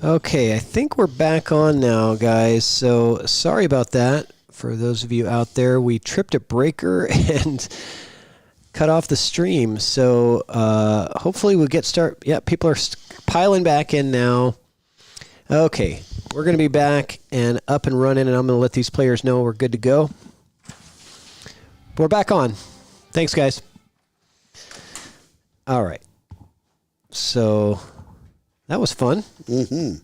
Okay, I think we're back on now, guys. So sorry about that. For those of you out there, we tripped a breaker and cut off the stream. So hopefully we'll get start. Yeah, people are piling back in now. Okay, we're going to be back and up and running, and I'm going to let these players know we're good to go. We're back on. Thanks, guys. All right. So that was fun. Mm-hmm.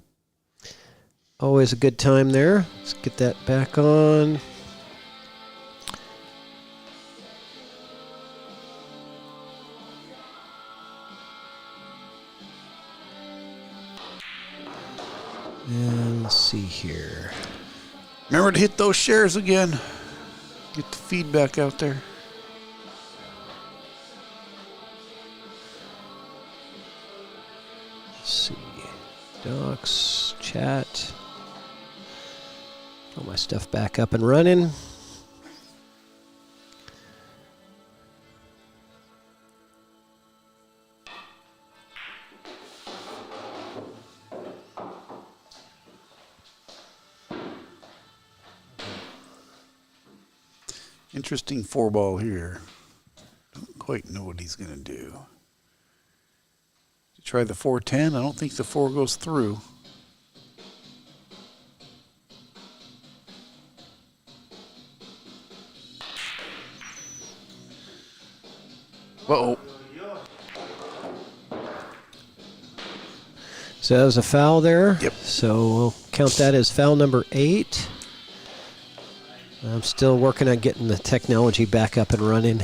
Always a good time there. Let's get that back on. And let's see here. Remember to hit those shares again. Get the feedback out there. Let's see. Docs, chat. All my stuff back up and running. Interesting 4-ball here. Don't quite know what he's going to do. Try the 4-10. I don't think the 4 goes through. Uh-oh. So that was a foul there. Yep. So we'll count that as foul number 8. I'm still working on getting the technology back up and running.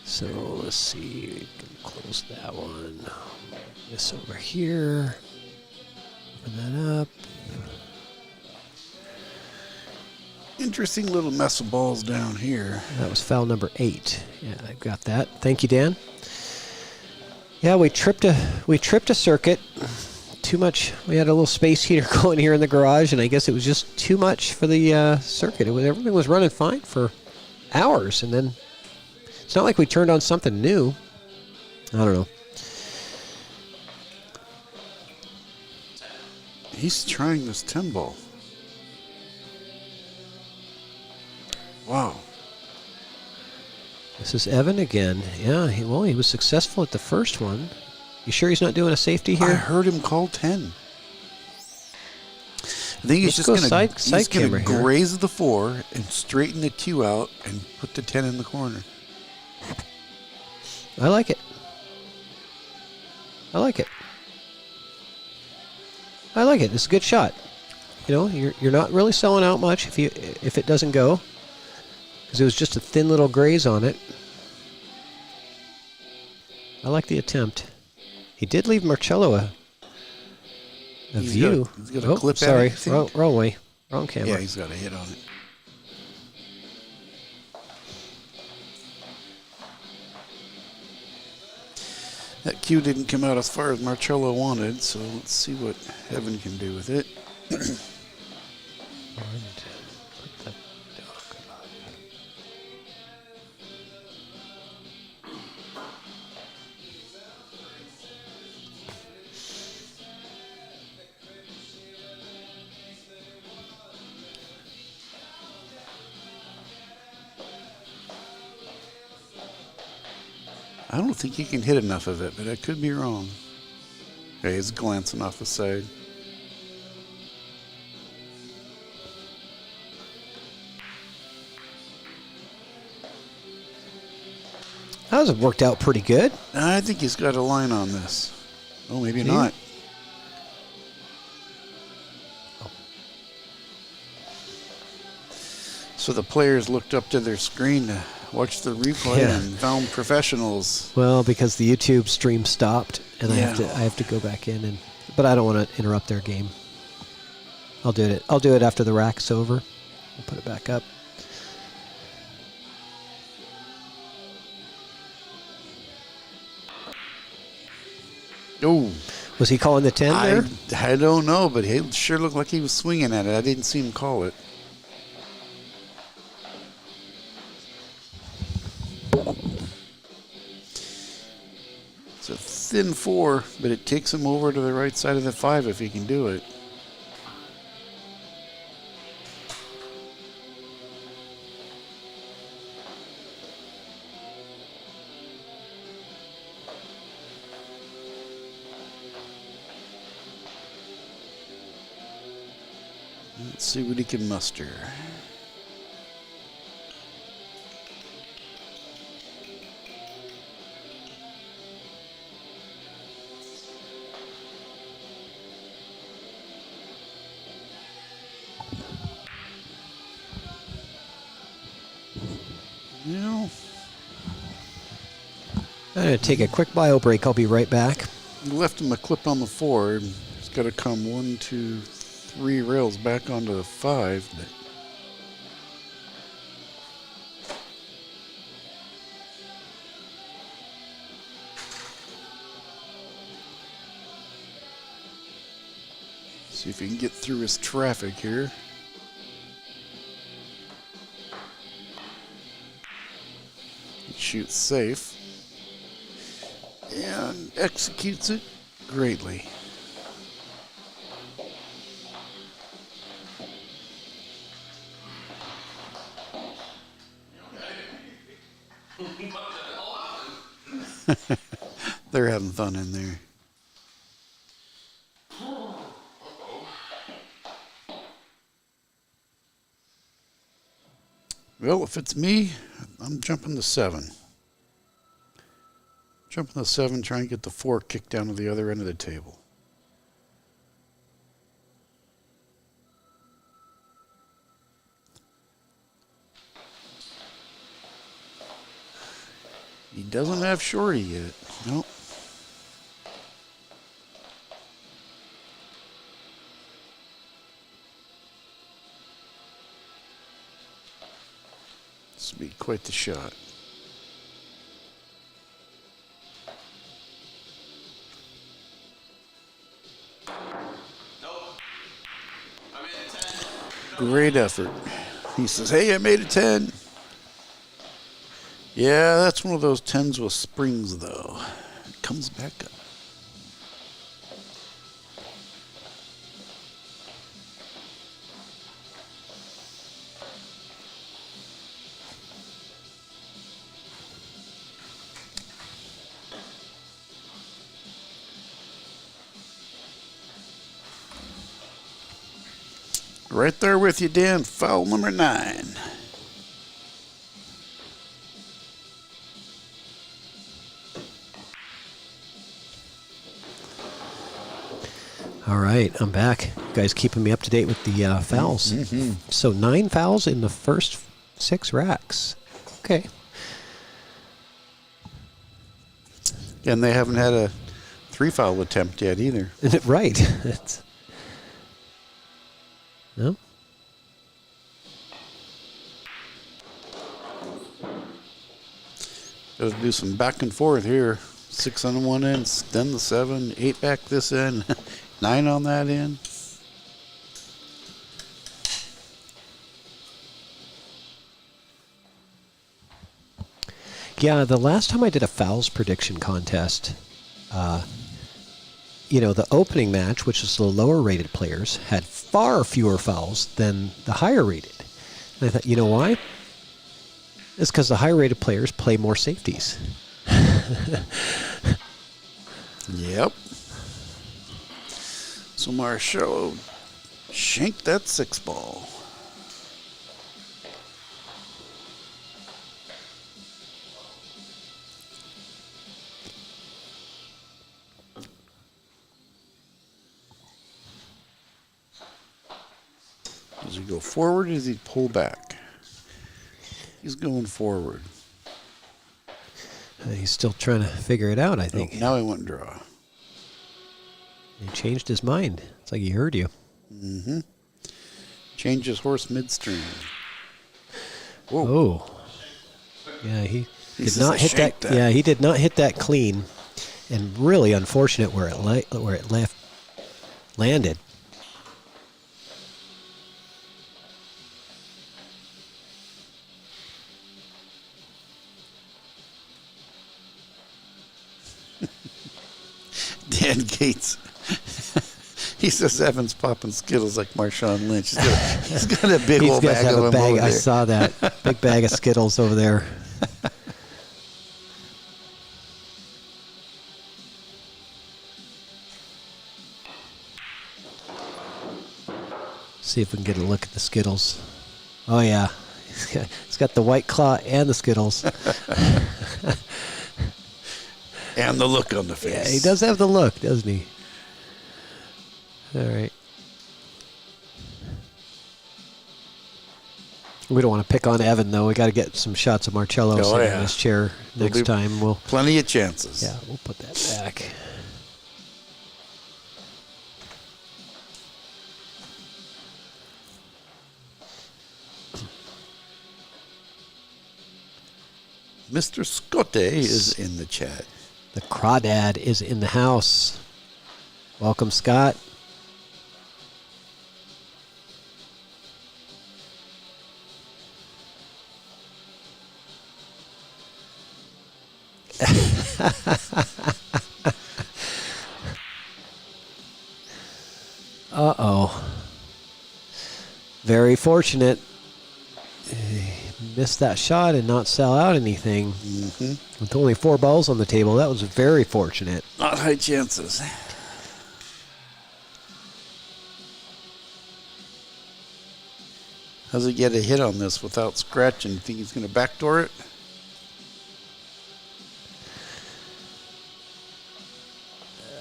So let's see. We can close that one. This over here. Open that up. Interesting little mess of balls down here. That was foul number 8. Yeah, I got that. Thank you, Dan. Yeah, we tripped a circuit. Too much. We had a little space heater going here in the garage, and I guess it was just too much for the circuit. Everything was running fine for hours, and then it's not like we turned on something new. I don't know. He's trying this 10 ball. Wow. This is Evan again. Yeah, he was successful at the first one. You sure he's not doing a safety here? I heard him call 10. I think he's just going to graze the 4 and straighten the 2 out and put the 10 in the corner. I like it. I like it. I like it. It's a good shot. You know, you're not really selling out much if it doesn't go, because it was just a thin little graze on it. I like the attempt. He did leave Marcello a view. He's got a clip sorry. at it, Wrong way. Wrong camera. Yeah, he's got a hit on it. That cue didn't come out as far as Marcello wanted, so let's see what Evan can do with it. I don't think he can hit enough of it, but I could be wrong. Okay, he's glancing off the side. That was worked out pretty good. I think he's got a line on this. Oh, maybe not. So the players looked up to their screen to watch the replay and found professionals. Well, because the YouTube stream stopped, and I have to go back in, but I don't want to interrupt their game. I'll do it. I'll do it after the rack's over. I'll put it back up. Oh, was he calling the 10 there? I don't know, but he sure looked like he was swinging at it. I didn't see him call it. It's a thin 4, but it takes him over to the right side of the 5 if he can do it. Let's see what he can muster. Yeah. I'm going to take a quick bio break. I'll be right back. You left him a clip on the 4. He's got to come 1, 2, 3 rails back onto the 5. But see if he can get through his traffic here. He shoots safe and executes it greatly. They're having fun in there. Well, if it's me, I'm jumping the 7. Jumping the 7, trying to get the 4 kicked down to the other end of the table. He doesn't have shorty yet. Nope. This will be quite the shot. Great effort. He says, hey, I made a 10. Yeah, that's one of those 10s with springs, though. It comes back up. Right there with you, Dan. Foul number 9. All right, I'm back. You guys keeping me up to date with the fouls. Mm-hmm. So 9 fouls in the first 6 racks. Okay. And they haven't had a 3-foul attempt yet either. Right. That's... No? Got to do some back and forth here. 6 on one end, then the 7, 8 back this end, 9 on that end. Yeah, the last time I did a fouls prediction contest, the opening match, which is the lower rated players, had far fewer fouls than the higher rated. And I thought, you know why? It's because the higher rated players play more safeties. Yep. So Marcello shanked that 6 ball. Does he go forward or does he pull back? He's going forward. He's still trying to figure it out, I think. Oh, now he went draw. He changed his mind. It's like he heard you. Mm-hmm. Changed his horse midstream. Whoa. Oh. Yeah, he did not hit that. Yeah, he did not hit that clean. And really unfortunate where it landed. And Gates, he says Evan's popping Skittles like Marshawn Lynch. He's got a big old bag of them over there. I saw that. Big bag of Skittles over there. See if we can get a look at the Skittles. Oh, yeah. It's got the White Claw and the Skittles. And the look on the face. Yeah, he does have the look, doesn't he? All right. We don't want to pick on Evan, though. We got to get some shots of Marcello sitting in his chair next time. Plenty of chances. Yeah, we'll put that back. Mr. Scotte is in the chat. The Crawdad is in the house. Welcome, Scott. Uh-oh. Very fortunate. Missed that shot and not sell out anything. Mm-hmm. With only 4 balls on the table, that was very fortunate. Not high chances. How's he get a hit on this without scratching? Think he's going to backdoor it?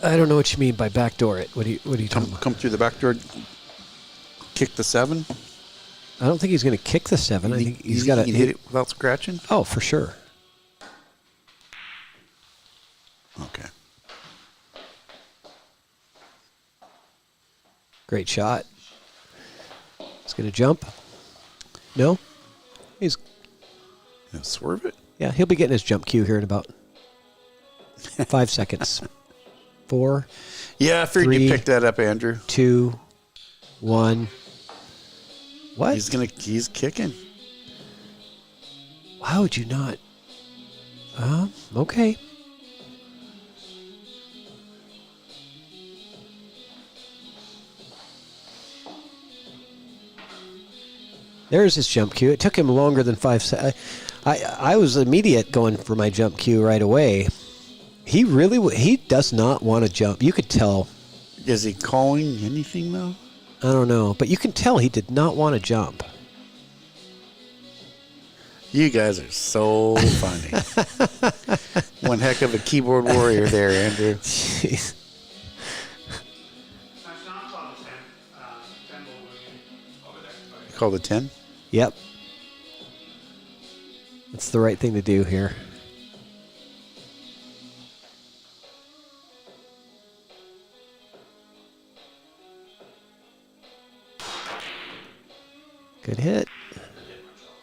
I don't know what you mean by backdoor it. What are you talking about? Come through the back door, kick the 7? I don't think he's going to kick the 7. I think he's got to hit it without scratching. Oh, for sure. Okay. Great shot. He's going to jump. No? He's going to swerve it? Yeah, he'll be getting his jump cue here in about 5 seconds. 4. Yeah, I figured you picked that up, Andrew. 2, 1. What? He's kicking. Why would you not? Okay. There's his jump cue. It took him longer than 5 seconds. I was immediate going for my jump cue right away. He does not want to jump. You could tell. Is he calling anything, though? I don't know, but you can tell he did not want to jump. You guys are so funny. One heck of a keyboard warrior there, Andrew. Jeez. You call the 10? Yep. That's the right thing to do here. Good hit.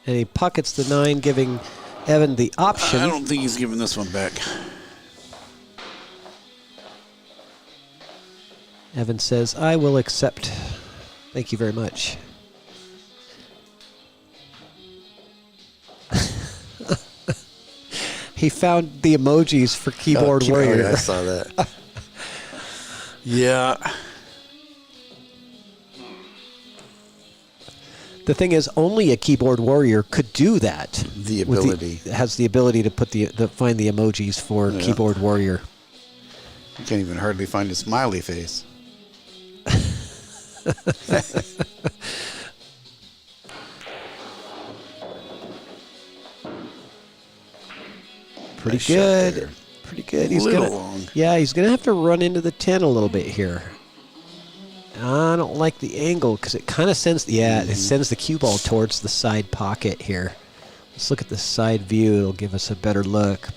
And he pockets the 9, giving Evan the option. I don't think he's giving this one back. Evan says, I will accept. Thank you very much. He found the emojis for Keyboard Warrior. Yeah, I saw that. Yeah. The thing is, only a keyboard warrior could do that. The ability has the ability to put the find the emojis for keyboard warrior. You can't even hardly find a smiley face. Pretty good. Pretty good. He's gonna have to run into the 10 a little bit here. I don't like the angle because it kind of sends, it sends the cue ball towards the side pocket here. Let's look at the side view. It'll give us a better look.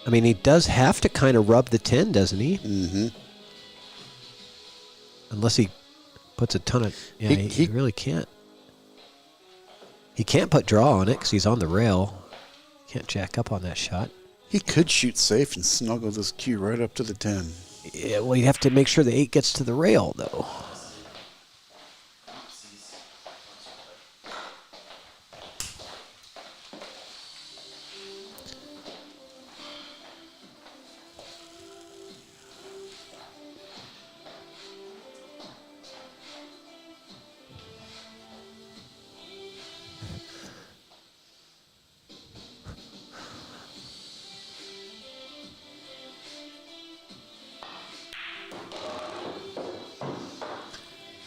I mean, he does have to kind of rub the 10, doesn't he? Mm-hmm. Unless he puts a ton of, he really can't. He can't put draw on it because he's on the rail. Can't jack up on that shot. He could shoot safe and snuggle this cue right up to the 10. Yeah, well, you have to make sure the 8 gets to the rail, though.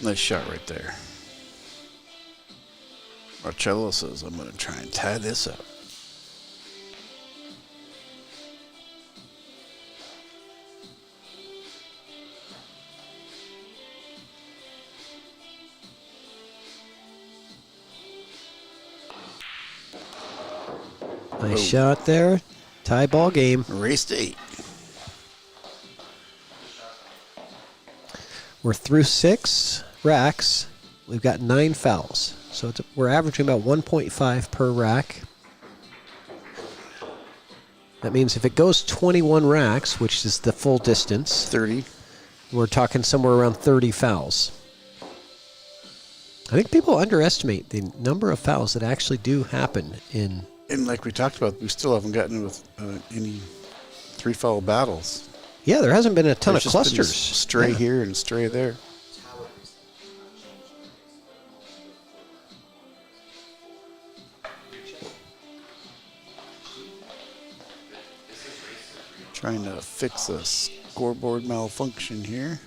Nice shot right there. Marcello says, I'm going to try and tie this up. Nice shot there. Tie ball game. Race to 8. We're through 6 racks. We've got 9 fouls. So we're averaging about 1.5 per rack. That means if it goes 21 racks, which is the full distance, 30. We're talking somewhere around 30 fouls. I think people underestimate the number of fouls that actually do happen in. And like we talked about, we still haven't gotten with any 3-foul battles. Yeah, there hasn't been a ton of clusters. Stray here and stray there. Trying to fix a scoreboard malfunction here.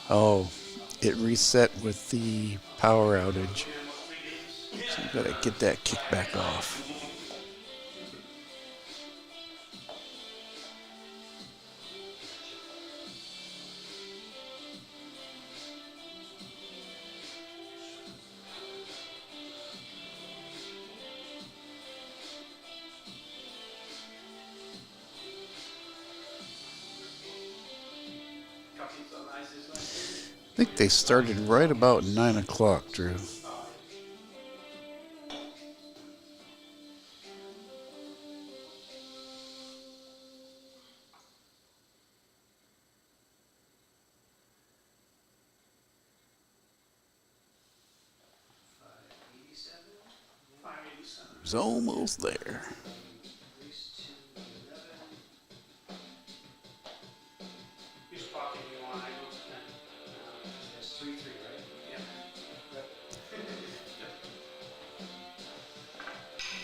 Oh, it reset with the power outage. So you gotta get that kicked back off. I think they started right about 9 o'clock, Drew. It's almost there.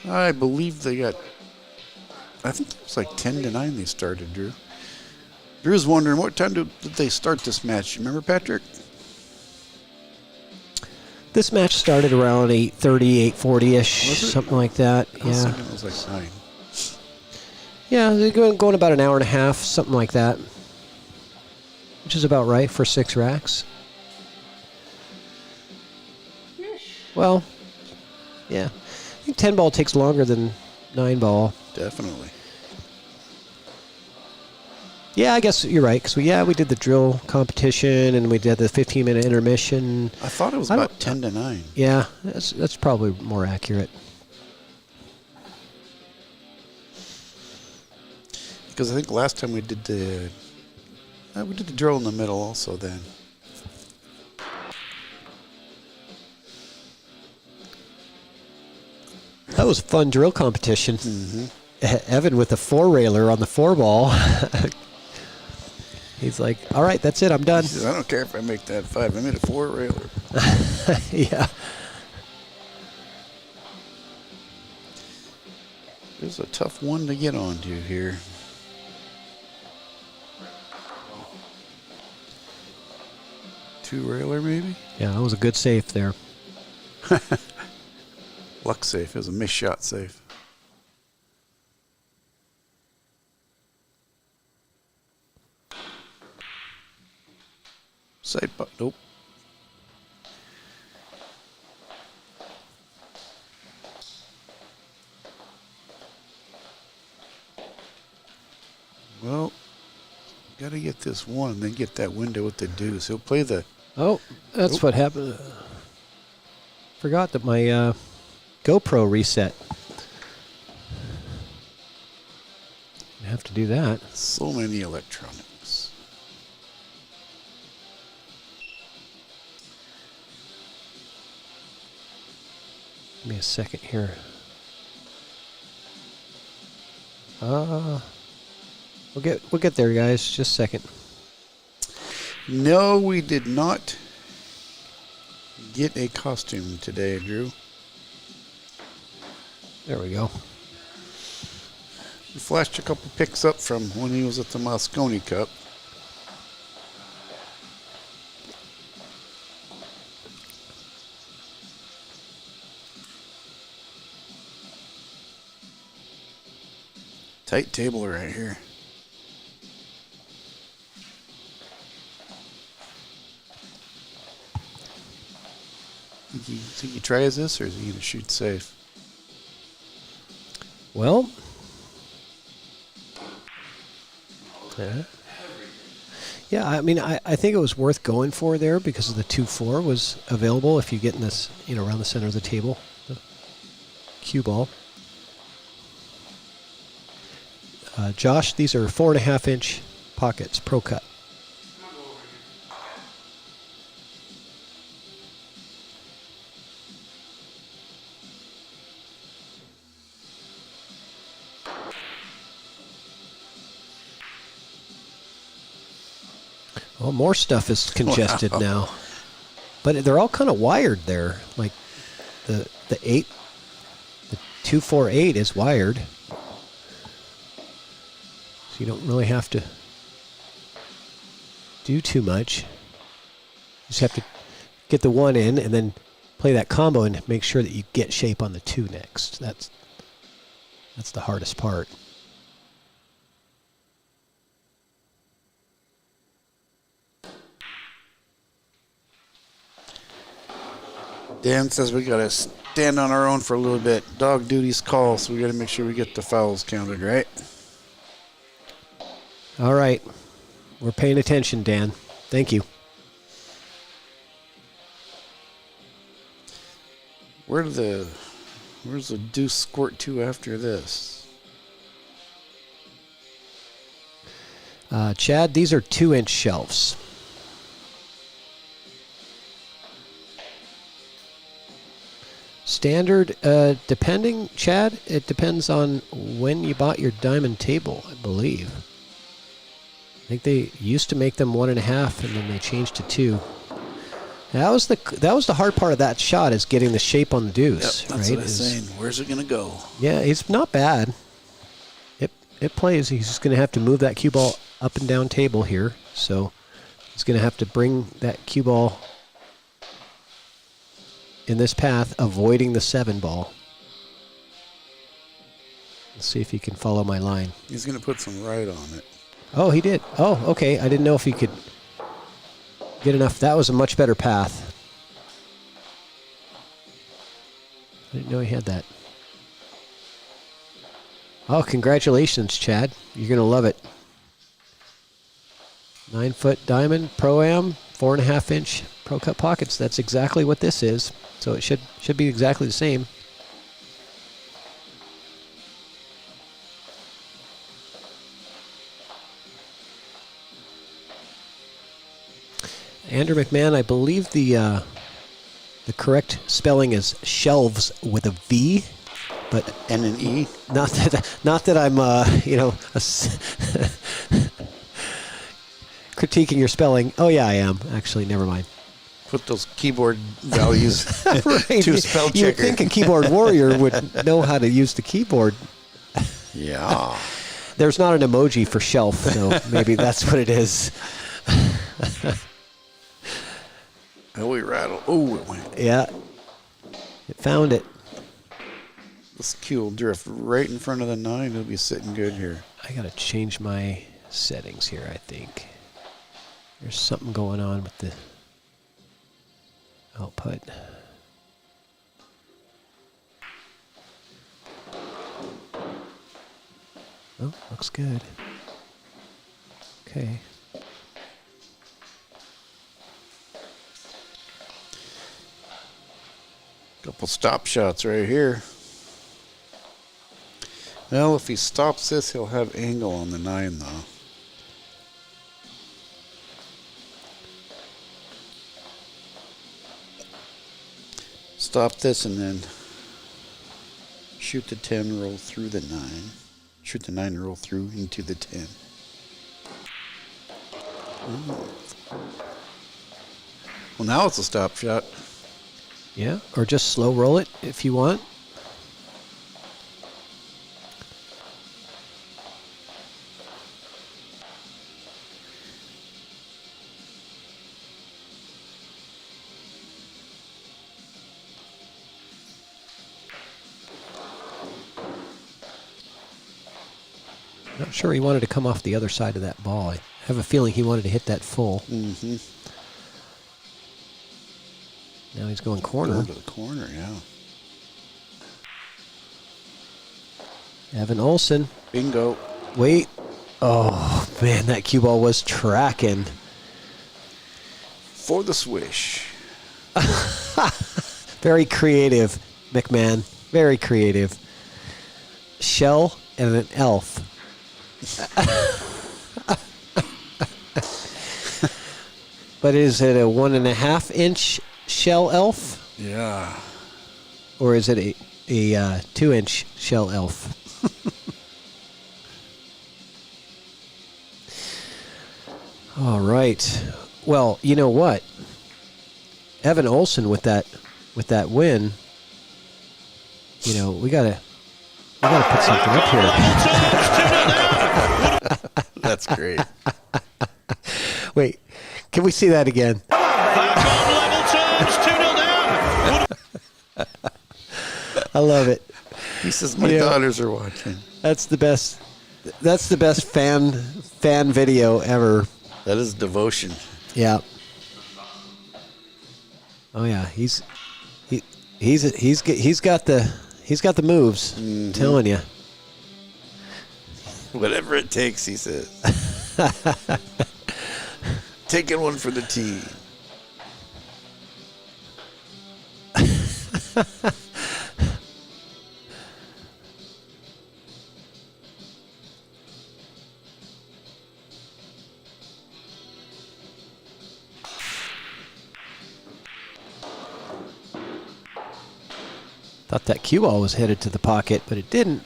I believe they got, I think it was like 10 to 9 they started, Drew. Drew's wondering, what time did they start this match? You remember, Patrick? This match started around 8:30, 8:40-ish, something like that. I was thinking it was like 9. Yeah, they're going about an hour and a half, something like that, which is about right for 6 racks. Well, yeah. I think 10 ball takes longer than 9 ball. Definitely. Yeah, I guess you're right. Because we did the drill competition and we did the 15-minute intermission. I thought it was about 10 to 9. Yeah, that's probably more accurate. Because I think last time we did the drill in the middle also then. That was a fun drill competition. Mm-hmm. Evan with the 4-railer on the 4-ball. He's like, all right, that's it, I'm done. He says, I don't care if I make that 5. I made a 4-railer. Yeah. There's a tough one to get onto here. Two-railer maybe? Yeah, that was a good save there. Luck safe. It was a missed shot safe. Side butt. Nope. Well, got to get this one and then get that window with the deuce. He'll play the... Oh, that's what happened. Forgot that my GoPro reset. I have to do that. So many electronics. Give me a second here. We'll get there, guys. Just a second. No, we did not get a costume today, Drew. There we go. We flashed a couple pics up from when he was at the Moscone Cup. Tight table right here. Think he tries this, or is he going to shoot safe? Well, yeah, I mean, I think it was worth going for there because of the 2-4 was available if you get in this, around the center of the table, the cue ball. Josh, these are 4.5-inch pockets, Pro Cut. Well, more stuff is congested now, but they're all kind of wired there. Like the 248 is wired, so you don't really have to do too much. You just have to get the 1 in and then play that combo and make sure that you get shape on the 2 next. That's the hardest part. Dan says we got to stand on our own for a little bit. Dog duty's call, so we got to make sure we get the fouls counted, right? All right. We're paying attention, Dan. Thank you. Where's the deuce squirt to after this? Chad, these are 2-inch shelves. Standard, depending, Chad, it depends on when you bought your diamond table, I believe. I think they used to make them 1.5, and then they changed to 2. That was the hard part of that shot, is getting the shape on the deuce. Yep, that's right? what I'm saying. Where's it gonna go? Yeah, it's not bad. It plays. He's just gonna have to move that cue ball up and down table here. So he's gonna have to bring that cue ball in this path, avoiding the 7 ball. Let's see if he can follow my line. He's going to put some right on it. Oh, he did. Oh, okay. I didn't know if he could get enough. That was a much better path. I didn't know he had that. Oh, congratulations, Chad. You're going to love it. 9-foot diamond, Pro-Am, 4.5-inch Pro Cut pockets. That's exactly what this is. So it should be exactly the same. Andrew McMahon, I believe the correct spelling is shelves with a V, but and an E. Not that I'm critiquing your spelling. Oh yeah, I am actually. Never mind. Put those keyboard values right. to a spell checker. You would think a keyboard warrior would know how to use the keyboard. Yeah. There's not an emoji for shelf, so maybe that's what it is. Oh, we rattled. Oh, it went. Yeah. It found it. This cue will drift right in front of the 9. It'll be sitting good here. I got to change my settings here, I think. There's something going on with the output. Oh, looks good. Okay. Couple stop shots right here. Well, if he stops this, he'll have angle on the 9, though. Stop this and then shoot the 10, roll through the 9. Shoot the 9 and roll through into the 10. Ooh. Well, now it's a stop shot. Yeah, or just slow roll it if you want. Not sure he wanted to come off the other side of that ball. I have a feeling he wanted to hit that full. Mm-hmm. Now he's going corner. Going to the corner, yeah. Evan Olson. Bingo. Wait. Oh, man, that cue ball was tracking. For the swish. Very creative, McMahon. Very creative. Shell and an elf. But is it a 1.5 inch shell elf? Yeah. Or is it a 2-inch shell elf? All right. Well, you know what? Evan Olson with that win. You know, we gotta put something up here. That's great. Wait, can we see that again? I love it. He says my daughters are watching. That's the best. That's the best fan video ever. That is devotion. Yeah. Oh yeah, he's got the moves. Mm-hmm. Telling you. Whatever it takes, he says. Taking one for the team. Thought that cue ball was headed to the pocket, but it didn't.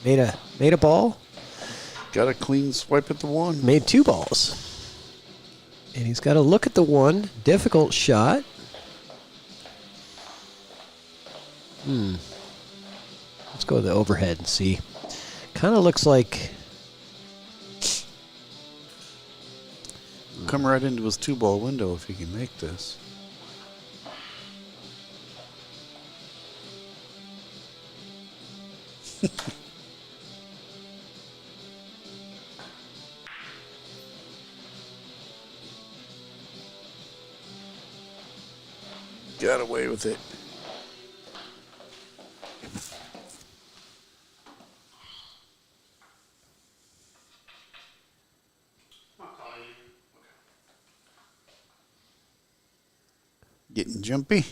Made a ball. Got a clean swipe at the one. Made 2 balls. And he's got to look at the one. Difficult shot. Let's go to the overhead and see. Kind of looks like... Come right into his 2-ball window if he can make this. Got away with it. Getting jumpy.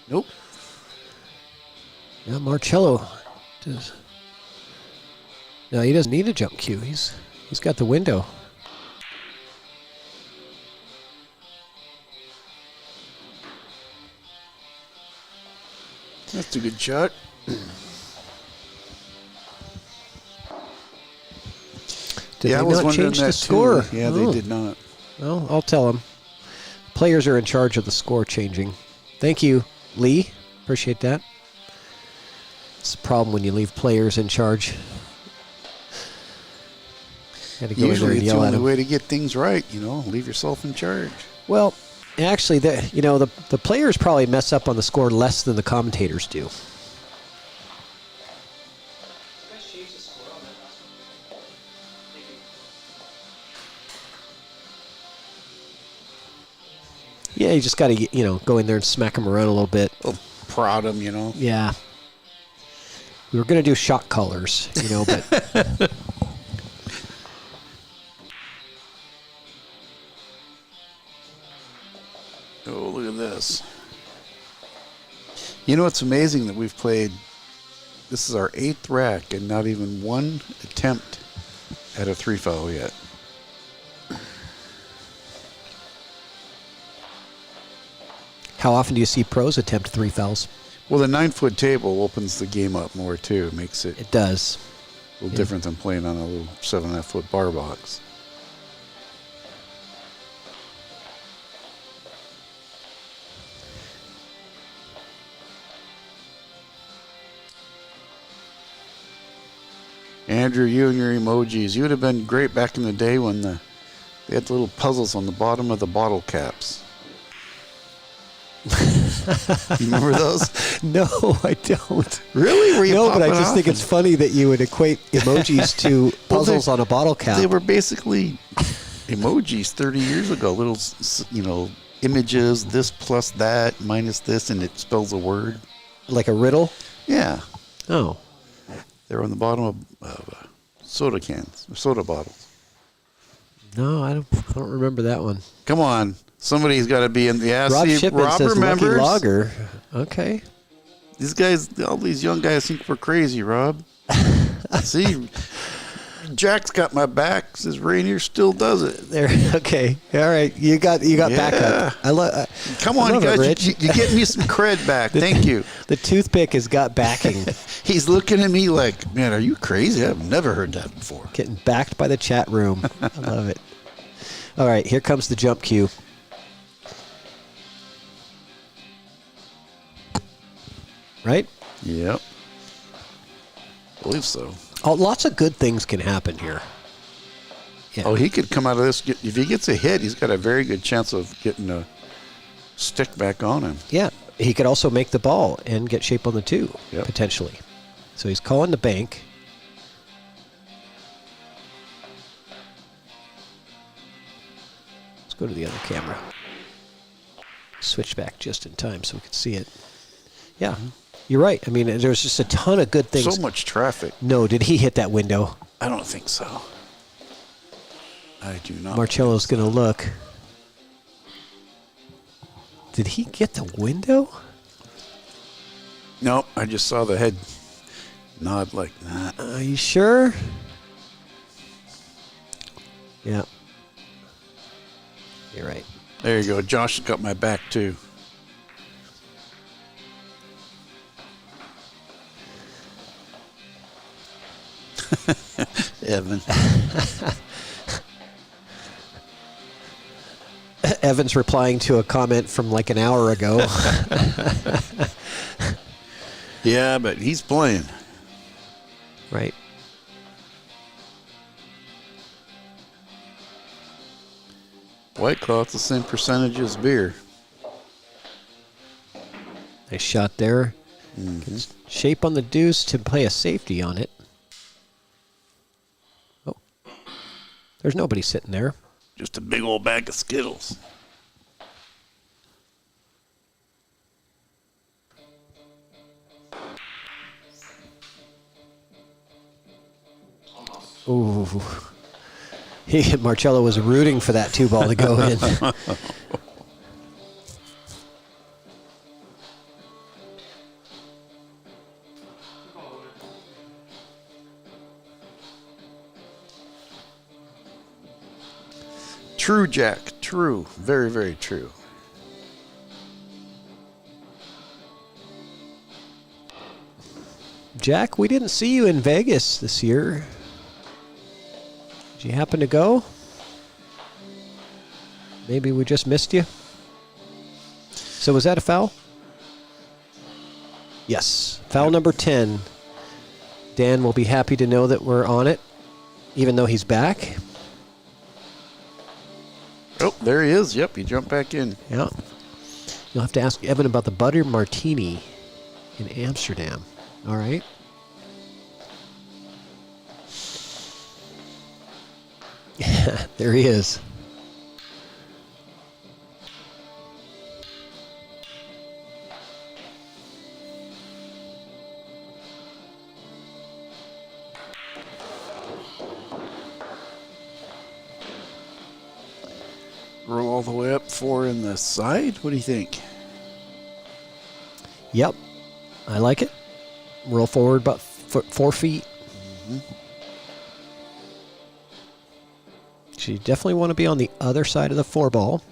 Nope. Yeah, Marcello does. No, he doesn't need a jump cue. He's got the window. That's a good shot. Did they not change the score? Yeah, they did not. Well, I'll tell them. Players are in charge of the score changing. Thank you, Lee. Appreciate that. It's a problem when you leave players in charge. Had to go Usually in there and it's yell the at only them. way to get things right, leave yourself in charge. Well, actually, the players probably mess up on the score less than the commentators do. Yeah, you just got to, go in there and smack them around a little bit. Prod them, Yeah. We were going to do shot colors, but... Oh, look at this. It's amazing that we've played... This is our 8th rack and not even one attempt at a 3-foul yet. How often do you see pros attempt 3 fouls? Well, the 9-foot table opens the game up more, too. Makes it... It does. A little different than playing on a little 7.5-foot bar box. Andrew, you and your emojis. You would have been great back in the day when they had the little puzzles on the bottom of the bottle caps. You remember those? No, I don't. Really? Were you no, but I just think it's funny that you would equate emojis to puzzles on a bottle cap. They were basically emojis 30 years ago. Little, images, this plus that, minus this, and it spells a word. Like a riddle? Yeah. Oh. They're on the bottom of soda cans, soda bottles. No, I don't remember that one. Come on. Somebody's got to be in the ass. Rob Shipman says remembers. Lucky Lager. Okay. These guys, all these young guys think we're crazy, Rob. See, Jack's got my back. Says Rainier still does it. There. Okay. All right. You got backup. Come on, guys. You get me some cred back. Thank you. The toothpick has got backing. He's looking at me like, man, are you crazy? I've never heard that before. Getting backed by the chat room. I love it. All right. Here comes the jump cue. Right? Yep. I believe so. Oh, lots of good things can happen here. Yeah. Oh, he could come out of this. If he gets a hit, he's got a very good chance of getting a stick back on him. Yeah. He could also make the ball and get shape on the 2, potentially. So he's calling the bank. Let's go to the other camera. Switch back just in time so we can see it. Yeah. You're right. I mean, there's just a ton of good things. So much traffic. No, did he hit that window? I don't think so. I do not. Marcello's going to look. Did he get the window? Nope. I just saw the head nod like that. Are you sure? Yeah. You're right. There you go. Josh has got my back, too. Evan. Evan's replying to a comment from like an hour ago. Yeah, but he's playing. Right. White Claw, it's the same percentage as beer. Nice shot there. Mm-hmm. Shape on the deuce to play a safety on it. Oh. There's nobody sitting there. Just a big old bag of Skittles. Ooh. Marcello was rooting for that 2-ball to go in. True, Jack. True. Very, very true. Jack, we didn't see you in Vegas this year. Did you happen to go? Maybe we just missed you. So was that a foul? Yes. Foul number 10. Dan will be happy to know that we're on it, even though he's back. Oh, there he is. Yep, he jumped back in. Yeah. You'll have to ask Evan about the butter martini in Amsterdam. All right. Yeah, there he is. Roll all the way up 4 in the side. What do you think? Yep. I like it. Roll forward about 4 feet. Mm-hmm. So you definitely want to be on the other side of the 4-ball.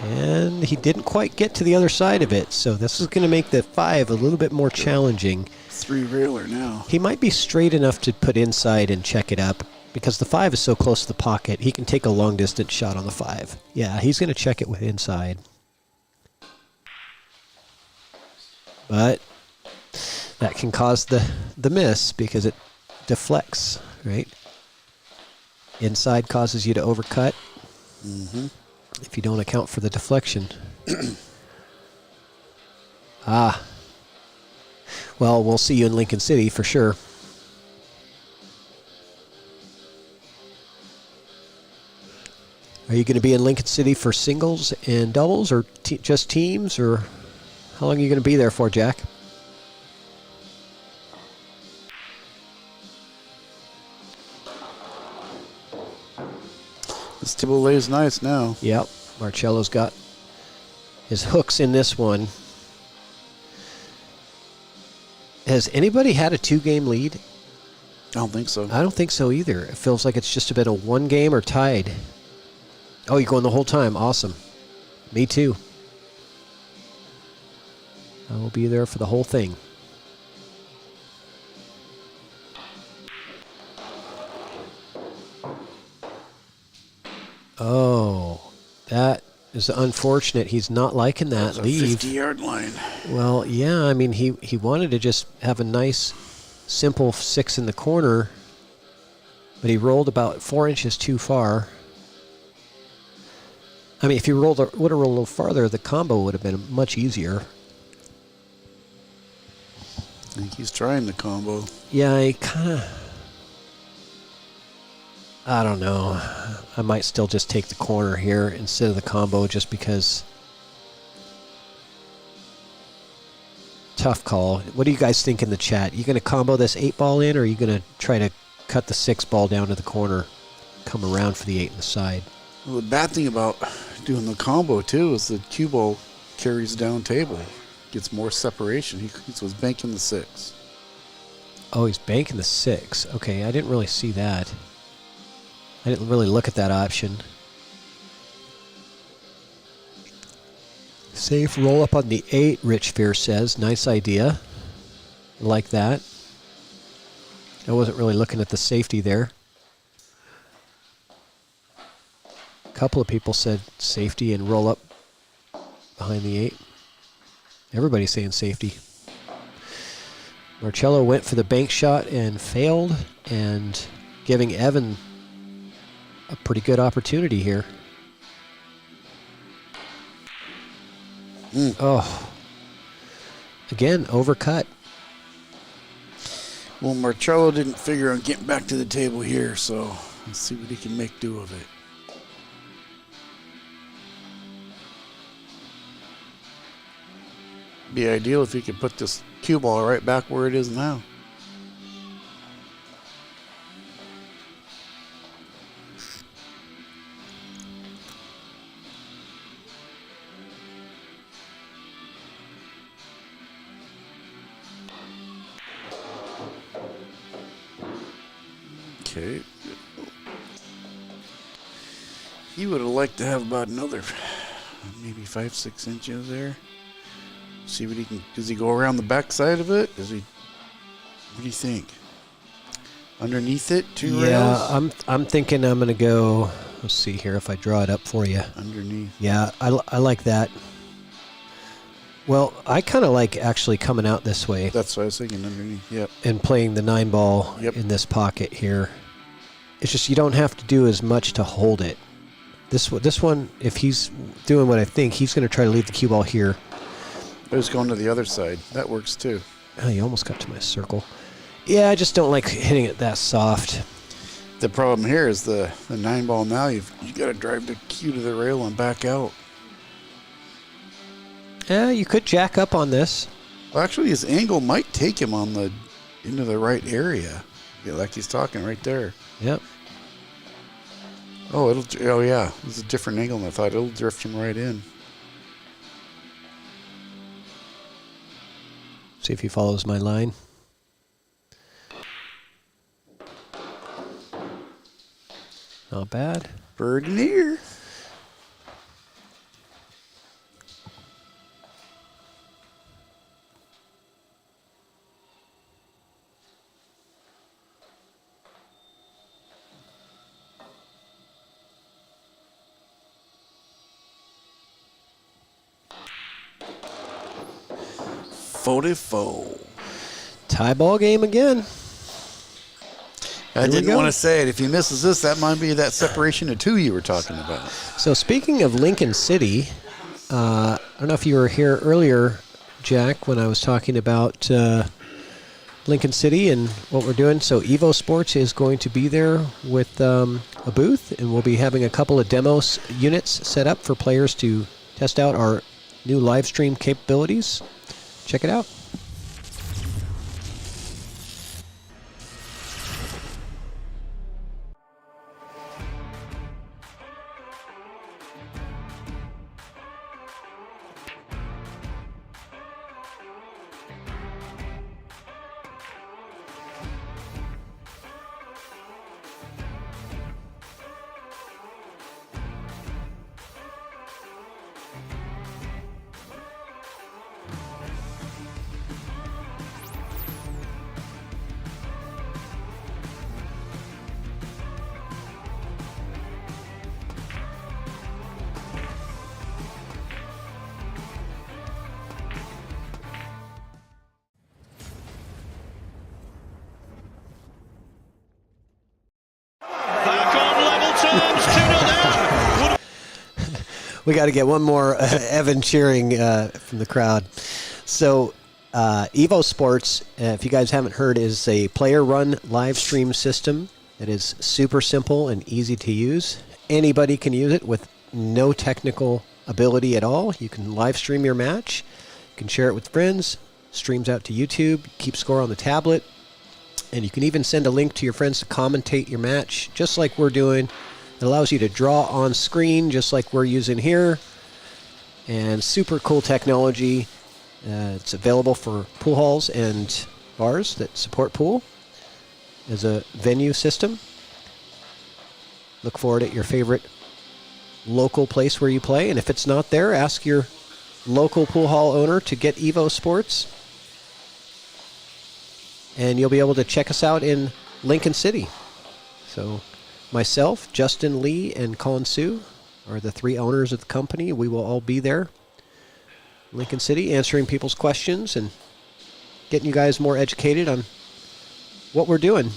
And he didn't quite get to the other side of it, so this is going to make the 5 a little bit more challenging. 3-railer now. He might be straight enough to put inside and check it up, because the 5 is so close to the pocket, he can take a long-distance shot on the 5. Yeah, he's going to check it with inside. But that can cause the miss because it deflects, right? Inside causes you to overcut. Mm-hmm. If you don't account for the deflection. Ah. Well, we'll see you in Lincoln City for sure. Are you going to be in Lincoln City for singles and doubles, or just teams, or how long are you going to be there for, Jack? This table lays nice now. Yep. Marcello's got his hooks in this one. Has anybody had a 2-game lead? I don't think so. I don't think so either. It feels like it's just been a 1 game or tied. Oh, you're going the whole time. Awesome. Me too. I will be there for the whole thing. Oh, that is unfortunate. He's not liking that leave. 50-yard line. Well, yeah, I mean, he wanted to just have a nice, simple 6 in the corner, but he rolled about 4 inches too far. I mean, if he would have rolled a little farther, the combo would have been much easier. I think he's trying the combo. Yeah, I kind of... I don't know. I might still just take the corner here instead of the combo just because... Tough call. What do you guys think in the chat? You going to combo this 8-ball in, or are you going to try to cut the 6-ball down to the corner, come around for the 8 in the side? Well, the bad thing about doing the combo, too, is the cue ball carries down table. Gets more separation. He was banking the 6. Oh, he's banking the 6. Okay, I didn't really see that. I didn't really look at that option. Safe roll up on the 8, Rich Fear says. Nice idea. Like that. I wasn't really looking at the safety there. A couple of people said safety and roll up behind the 8. Everybody's saying safety. Marcello went for the bank shot and failed, and giving Evan a pretty good opportunity here. Oh. Again, overcut. Well, Marcello didn't figure on getting back to the table here, so let's see what he can make do of it. Be ideal if he could put this cue ball right back where it is now. Okay. He would have liked to have about another maybe 5-6 inches there. See what he can. Does he go around the back side of it? Does he? What do you think? Underneath it, 2 rails? Yeah, I'm thinking I'm gonna go. Let's see here if I draw it up for you. Underneath. Yeah, I like that. Well, I kind of like actually coming out this way. That's what I was thinking, underneath. Yep. And playing the 9-ball in this pocket here. It's just you don't have to do as much to hold it. This one, if he's doing what I think, he's going to try to leave the cue ball here. I was going to the other side. That works too. Oh, you almost got to my circle. Yeah, I just don't like hitting it that soft. The problem here is the 9-ball now. You got to drive the cue to the rail and back out. Yeah, you could jack up on this. Well, actually, his angle might take him into the right area. Yeah, like he's talking right there. Yep. Oh yeah. It's a different angle than I thought. It'll drift him right in. See if he follows my line. Not bad. Bird near. Tie ball game again. I didn't want to say it. If he misses this, that might be that separation of two you were talking about. So speaking of Lincoln City, I don't know if you were here earlier, Jack, when I was talking about Lincoln City and what we're doing. So Evo Sports is going to be there with a booth, and we'll be having a couple of demos units set up for players to test out our new live stream capabilities. Check it out. We got to get one more Evan cheering from the crowd. So Evo Sports, if you guys haven't heard, is a player-run live stream system that is super simple and easy to use. Anybody can use it with no technical ability at all. You can live stream your match. You can share it with friends. Streams out to YouTube. Keep score on the tablet. And you can even send a link to your friends to commentate your match, just like we're doing. It allows you to draw on screen, just like we're using here. And super cool technology. It's available for pool halls and bars that support pool as a venue system. Look for it at your favorite local place where you play. And if it's not there, ask your local pool hall owner to get Evo Sports. And you'll be able to check us out in Lincoln City. So myself, Justin Lee, and Colin Sue are the three owners of the company. We will all be there, Lincoln City, answering people's questions and getting you guys more educated on what we're doing.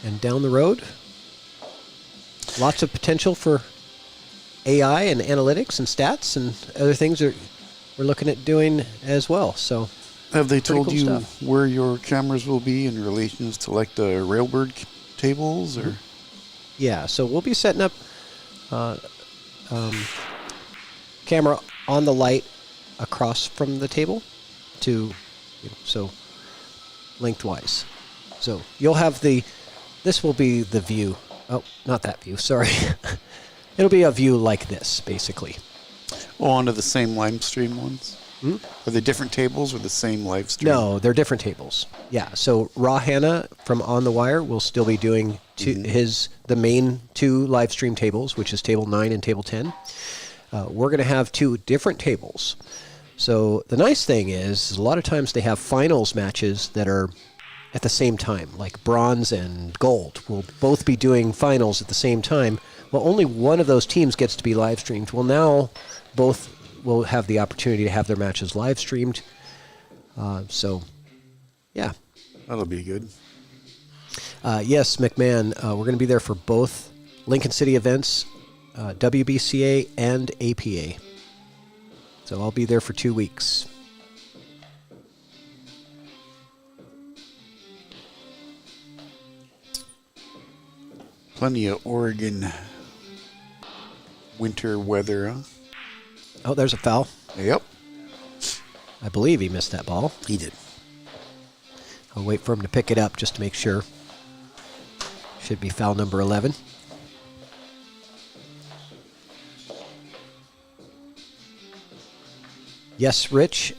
And down the road, lots of potential for AI and analytics and stats and other things that we're looking at doing as well. So, have they told cool you stuff. where your cameras will be in relation to like the railbird tables, or? Yeah, so we'll be setting up camera on the light across from the table to, so lengthwise. So you'll have this will be the view. Oh, not that view, sorry. It'll be a view like this, basically. Oh, onto the same live stream ones? Hmm? Are they different tables or the same live stream? No, they're different tables. Yeah, so Raw Hannah from On the Wire will still be doing the main two live stream tables, which is table 9 and table 10. We're going to have two different tables. So the nice thing is a lot of times they have finals matches that are at the same time, like bronze and gold will both be doing finals at the same time. Well, only one of those teams gets to be live streamed. Well, now both will have the opportunity to have their matches live streamed. So, yeah. That'll be good. Yes, McMahon, we're going to be there for both Lincoln City events, WBCA and APA. So I'll be there for 2 weeks. Plenty of Oregon winter weather, huh? Oh, there's a foul. Yep. I believe he missed that ball. He did. I'll wait for him to pick it up just to make sure. Should be foul number 11. Yes, Rich.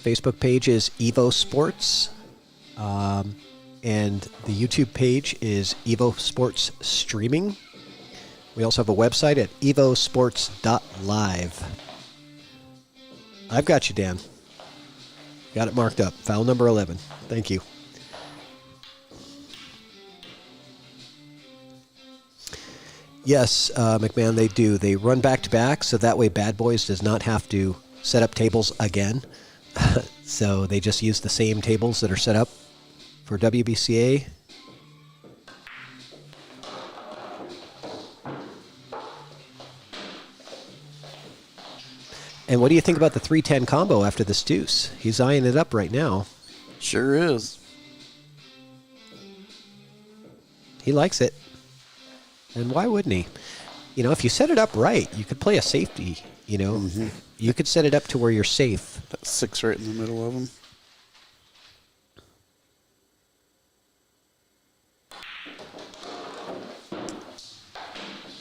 Facebook page is Evo Sports. And the YouTube page is Evo Sports Streaming. We also have a website at evosports.live. I've got you, Dan. Got it marked up. Foul number 11. Thank you. Yes, McMahon, they do. They run back-to-back, so that way Bad Boys does not have to set up tables again. So they just use the same tables that are set up for WBCA. And what do you think about the 310 combo after this deuce? He's eyeing it up right now. Sure is. He likes it. And why wouldn't he? You know, if you set it up right, you could play a safety, you know. Mm-hmm. You could set it up to where you're safe. That's 6 right in the middle of them.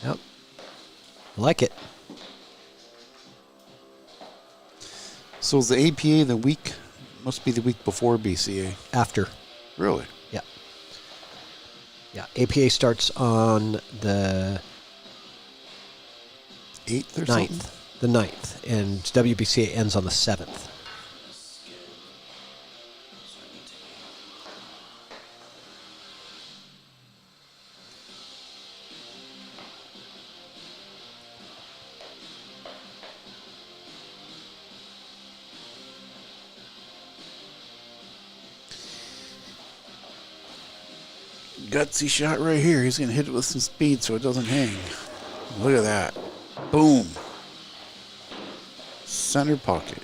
Yep. I like it. So is the APA the week? Must be the week before BCA. After. Really? Yeah. Yeah. APA starts on the 8th or 9th. something? The 9th. And WBCA ends on the 7th. Gutsy shot right here. He's going to hit it with some speed so it doesn't hang. Look at that. Boom. Center pocket.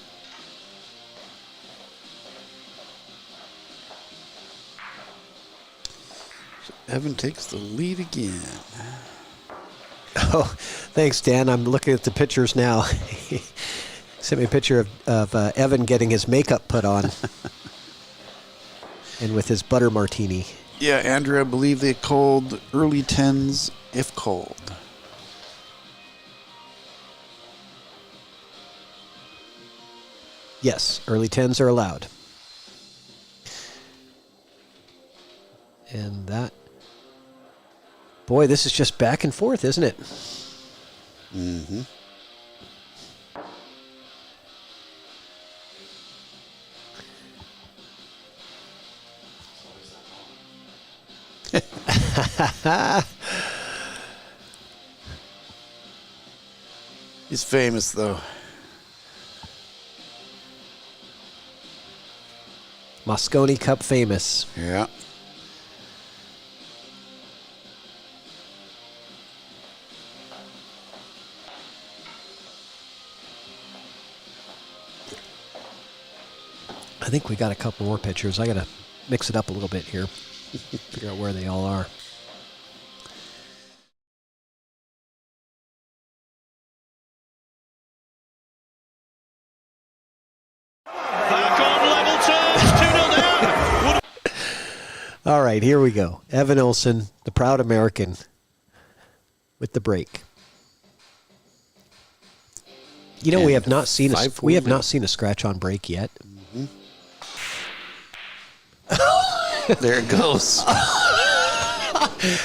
So Evan takes the lead again. Oh, thanks, Dan. I'm looking at the pictures now. He sent me a picture of Evan getting his makeup put on. And with his butter martini. Yeah, Andrew, I believe they called early 10s if called. Yes, early 10s are allowed. And that... Boy, this is just back and forth, isn't it? Mm-hmm. He's famous, though. Moscone Cup famous. Yeah. I think we got a couple more pictures. I got to mix it up a little bit here. Figure out where they all are. Back on level terms, 2-0 down. All right, here we go. Evan Olson, the proud American, with the break. You know, And we have not seen a scratch on break yet. Mm-hmm. There it goes.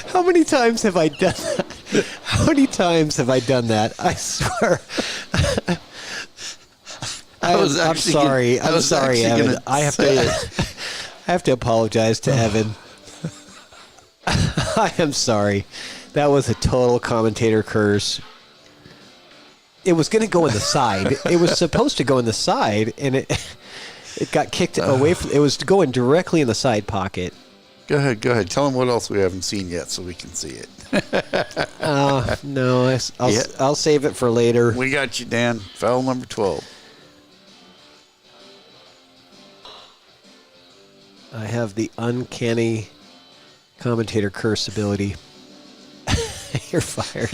How many times have I done that? How many times have I done that? I swear. I'm sorry. I'm sorry, Evan. I have to apologize to Evan. I am sorry. That was a total commentator curse. It was going to go in the side. It was supposed to go in the side, and it got kicked away from. It was going directly in the side pocket. Go ahead. Tell him what else we haven't seen yet so we can see it. No, I'll save it for later. We got you, Dan. Foul number 12. I have the uncanny commentator curse ability. You're fired.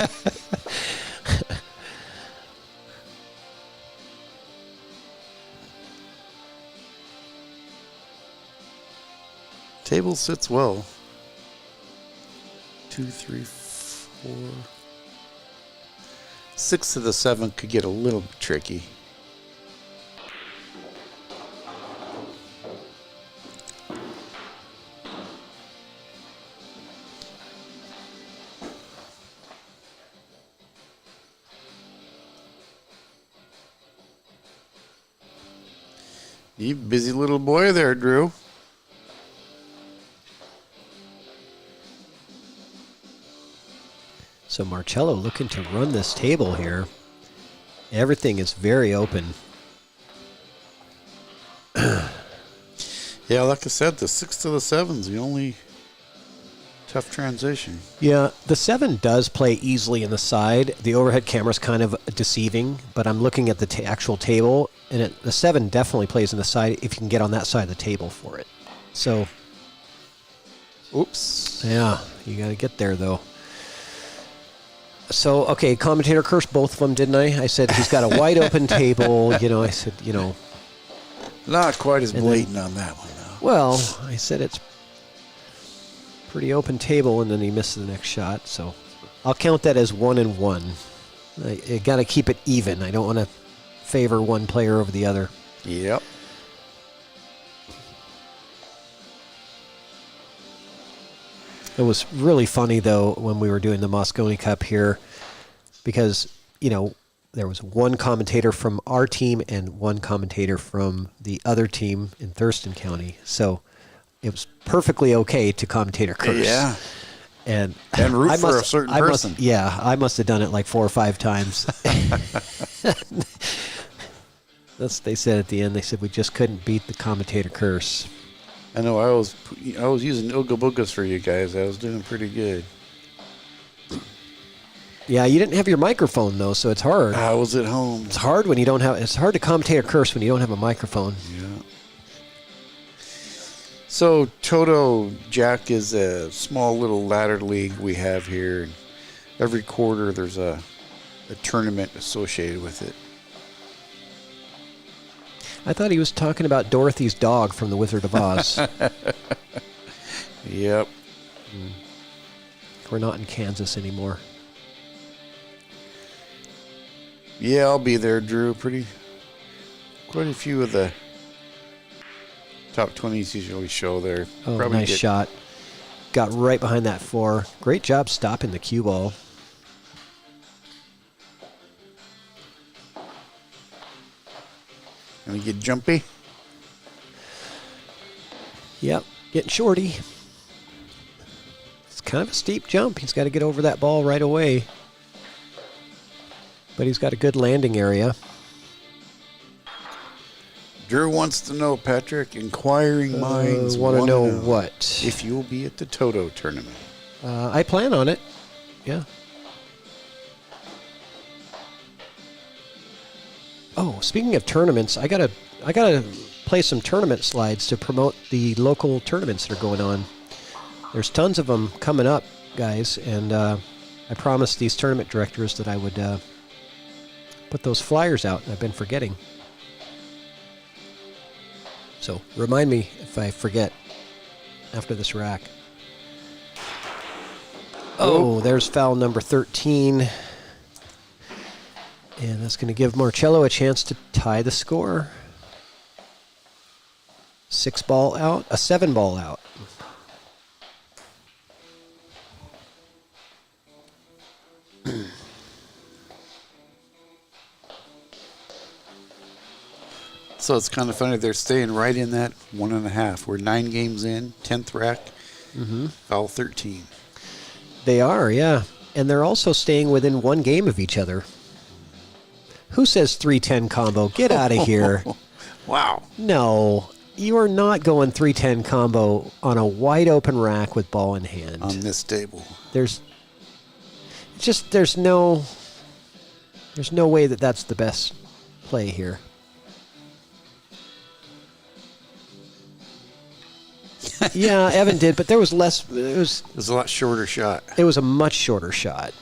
Table sits well. 2, 3, 4. 6 to the 7 could get a little tricky. You busy little boy there, Drew. So Marcello looking to run this table here. Everything is very open. Yeah, like I said, the 6 to the 7's the only tough transition. Yeah, the 7 does play easily in the side. The overhead camera's kind of deceiving, but I'm looking at the actual table, and the 7 definitely plays in the side if you can get on that side of the table for it. So, oops. Yeah, you got to get there, though. So, okay, commentator cursed both of them, didn't I? I said he's got a wide open table. I said, Not quite as blatant on that one, though. Well, I said it's pretty open table, and then he missed the next shot. So I'll count that as 1 and 1. I got to keep it even. I don't want to favor one player over the other. Yep. It was really funny, though, when we were doing the Moscone Cup here, because, there was one commentator from our team and one commentator from the other team in Thurston County. So it was perfectly okay to commentator curse. Yeah. And root for a certain person. I must have done it like 4 or 5 times. They said at the end, they said we just couldn't beat the commentator curse. I know I was using Ooga Boogas for you guys. I was doing pretty good. Yeah, you didn't have your microphone, though, so it's hard. I was at home. It's hard when you don't have. It's hard to commentate a curse when you don't have a microphone. Yeah. So Toto Jack is a small little ladder league we have here. Every quarter there's a tournament associated with it. I thought he was talking about Dorothy's dog from The Wizard of Oz. Yep. We're not in Kansas anymore. Yeah, I'll be there, Drew. Quite a few of the top 20s usually show there. Oh, nice shot. Got right behind that 4. Great job stopping the cue ball. Gonna get jumpy? Yep, getting shorty. It's kind of a steep jump. He's got to get over that ball right away. But he's got a good landing area. Drew wants to know, Patrick, inquiring minds want to know what? If you'll be at the Toto tournament. I plan on it. Yeah. Oh, speaking of tournaments, I gotta play some tournament slides to promote the local tournaments that are going on. There's tons of them coming up, guys, and I promised these tournament directors that I would put those flyers out, and I've been forgetting. So remind me if I forget after this rack. Oh, there's foul number 13. And that's going to give Marcello a chance to tie the score. 6 ball out, a 7 ball out. So it's kind of funny. They're staying right in that 1.5. We're 9 games in, 10th rack, foul 13. They are, yeah. And they're also staying within 1 game of each other. Who says 310 combo? Get out of here. Wow. No, you are not going 310 combo on a wide open rack with ball in hand. On this table. There's no way that that's the best play here. Yeah, Evan did, but there was less. It was a lot shorter shot. It was a much shorter shot.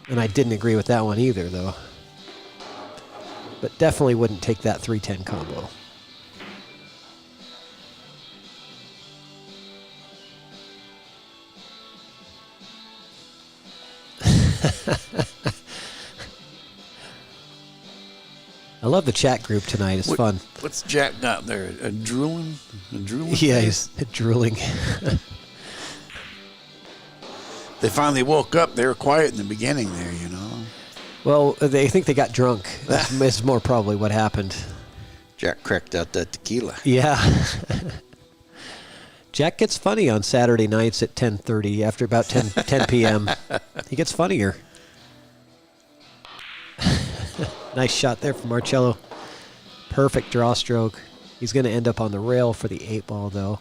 And I didn't agree with that one either, though. But definitely wouldn't take that 310 combo. I love the chat group tonight. It's fun. What's Jack got there? A drooling? Yeah, he's drooling. They finally woke up. They were quiet in the beginning there, you know. Well, they think they got drunk. That's more probably what happened. Jack cracked out that tequila. Yeah. Jack gets funny on Saturday nights at 10:30 after about 10 p.m. He gets funnier. Nice shot there from Marcello. Perfect draw stroke. He's going to end up on the rail for the 8 ball, though.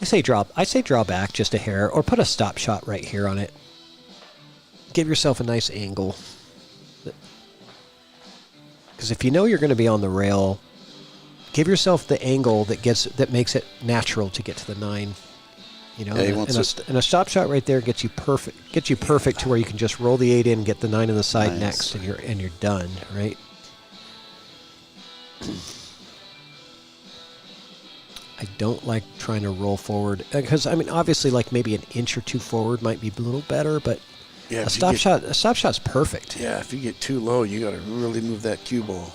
I say draw back just a hair, or put a stop shot right here on it. Give yourself a nice angle. Because if you know you're going to be on the rail, give yourself the angle that makes it natural to get to the 9. You know, and a stop shot right there gets you perfect to where you can just roll the 8 in, get the 9 on the side next, and you're done, right? I don't like trying to roll forward because I mean obviously like maybe an inch or 2 forward might be a little better, but a stop shot's perfect. Yeah, if you get too low, you got to really move that cue ball.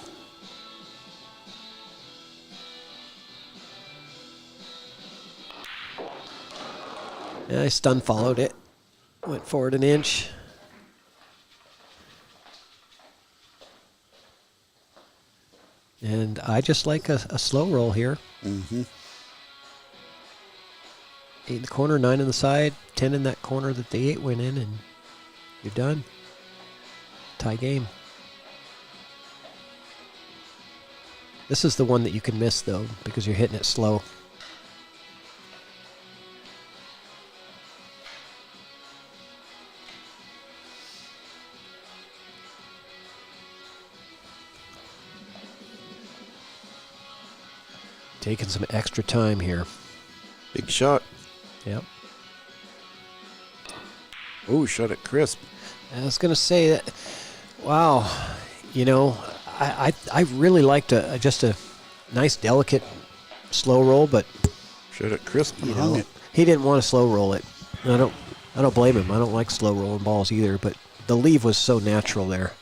Yeah, I stun followed it. Went forward an inch. And I just like a slow roll here. Mm-hmm. 8 in the corner, 9 in the side, 10 in that corner that the 8 went in, and you're done. Tie game. This is the one that you can miss, though, because you're hitting it slow. Taking some extra time here. Big shot. Yep. Oh, shot it crisp. I was going to say that, wow, you know, I really liked just a nice, delicate, slow roll, but shot it crisp and hung it. He didn't want to slow roll it. I don't blame him. I don't like slow rolling balls either, but the leave was so natural there.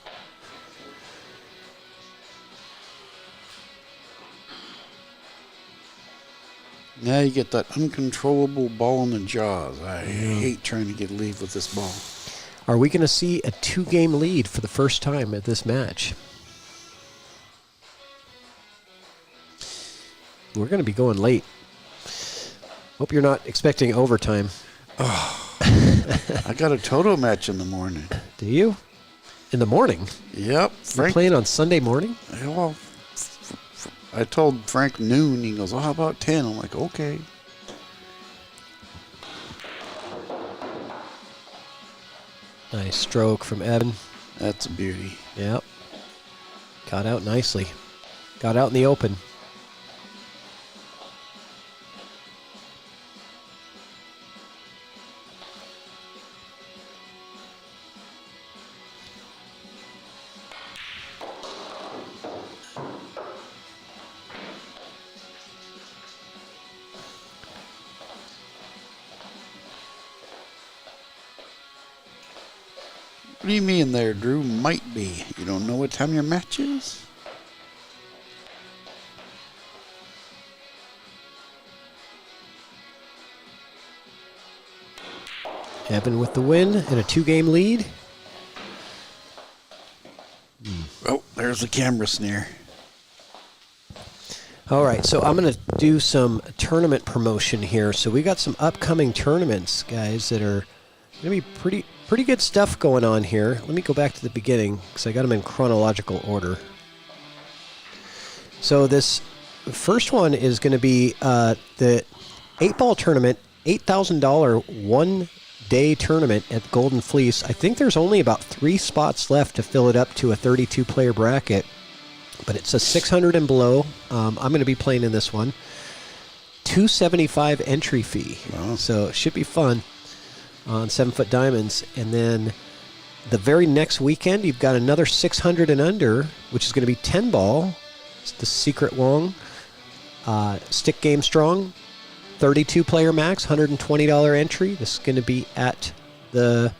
Now you get that uncontrollable ball in the jaws. I hate trying to get a lead with this ball. Are we going to see a 2-game lead for the first time at this match? We're going to be going late. Hope you're not expecting overtime. Oh, I got a Toto match in the morning. Do you? In the morning? Yep. You're playing on Sunday morning? Well, I told Frank noon. He goes, "Oh, how about 10?" I'm like, "Okay." Nice stroke from Evan. That's a beauty. Yep. Got out nicely. Got out in the open. What do you mean there, Drew? Might be. You don't know what time your match is? Evan with the win and a 2-game lead. Oh, there's the camera snare. All right, so I'm going to do some tournament promotion here. So we got some upcoming tournaments, guys, that are going to be pretty good stuff going on here. Let me go back to the beginning because I got them in chronological order. So this first one is going to be the 8-ball tournament, $8,000 one-day tournament at Golden Fleece. I think there's only about 3 spots left to fill it up to a 32-player bracket. But it's a 600 and below. I'm going to be playing in this one. $275 entry fee. Wow. So it should be fun on 7-foot diamonds. And then the very next weekend, you've got another 600 and under, which is going to be 10-ball. It's the Secret Long. Stick Game Strong. 32-player max, $120 entry. This is going to be at the...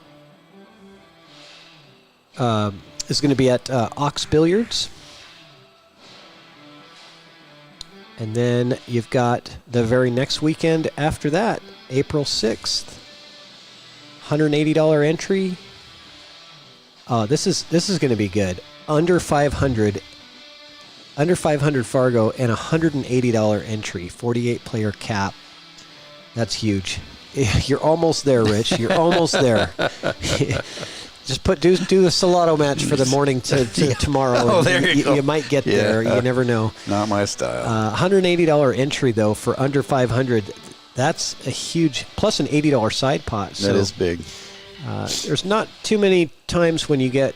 Ox Billiards. And then you've got the very next weekend after that, April 6th. $180 entry. This is going to be good. Under 500 Fargo and $180 entry, 48-player cap. That's huge. You're almost there, Rich. You're almost there. Just do the Salado match for the morning to tomorrow. Oh, and there you go. You might get there. You never know. Not my style. $180 entry, though, for under 500. That's a huge, plus an $80 side pot. That is big. There's not too many times when you get,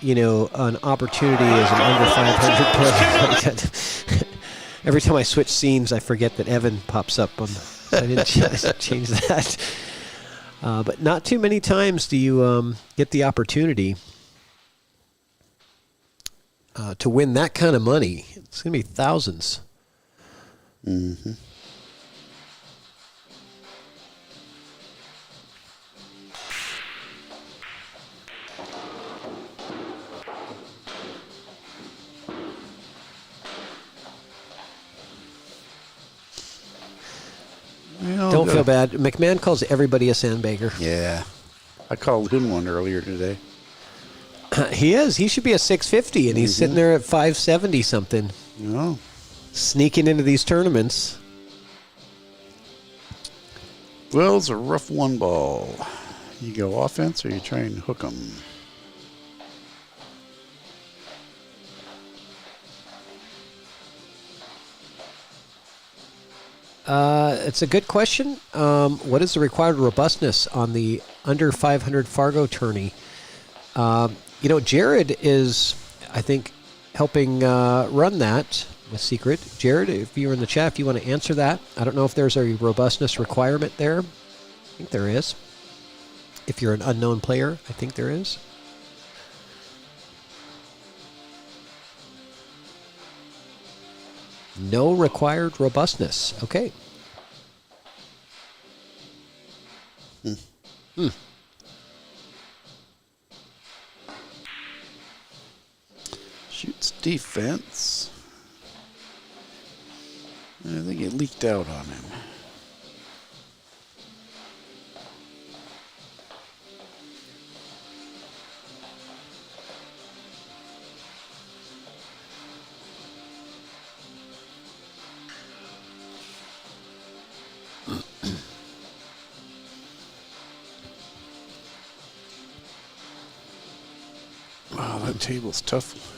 an opportunity as an under 500 player. Every time I switch scenes, I forget that Evan pops up on. So I didn't change that. But not too many times do you get the opportunity to win that kind of money. It's going to be thousands. Mm-hmm. Well, Don't feel bad. McMahon calls everybody a sandbagger. Yeah. I called him one earlier today. He is. He should be a 650, and he's sitting there at 570 something. No. Sneaking into these tournaments. Well, it's a rough one ball. You go offense or you try and hook them? It's a good question. What is the required robustness on the under 500 Fargo tourney? Jared is, I think, helping run that with Secret. Jared, if you're in the chat, if you want to answer that. I don't know if there's a robustness requirement there. I think there is. If you're an unknown player, I think there is. No required robustness. Okay. Shoots defense. I think it leaked out on him. Wow, that table's tough.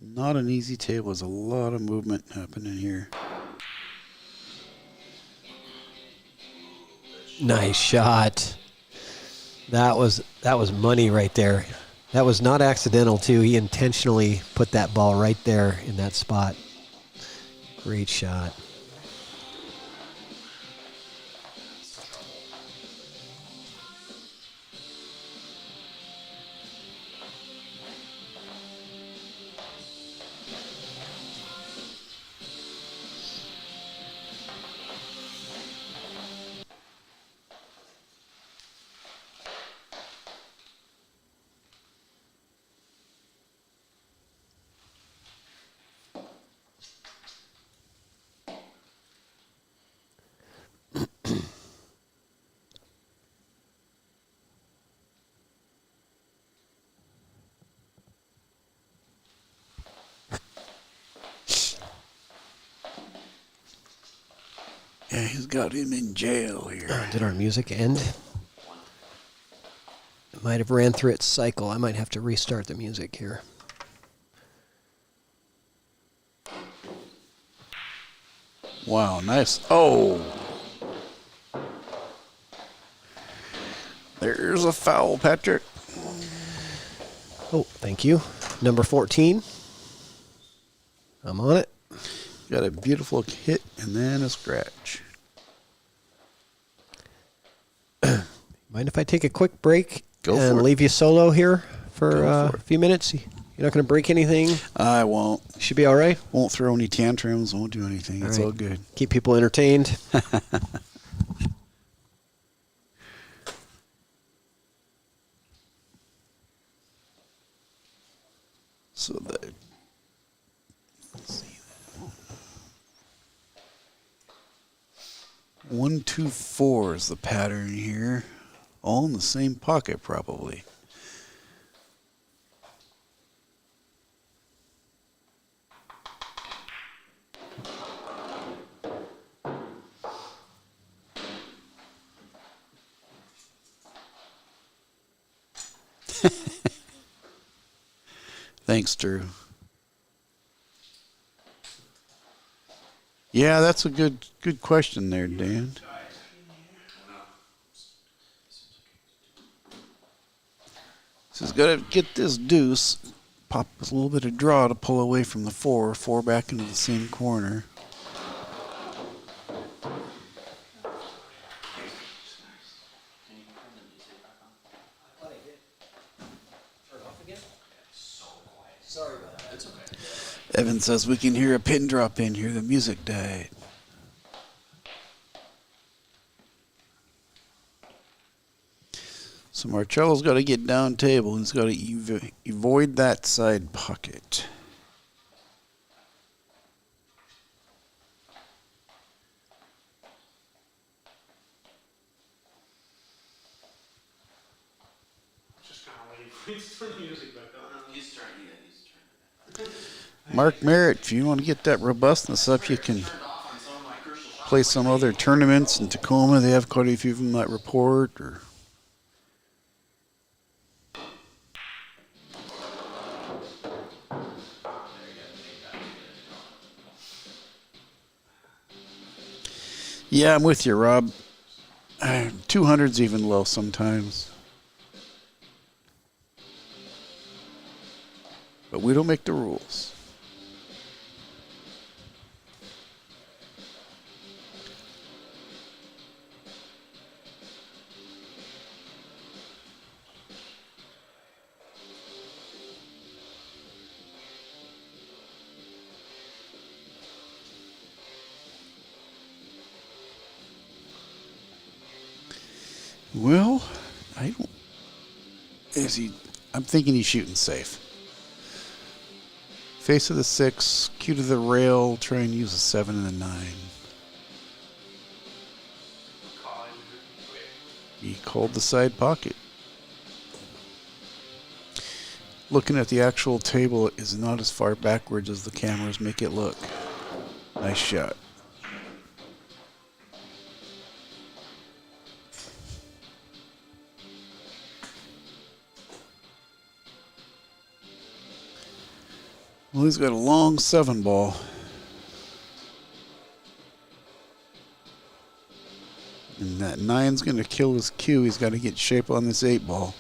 Not an easy table. There's a lot of movement happening here. Nice shot. That was money right there. That was not accidental, too. He intentionally put that ball right there in that spot. Great shot. Yeah, he's got him in jail here. Did our music end? It might have ran through its cycle. I might have to restart the music here. Wow, nice. Oh. There's a foul, Patrick. Oh, thank you. Number 14. I'm on it. Got a beautiful hit and then a scratch. Mind if I take a quick break Go for and it. leave you solo here for Go for a it. few minutes? You're not going to break anything? I won't. Should be all right? Won't throw any tantrums. Won't do anything. It's right. all good. Keep people entertained. So that. Let's see. 1, 2, 4 is the pattern here. All in the same pocket, probably. Thanks, Drew. Yeah, that's a good question there, Dan. So he's got to get this deuce, pop a little bit of draw to pull away from the four back into the same corner. Sorry about that. It's okay. Evan says we can hear a pin drop in here. The music died. So Marcello's got to get down table. He's got to avoid that side pocket. Just kind of waiting for you to turn the music back on. He's trying. Mark Merritt, if you want to get that robustness up, you can play some other tournaments in Tacoma. They have quite a few of them that report. Or yeah, I'm with you, Rob. 200's even low sometimes. But we don't make the rules. Well, I don't. I'm thinking he's shooting safe. Face of the 6, cue to the rail, try and use a 7 and a 9. He called the side pocket. Looking at the actual table, it is not as far backwards as the cameras make it look. Nice shot. Well, he's got a long 7 ball. And that 9's going to kill his cue. He's got to get shape on this 8 ball.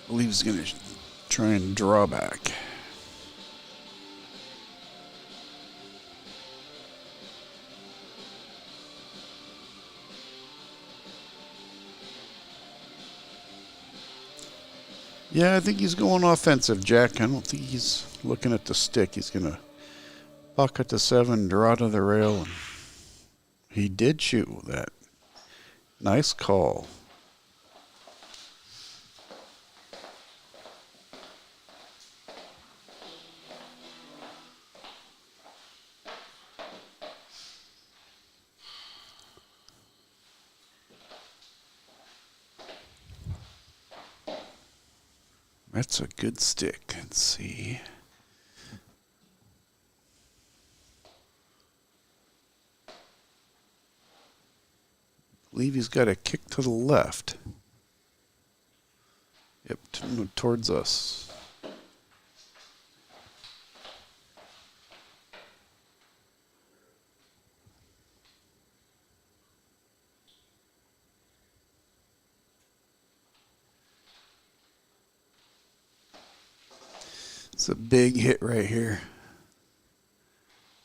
I believe he's going to try and draw back. Yeah, I think he's going offensive, Jack. I don't think he's looking at the stick. He's going to pocket the 7, draw to the rail. And he did shoot with that. Nice call. That's a good stick. Let's see. I believe he's got a kick to the left. Yep, towards us. It's a big hit right here.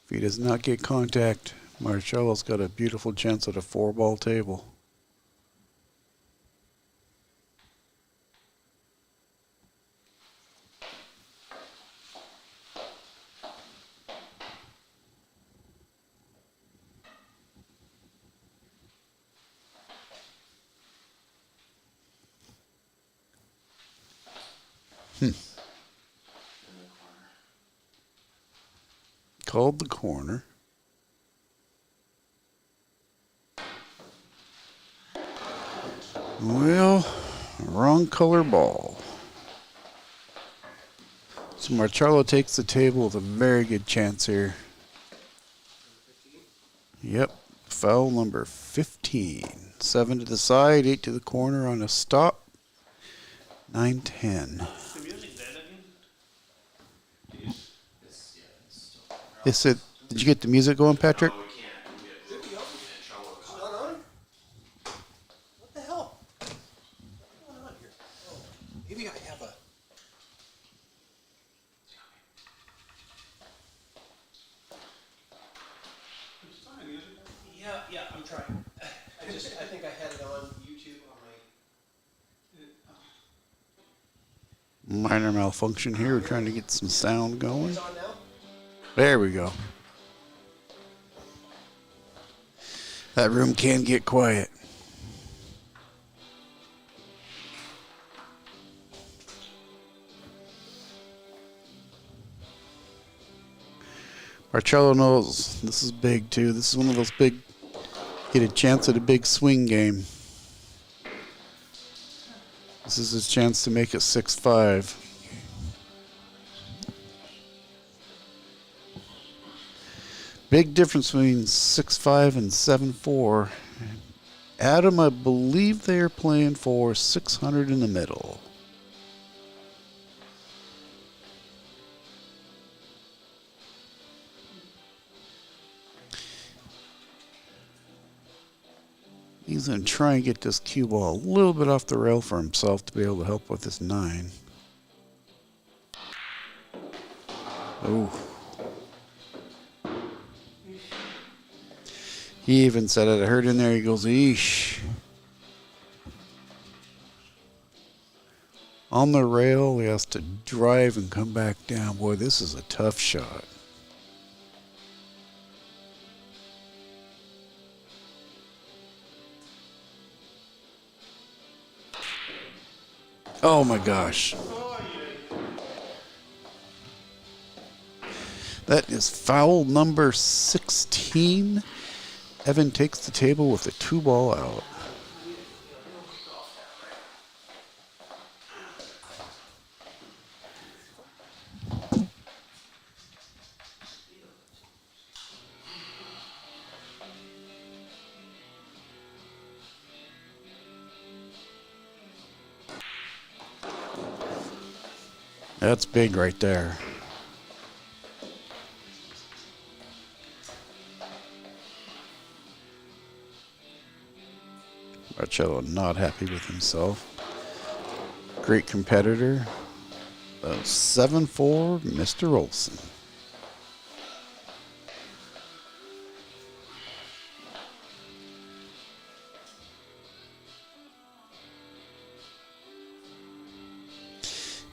If he does not get contact, Marcello's got a beautiful chance at a 4-ball table. Called the corner. Well, wrong color ball. So Marcello takes the table with a very good chance here. Yep. Foul number 15. 7 to the side, 8 to the corner on a stop. 9-10. The music dead again? They said, did you get the music going, Patrick? What the hell? What's going on here? Oh, maybe I have a... Yeah, I'm trying. I think I had it on YouTube on my... Minor malfunction here. We're trying to get some sound going. It's on now? There we go. That room can get quiet. Marcello knows this is big too. This is one of those big, get a chance at a big swing game. This is his chance to make it 6-5. Big difference between 6-5 and 7-4. Adam, I believe they are playing for 600 in the middle. He's going to try and get this cue ball a little bit off the rail for himself to be able to help with this 9. Oh. He even said it. I heard in there, he goes, eesh. On the rail, he has to drive and come back down. Boy, this is a tough shot. Oh my gosh. That is foul number 16. Evan takes the table with a 2-ball out. That's big right there. Marcello not happy with himself. Great competitor. 7-4, Mr. Olson.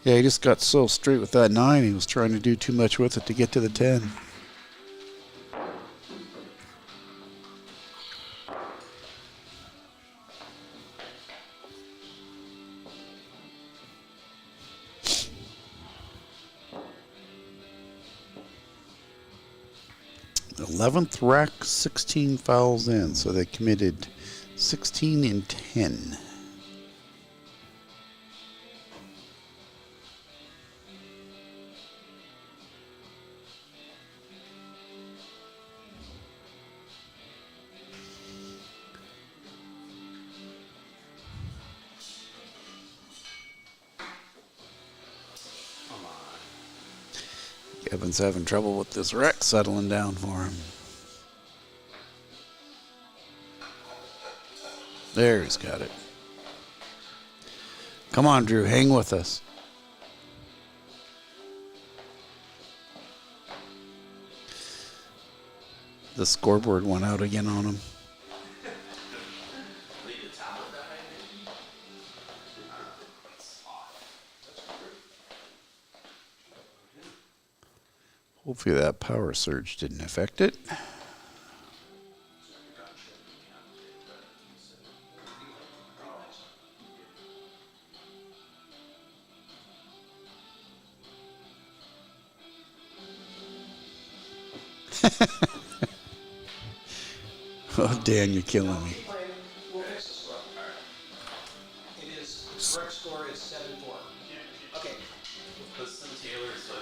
Yeah, he just got so straight with that 9. He was trying to do too much with it to get to the 10. The 11th rack, 16 fouls in, so they committed 16 and 10. Evan's having trouble with this wreck settling down for him. There, he's got it. Come on, Drew, hang with us. The scoreboard went out again on him. Hopefully that power surge didn't affect it. Oh, Dan, you're killing me. We'll fix the score. It is, the correct score is 7-4. Okay. Put some Taylor so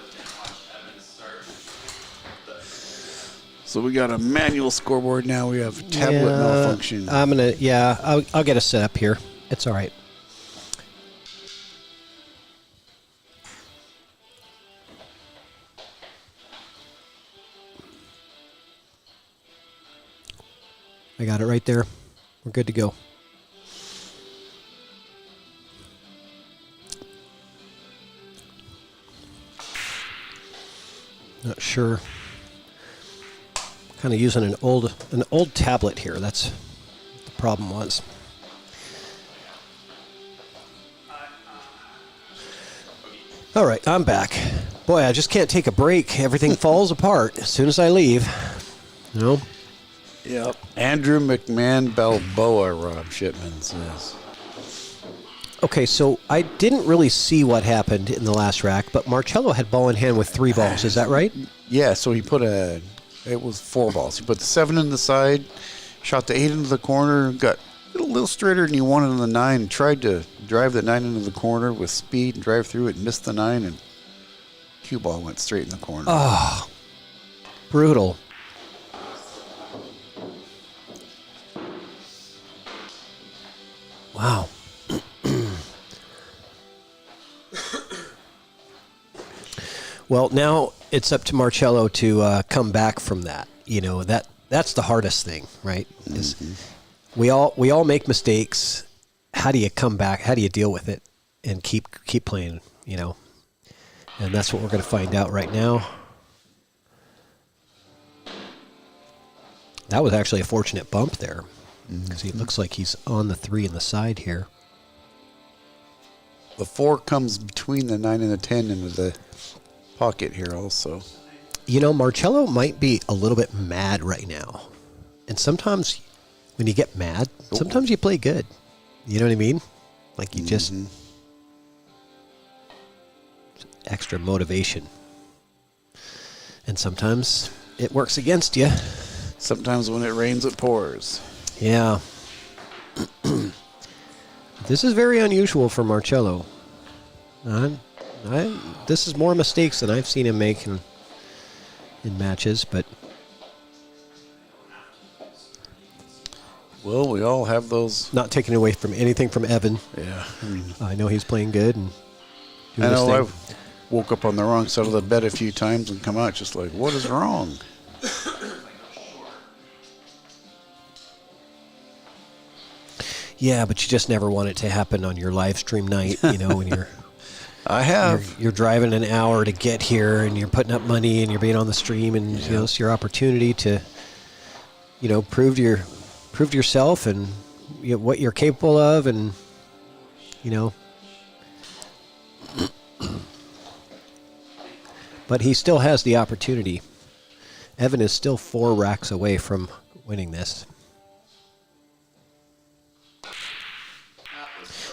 So we got a manual scoreboard now. We have tablet malfunction. I'll get us set up here. It's all right. I got it right there. We're good to go. Not sure. Kind of using an old tablet here. That's what the problem was. All right, I'm back. Boy, I just can't take a break. Everything falls apart as soon as I leave. You know? Yep. Andrew McMahon Balboa, Rob Shipman says. Okay, so I didn't really see what happened in the last rack, but Marcello had ball in hand with 3 balls. Is that right? Yeah, so he put it was 4 balls. He put the 7 in the side, shot the 8 into the corner, got a little straighter than he wanted on the 9, tried to drive the 9 into the corner with speed and drive through it, missed the 9, and cue ball went straight in the corner. Oh, brutal. Wow. Well, now it's up to Marcello to come back from that. You know, that's the hardest thing, right? Is we all make mistakes. How do you come back? How do you deal with it and keep playing, you know? And that's what we're going to find out right now. That was actually a fortunate bump there because he looks like he's on the 3 in the side here. The 4 comes between the 9 and the 10 into the pocket here also. You know, Marcello might be a little bit mad right now. And sometimes when you get mad, sometimes you play good. You know what I mean? Like you just extra motivation. And sometimes it works against you. Sometimes when it rains, it pours. Yeah. This is very unusual for Marcello. This is more mistakes than I've seen him make in matches, but well, we all have those. Not taking away from anything from Evan. Yeah, I know he's playing good and doing I know his I've woke up on the wrong side of the bed a few times and come out just like, what is wrong? Yeah, but you just never want it to happen on your live stream night, you know, when you're driving an hour to get here and you're putting up money and you're being on the stream and you know, it's your opportunity to, you know, prove to yourself and you know, what you're capable of and, you know. But he still has the opportunity. Evan is still 4 racks away from winning this.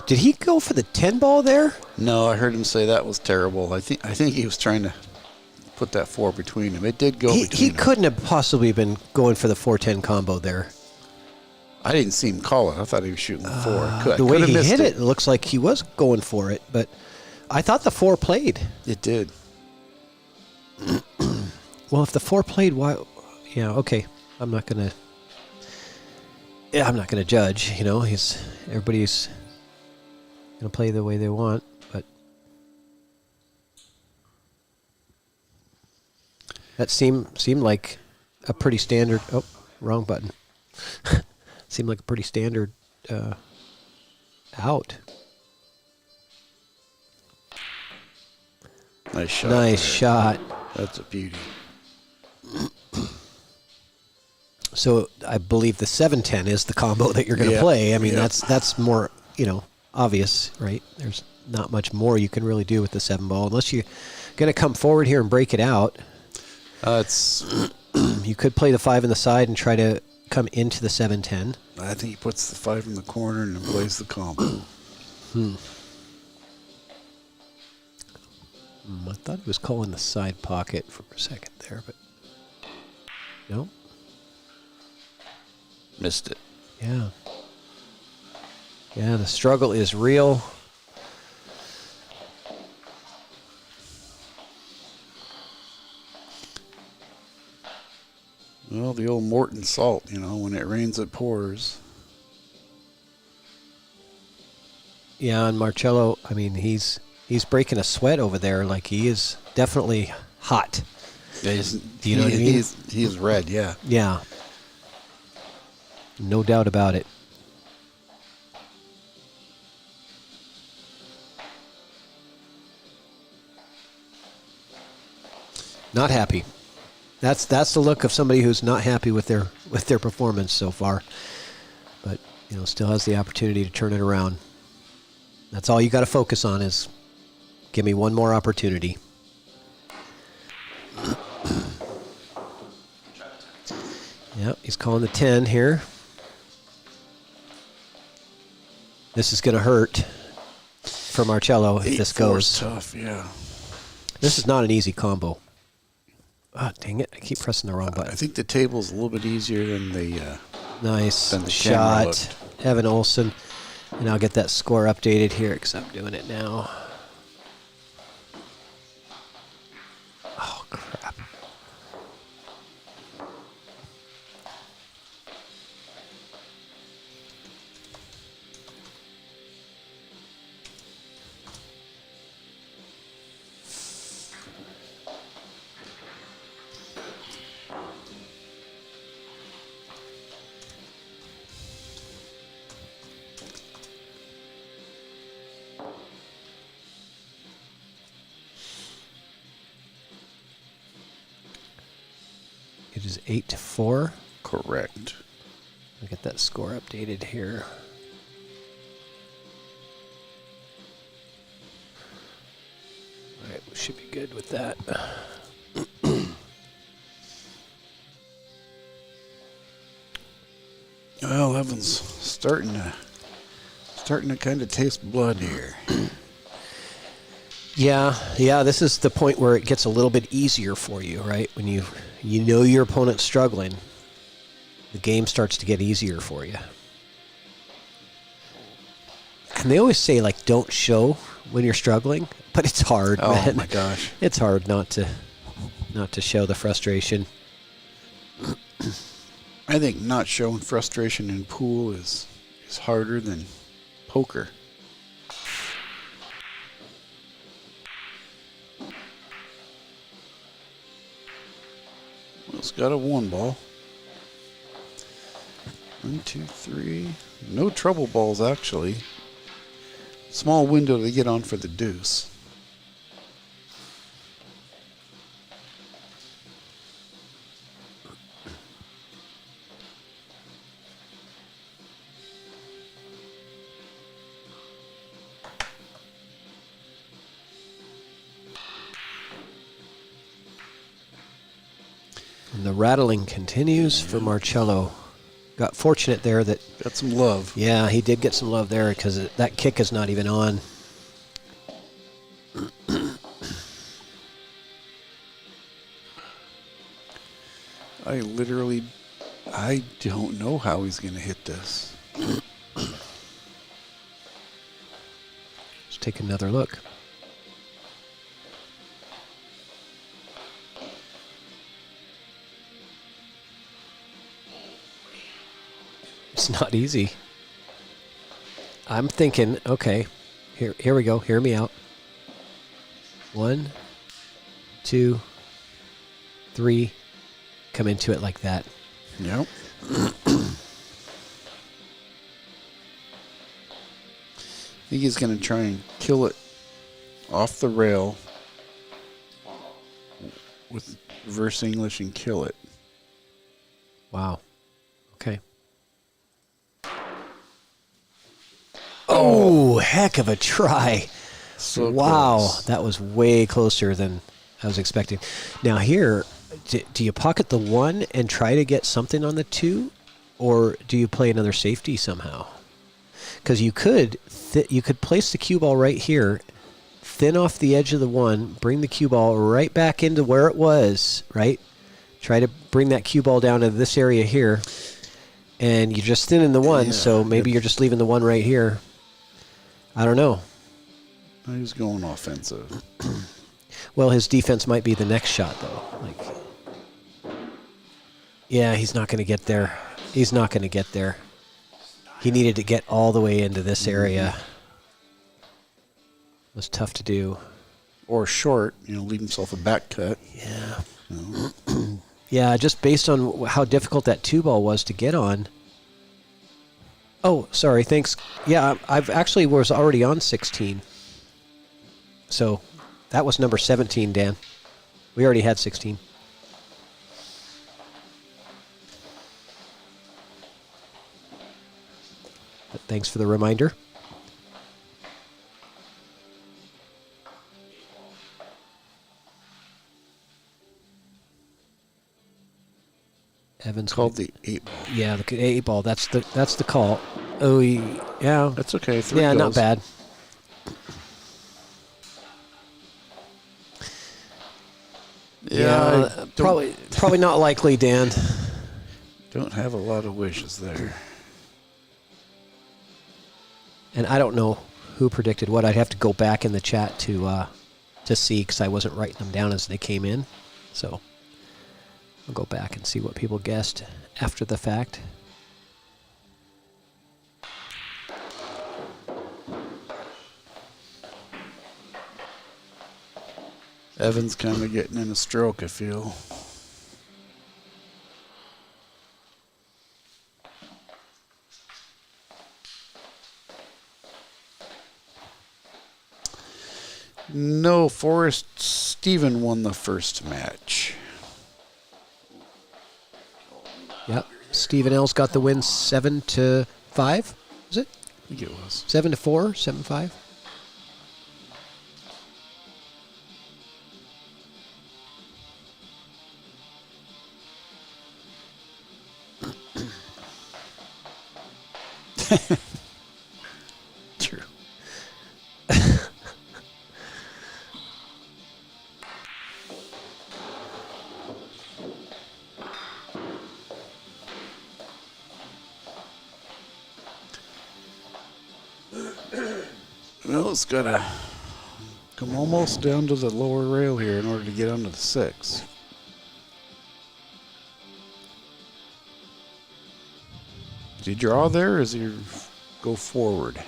Did he go for the 10 ball there? No, I heard him say that was terrible. I think he was trying to put that 4 between them. It did go between them. He couldn't have possibly been going for the 4-10 combo there. I didn't see him call it. I thought he was shooting the 4. The way he hit it, it looks like he was going for it, but I thought the 4 played. It did. Well, if the 4 played, why? Yeah, okay. I'm not gonna judge. You know, everybody's gonna play the way they want, but that seemed like a pretty standard. Oh, wrong button. Seemed like a pretty standard out. Nice shot. Nice shot. That's a beauty. So I believe the 7-10 is the combo that you're going to play. I mean, that's more, you know, obvious, right? There's not much more you can really do with the 7 ball unless you're going to come forward here and break it out. You could play the 5 in the side and try to come into the 7-10. I think he puts the 5 in the corner and then plays the combo. I thought he was calling the side pocket for a second there, but no. Missed it. Yeah. Yeah, the struggle is real. little Morton salt, you know, when it rains, it pours. Yeah, and Marcello, I mean, he's breaking a sweat over there. Like, he is definitely hot. Yeah, Do you know what I mean? He is red, yeah. Yeah. No doubt about it. Not happy. That's the look of somebody who's not happy with their performance so far. But, you know, still has the opportunity to turn it around. That's all you got to focus on is give me one more opportunity. Yep, he's calling the 10 here. This is going to hurt for Marcello if this goes. Tough, yeah. This is not an easy combo. Oh, dang it. I keep pressing the wrong button. I think the table's a little bit easier than the... Nice than the shot. Evan Olson. And I'll get that score updated here because I'm doing it now. Oh, crap. It is 8-4. Correct. I'll get that score updated here. All right, we should be good with that. Well, Evan's starting to kind of taste blood here. Yeah, this is the point where it gets a little bit easier for you, right? When you know your opponent's struggling, the game starts to get easier for you. And they always say, like, don't show when you're struggling, but it's hard, man. Oh my gosh. It's hard not to show the frustration. I think not showing frustration in pool is harder than poker. Well, it's got a 1 ball. 1, 2, 3. No trouble balls, actually. Small window to get on for the deuce. And the rattling continues for Marcello. Got fortunate there that... Got some love. Yeah, he did get some love there because that kick is not even on. I don't know how he's going to hit this. Let's take another look. It's not easy. I'm thinking, okay, here we go. Hear me out. 1, 2, 3. Come into it like that. Yep. I think he's going to try and kill it off the rail with reverse English and kill it. Wow. Okay. Oh, heck of a try. So wow. close. That was way closer than I was expecting. Now here, do you pocket the 1 and try to get something on the 2? Or do you play another safety somehow? Because you could place the cue ball right here, thin off the edge of the 1, bring the cue ball right back into where it was, right? Try to bring that cue ball down to this area here. And you're just thinning the 1, so maybe you're just leaving the 1 right here. I don't know. He's going offensive. Well, his defense might be the next shot, though. Like, Yeah, he's not going to get there. He's not going to get there. He needed to get all the way into this area. It was tough to do. Or short, leave himself a back cut. Yeah. You know. Yeah, just based on how difficult that 2-ball was to get on. Oh, sorry, thanks. Yeah, I've actually was already on 16. So that was number 17, Dan. We already had 16. But thanks for the reminder. Evan's Called the 8-ball. Yeah, the 8-ball. That's the call. Oh, yeah. That's okay. 3 Yeah, goes. not bad. Yeah, probably not likely, Dan. Don't have a lot of wishes there. And I don't know who predicted what. I'd have to go back in the chat to see because I wasn't writing them down as they came in. So I'll go back and see what people guessed after the fact. Evan's kind of getting in a stroke, I feel. No, Forrest Steven won the first match. Yep. Stephen L's got the win 7-5. Was it? I think it was. 7-4, 7-5. True. Well, it's got to come almost down to the lower rail here in order to get onto the 6. Does he draw there or does he go forward?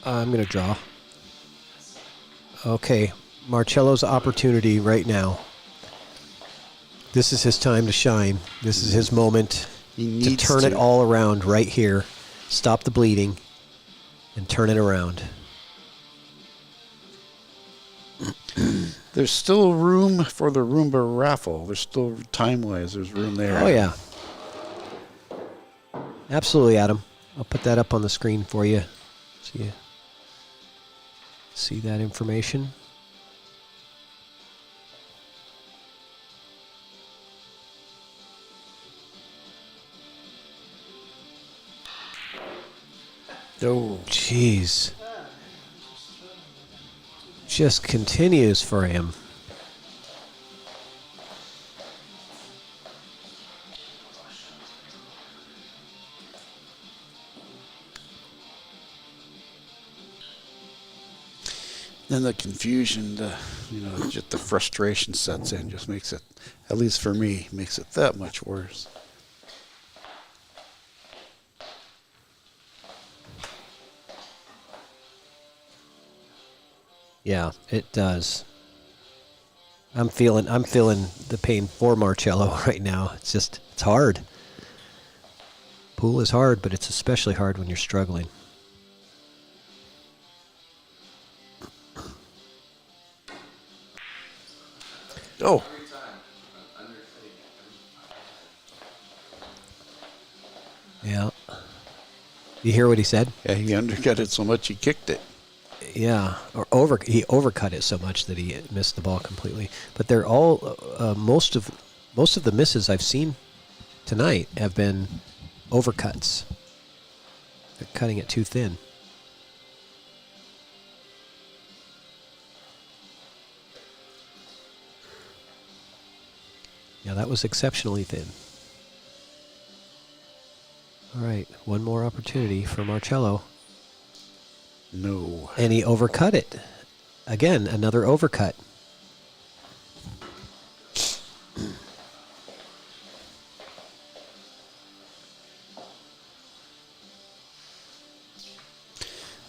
I'm going to draw. Okay, Marcello's opportunity right now. This is his time to shine. This is his moment to turn it all around right here. Stop the bleeding and turn it around. There's still room for the Roomba Raffle. There's still time-wise, there's room there. Oh, yeah. Absolutely, Adam. I'll put that up on the screen for you. See that information. Oh, jeez. Just continues for him. then the confusion, just the frustration sets in, just makes it, at least for me, makes it that much worse. Yeah, it does. I'm feeling the pain for Marcello right now. It's hard. Pool is hard, but it's especially hard when you're struggling. Oh. Yeah. You hear what he said? Yeah, he undercut it so much he kicked it. Yeah, or he overcut it so much that he missed the ball completely. But they're all most of the misses I've seen tonight have been overcuts. They're cutting it too thin. Yeah, that was exceptionally thin. All right, one more opportunity for Marcello. No. And he overcut it. Again, another overcut.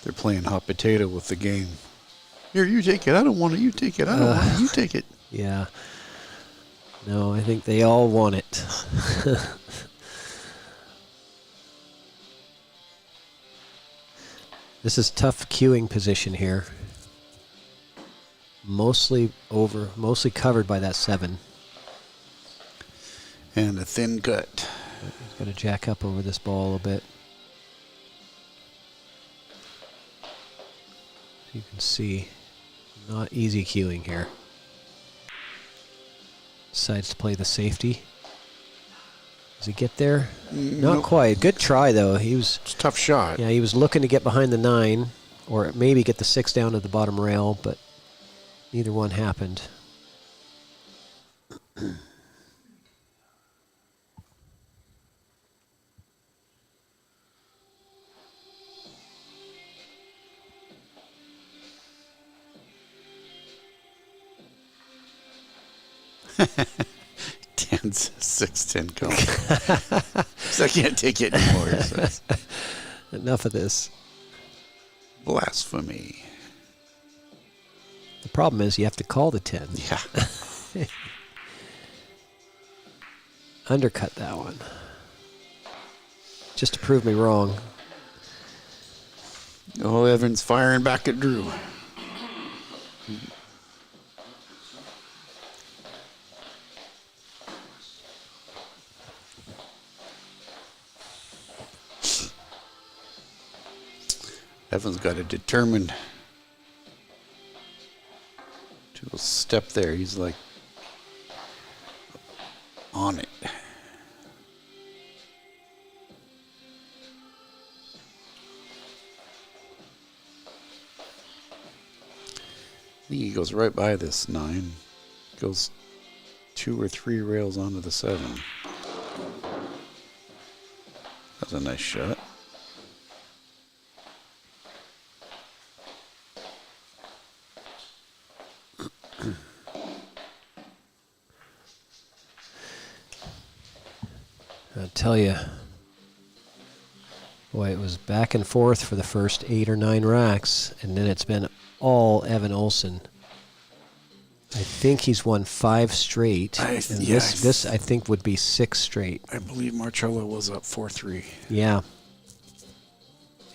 They're playing hot potato with the game. Here, you take it. I don't want it. You take it. I don't want it. You take it. Yeah. No, I think they all want it. This is tough queuing position here. Mostly covered by that 7. And a thin cut. He's got to jack up over this ball a little bit. You can see, not easy queuing here. Decides to play the safety. Does he get there? Not Nope. quite. Good try, though. It's a tough shot. Yeah, he was looking to get behind the 9, or maybe get the 6 down to the bottom rail, but neither one happened. Dan's 6'10" count. So I can't take it anymore. So it's Enough of this. blasphemy. The problem is you have to call the 10. Yeah. Undercut that one. Just to prove me wrong. Oh, Evan's firing back at Drew. Evan's got a determined to step there. He's like on it. I think he goes right by this 9. Goes 2 or 3 rails onto the 7. That's a nice shot. I'll tell you, boy, it was back and forth for the first 8 or 9 racks, and then it's been all Evan Olson. I think he's won 5 straight, and this I think would be 6 straight. I believe Marcello was up 4-3. Yeah.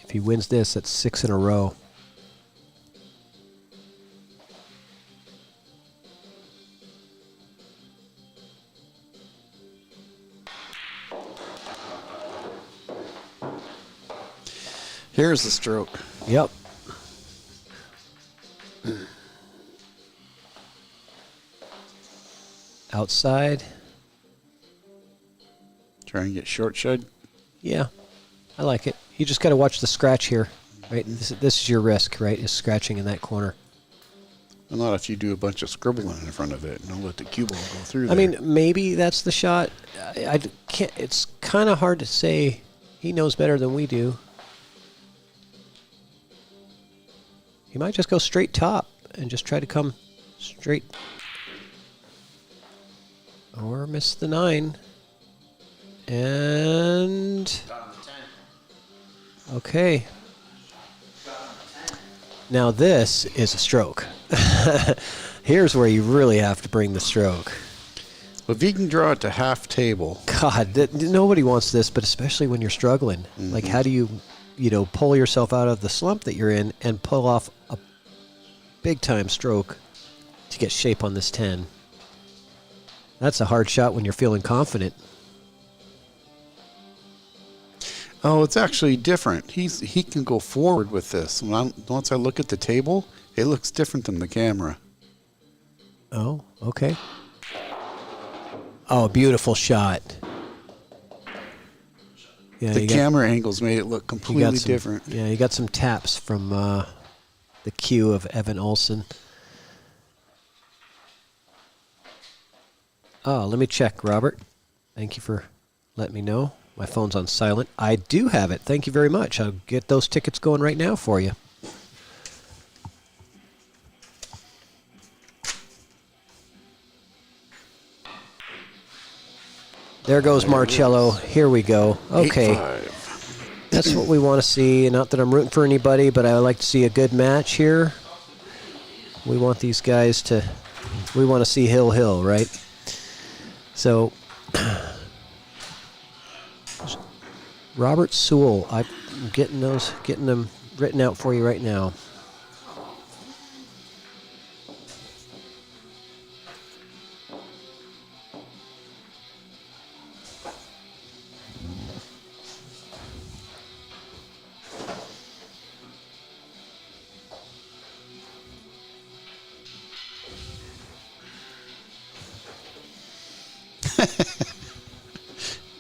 If he wins this, that's 6 in a row. Here's the stroke. Yep. Outside. Try and get short shed. Yeah, I like it. You just got to watch the scratch here, right? This is your risk, right? Is scratching in that corner. Well, not if you do a bunch of scribbling in front of it and don't let the cue ball go through there. I mean, maybe that's the shot. I can't. It's kind of hard to say. He knows better than we do. He might just go straight top and just try to come straight. Or miss the 9. And... Okay. Now this is a stroke. Here's where you really have to bring the stroke. Well, if you can draw it to half table. God, nobody wants this, but especially when you're struggling. Mm-hmm. Like, how do you pull yourself out of the slump that you're in and pull off a big-time stroke to get shape on this 10? That's a hard shot when you're feeling confident. Oh, it's actually different. He can go forward with this. Once I look at the table, it looks different than the camera. Oh, okay. Oh, beautiful shot. Yeah, The camera angles made it look completely different. Yeah, you got some taps from the cue of Evan Olson. Oh, let me check, Robert. Thank you for letting me know. My phone's on silent. I do have it. Thank you very much. I'll get those tickets going right now for you. There goes Marcello. Here we go. Okay. 8-5. That's what we want to see. Not that I'm rooting for anybody, but I would like to see a good match here. We want these guys to, we want to see Hill, right? So, Robert Sewell, I'm getting them written out for you right now.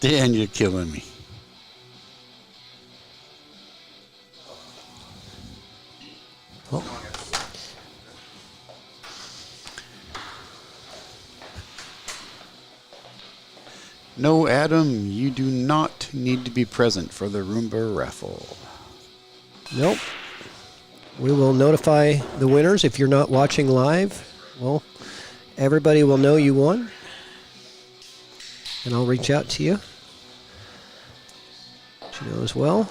Dan, you're killing me. Oh. No, Adam, you do not need to be present for the Roomba Raffle. Nope. We will notify the winners. If you're not watching live, well, everybody will know you won. And I'll reach out to you. You know as well.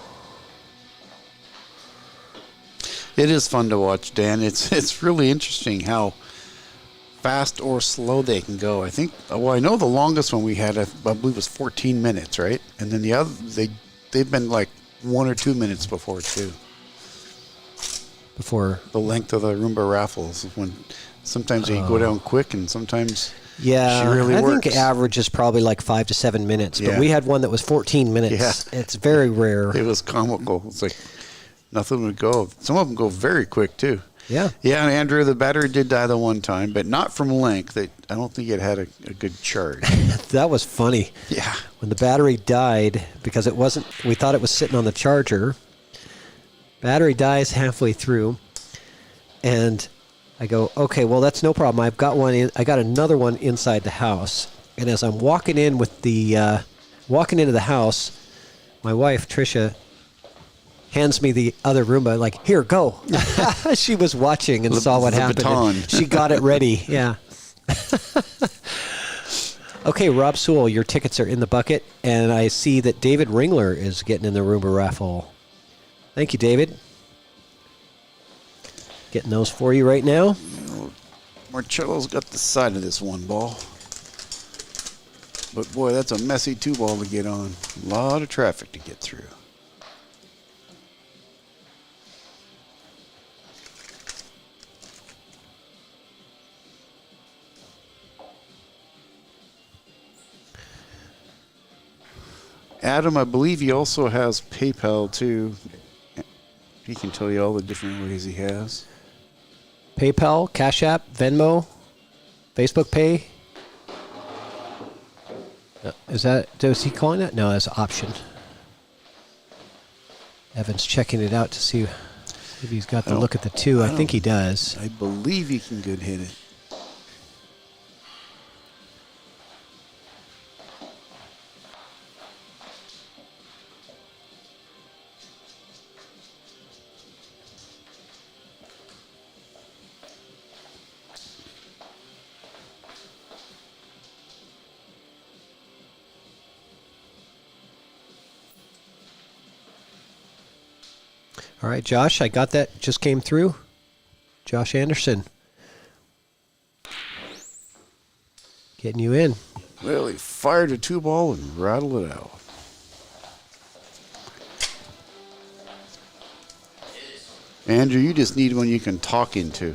It is fun to watch, Dan. It's really interesting how fast or slow they can go. I think, well, I know the longest one we had, I believe, was 14 minutes, right? And then the other, they've been like 1 or 2 minutes before too. Before the length of the Roomba raffles, when sometimes they go down quick and sometimes she really works. I think average is probably like 5 to 7 minutes, but Yeah. we had one that was 14 minutes. Yeah. It's very rare. It was comical. It's like nothing would go. Some of them go very quick too. Yeah. Yeah, and Andrew, the battery did die the one time, but not from length. I don't think it had a good charge. That was funny. Yeah. When the battery died, because it wasn't, we thought it was sitting on the charger. Battery dies halfway through, and I go, okay, well, that's no problem. I've got one. I got another one inside the house, and as I'm walking in with the walking into the house, my wife Tricia hands me the other Roomba, like, here, go. She was watching and saw what the happened. baton. And she got it ready. Yeah. Okay, Rob Sewell, your tickets are in the bucket, and I see that David Ringler is getting in the Roomba raffle. Thank you, David. Getting those for you right now. Marcello's got the side of this one ball. But boy, that's a messy 2-ball to get on. A lot of traffic to get through. Adam, I believe he also has PayPal too. He can tell you all the different ways he has. PayPal, Cash App, Venmo, Facebook Pay. Is he calling that? No, that's an option. Evan's checking it out to see if he's got the look at the two. I think he does. I believe he can good hit it. All right, Josh, I got that. Just came through. Josh Anderson. Getting you in. Well, he fired a 2-ball and rattled it out. Andrew, you just need one you can talk into.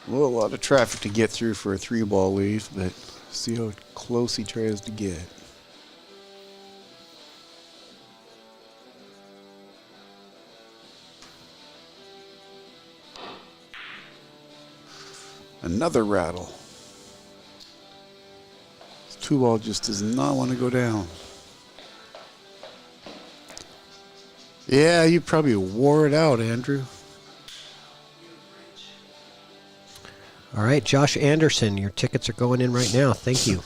Well, a lot of traffic to get through for a 3-ball leave, but see how close he tries to get. Another rattle. This 2-ball just does not want to go down. Yeah, you probably wore it out, Andrew. All right, Josh Anderson, your tickets are going in right now. Thank you.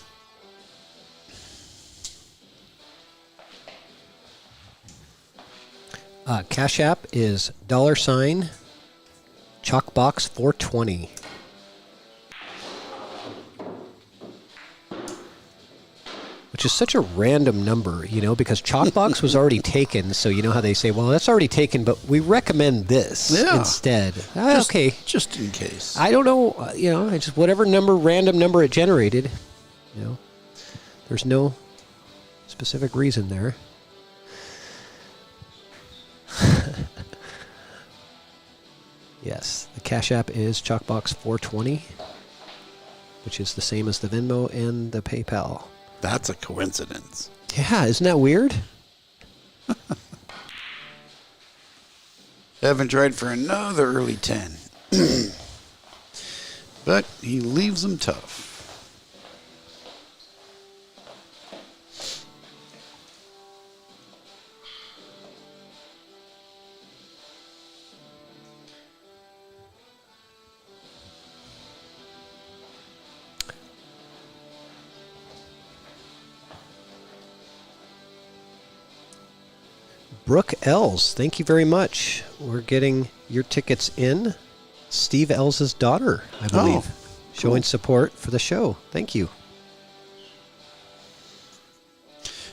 Cash App is $ChalkBox 420. which is such a random number, because ChalkBox was already taken. So you know how they say, well, that's already taken, but we recommend this instead. Okay. Just in case. I don't know, just whatever random number it generated, there's no specific reason there. Yes, the Cash App is ChalkBox 420, which is the same as the Venmo and the PayPal. That's a coincidence. Yeah, isn't that weird? Evan tried for another early 10. But he leaves them tough. Brooke Els, thank you very much. We're getting your tickets in. Steve Els' daughter, I believe, showing support for the show. Thank you.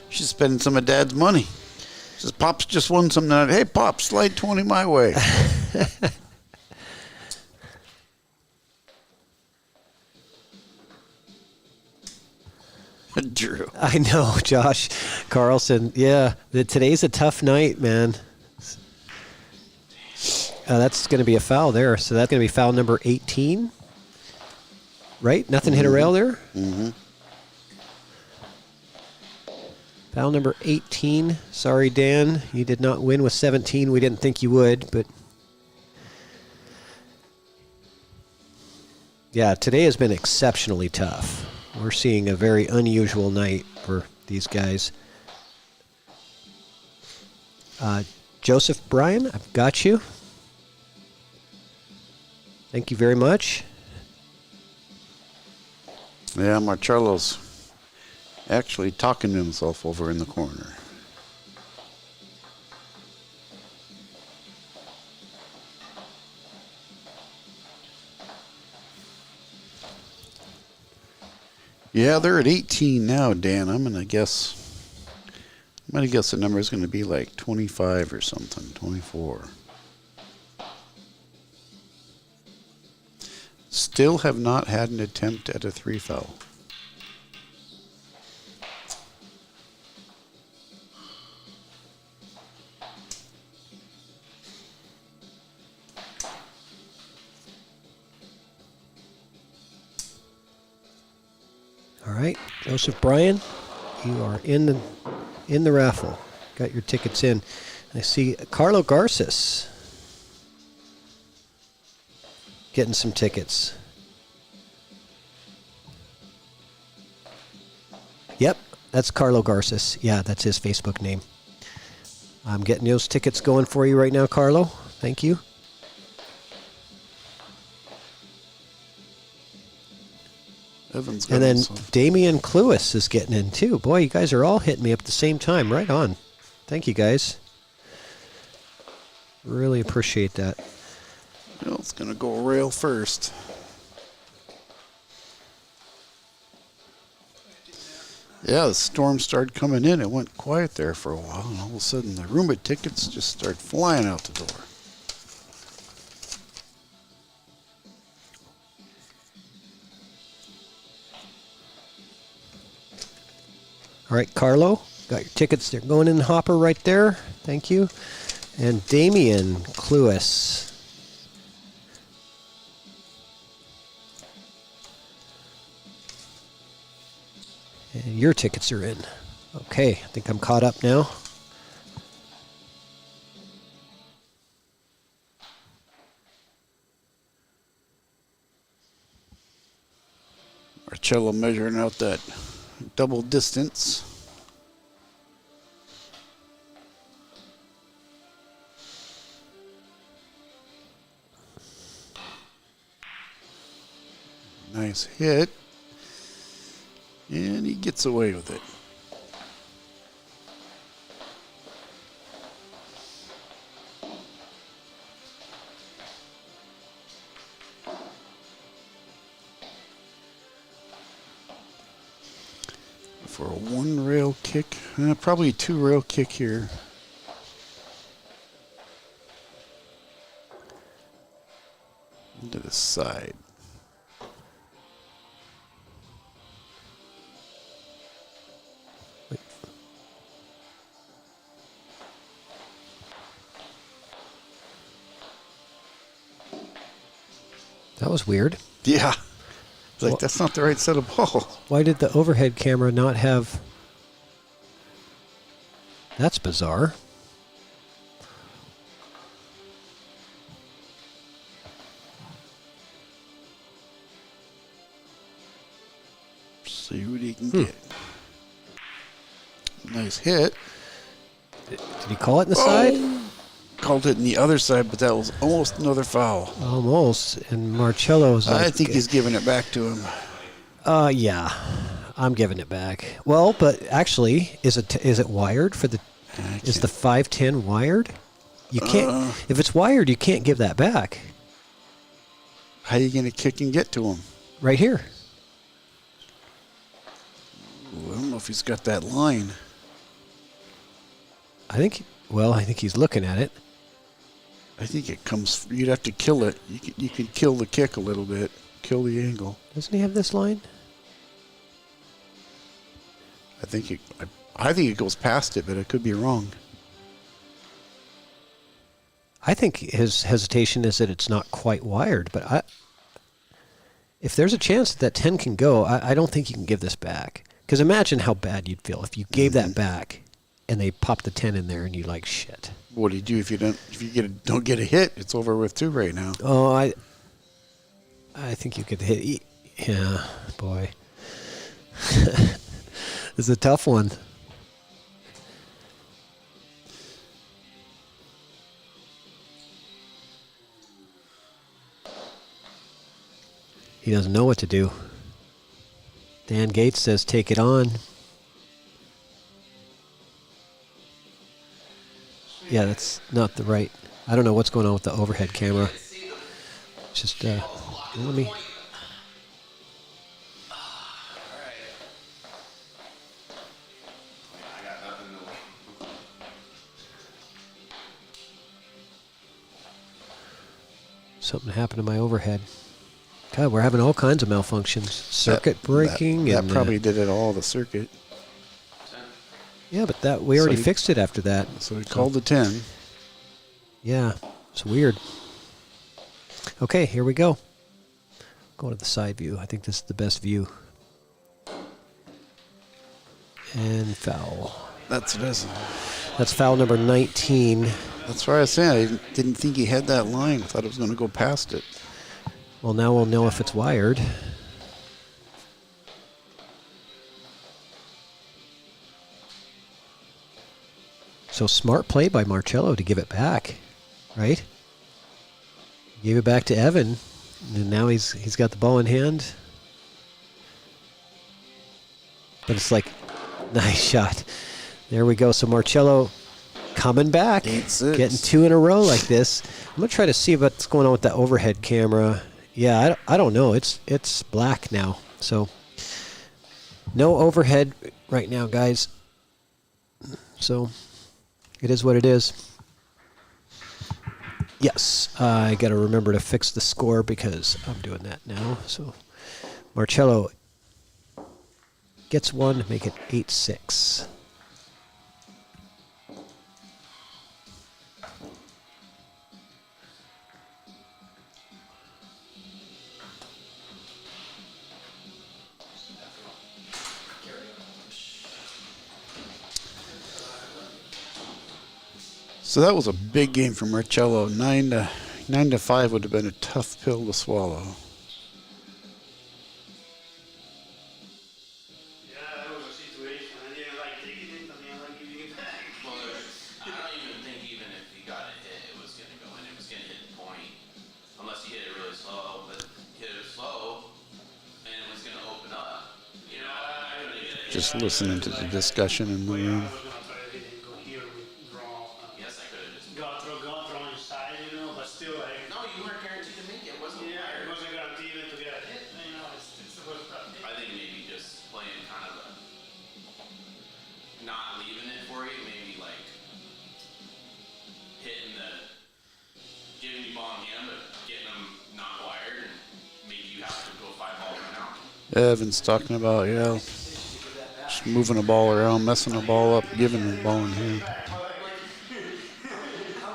She's spending some of Dad's money. Says, Pops just won something tonight. Hey, Pop, slide 20 my way. Drew. I know, Josh Carlson. Yeah, today's a tough night, man. That's going to be a foul there. So that's going to be foul number 18. Right? Nothing hit a rail there? Mm-hmm. Foul number 18. Sorry, Dan. You did not win with 17. We didn't think you would, but... Yeah, today has been exceptionally tough. We're seeing a very unusual night for these guys. Joseph Bryan, I've got you. Thank you very much. Yeah, Marcello's actually talking to himself over in the corner. Yeah, they're at 18 now, Dan. I'm gonna guess the number is gonna be like 25 or something, 24. Still have not had an attempt at a 3 foul. All right, Joseph Bryan, you are in the raffle. Got your tickets in. I see Carlo Garces getting some tickets. Yep, that's Carlo Garces. Yeah, that's his Facebook name. I'm getting those tickets going for you right now, Carlo. Thank you. And then Damian Cluis is getting in too. Boy, you guys are all hitting me up at the same time. Right on. Thank you, guys. Really appreciate that. Well, it's going to go rail first. Yeah, the storm started coming in. It went quiet there for a while, and all of a sudden the Roomba tickets just start flying out the door. All right, Carlo, got your tickets. They're going in the hopper right there. Thank you. And Damian Cluis. And your tickets are in. Okay, I think I'm caught up now. Marcello measuring out that double distance. Nice hit. And he gets away with it. for a 1 rail kick. Probably a 2 rail kick here. Into the side. That was weird. Yeah. It's like, that's not the right set of balls. Why did the overhead camera not have... That's bizarre. See what he can get. Nice hit. Did he call it in the side? Called it in the other side, but that was almost another foul. Almost. And Marcello's like... I think he's giving it back to him. Yeah. I'm giving it back. Well, but actually, is it wired for the... Is the 510 wired? You can't... if it's wired, you can't give that back. How are you going to kick and get to him? Right here. Ooh, I don't know if he's got that line. I think he's looking at it. I think it comes... You'd have to kill it. You could kill the kick a little bit. Kill the angle. Doesn't he have this line? I think it goes past it, but I could be wrong. I think his hesitation is that it's not quite wired, but if there's a chance that 10 can go, I don't think you can give this back. Because imagine how bad you'd feel if you gave that back and they popped the 10 in there and you're like, shit. What do you do if you don't get a hit? It's over with too right now. Oh, I think you could hit. Yeah, boy. It's a tough one. He doesn't know what to do. Dan Gates says take it on. Yeah, that's not the right... I don't know what's going on with the overhead camera. Just, let me... Something happened to my overhead. God, we're having all kinds of malfunctions. Circuit breaking. That probably did it all, the circuit. Yeah, but we already fixed it after that. So we called the 10. Yeah, it's weird. Okay, here we go. Go to the side view. I think this is the best view. And foul. That's foul number 19. That's what I was saying. I didn't think he had that line. I thought it was going to go past it. Well, now we'll know if it's wired. So smart play by Marcello to give it back, right? He gave it back to Evan, and now he's got the ball in hand. But it's like, nice shot. There we go. So Marcello coming back, 8-6. Getting 2 in a row like this. I'm gonna try to see what's going on with that overhead camera. Yeah, I don't know. It's black now, so no overhead right now, guys. So it is what it is. Yes, I got to remember to fix the score because I'm doing that now. So Marcello gets 1 to make it 8-6. So that was a big game for Marcello. 9-5 would have been a tough pill to swallow. Yeah, that was a situation. I didn't like taking it. I didn't like giving it back. Well, I don't even think even if he got a hit, it was going to go in. It was going to hit the point. Unless he hit it really slow. But he hit it slow, and it was going to open up. You know, I couldn't get it. Just listening to the discussion in the room. I was going to try to hit it, go here with draw. Yes, I could have just... Got throw on your side, you know, but still, like... No, you weren't guaranteed to make it. It wasn't Yeah, it wired. wasn't guaranteed even to get a hit. You know, it's the worst. I think maybe just playing kind of a Evan's talking about, yeah, just moving the ball around, messing the ball up, giving the ball in hand. How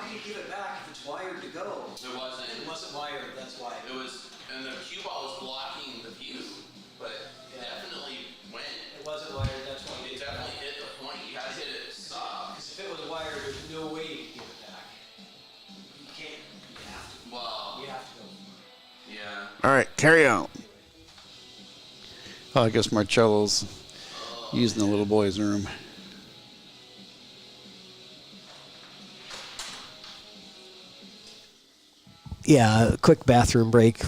can you give it back if it's wired to go? It wasn't. It wasn't wired, that's why. It was, and the cue ball was blocking the view, but it definitely went. It wasn't wired, that's why. It definitely hit the point. You had to hit it soft. Because if it was wired, there's no way you could give it back. You can't. You have to. Well, You have to go. yeah. All right, carry on. Oh, I guess Marcello's using the little boy's room. Yeah, a quick bathroom break.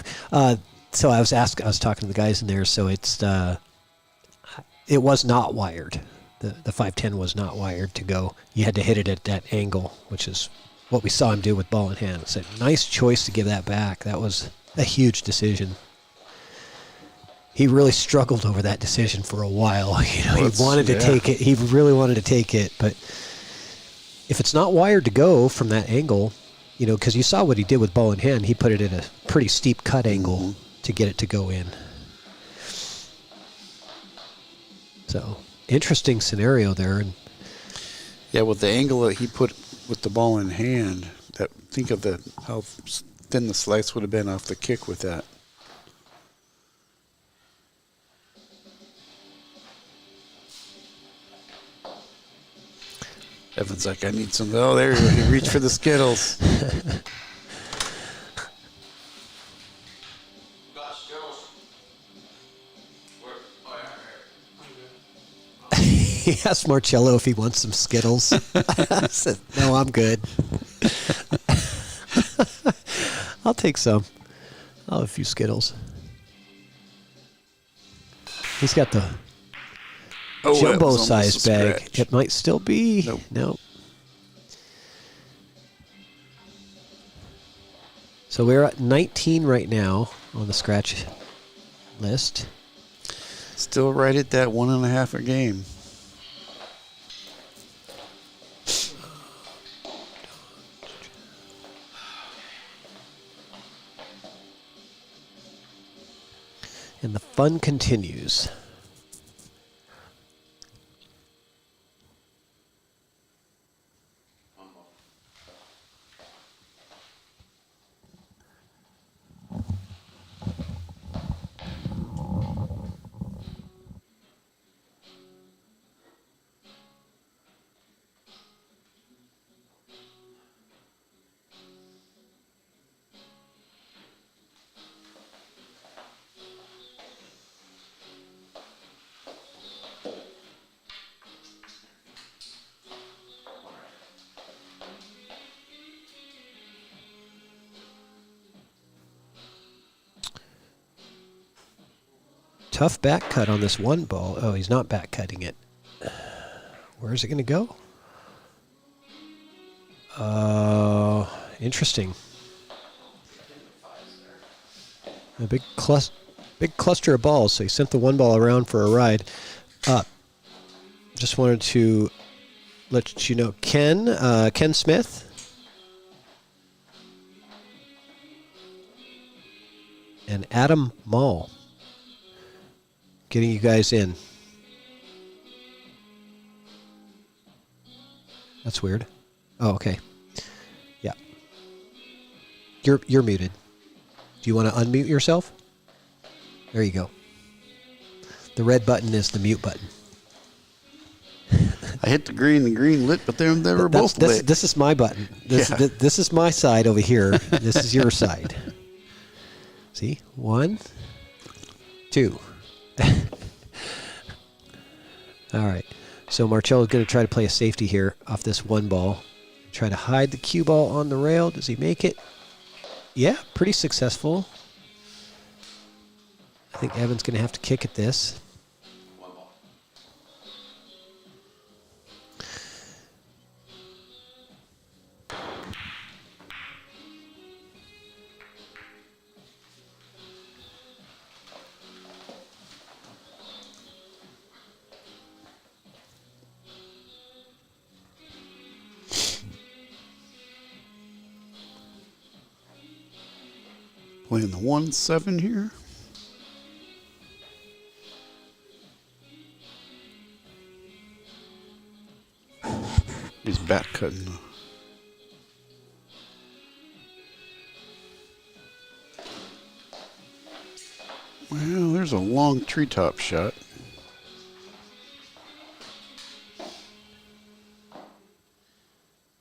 So I was talking to the guys in there. So it was not wired. The 510 was not wired to go. You had to hit it at that angle, which is what we saw him do with ball in hand. It's a nice choice to give that back. That was a huge decision. He really struggled over that decision for a while. He wanted to take it. He really wanted to take it, but if it's not wired to go from that angle, because you saw what he did with ball in hand, he put it at a pretty steep cut angle to get it to go in. So, interesting scenario there. And yeah, with the angle that he put with the ball in hand, think of how thin the slice would have been off the kick with that. Evan's like, I need some. Oh, there you go. He reached for the Skittles. Got Skittles. he asked Marcello if he wants some Skittles. I said, no, I'm good. I'll take some. I'll have a few Skittles. He's got the jumbo size bag. Scratch. It might still be. Nope. No. So we're at 19 right now on the scratch list. Still right at that 1.5 a game. And the fun continues. Tough back cut on this one ball. Oh, he's not back cutting it. Where is it going to go? Interesting. A big cluster of balls. So he sent the one ball around for a ride. Just wanted to let you know, Ken Smith. And Adam Mall. Getting you guys in. That's weird. Oh, okay. Yeah. You're muted. Do you want to unmute yourself? There you go. The red button is the mute button. I hit the green lit, but they were both lit. This is my button. This is my side over here. This is your side. See? 1, 2. All right. So Marcello's going to try to play a safety here off this one ball. Try to hide the cue ball on the rail. Does he make it? Yeah, pretty successful. I think Evan's going to have to kick at this. One ball. Playing the 1-7 here. He's back cutting. Well, there's a long treetop shot.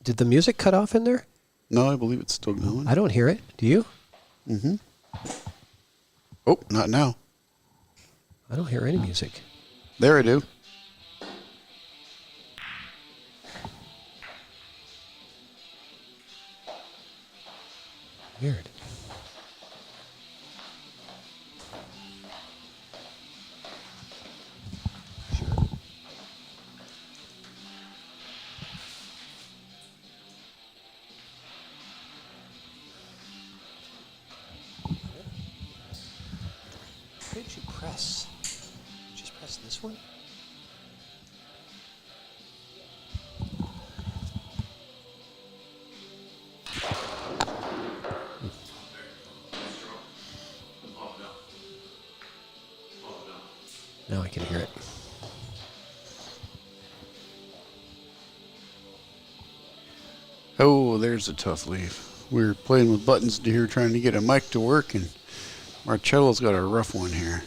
Did the music cut off in there? No, I believe it's still going. I don't hear it. Do you? Mm-hmm. Oh, not now. I don't hear any music. There I do. Weird. What did you press? Just press this one? Now I can hear it. Oh, there's a tough leave. We were playing with buttons here trying to get a mic to work, and Marcello's got a rough one here.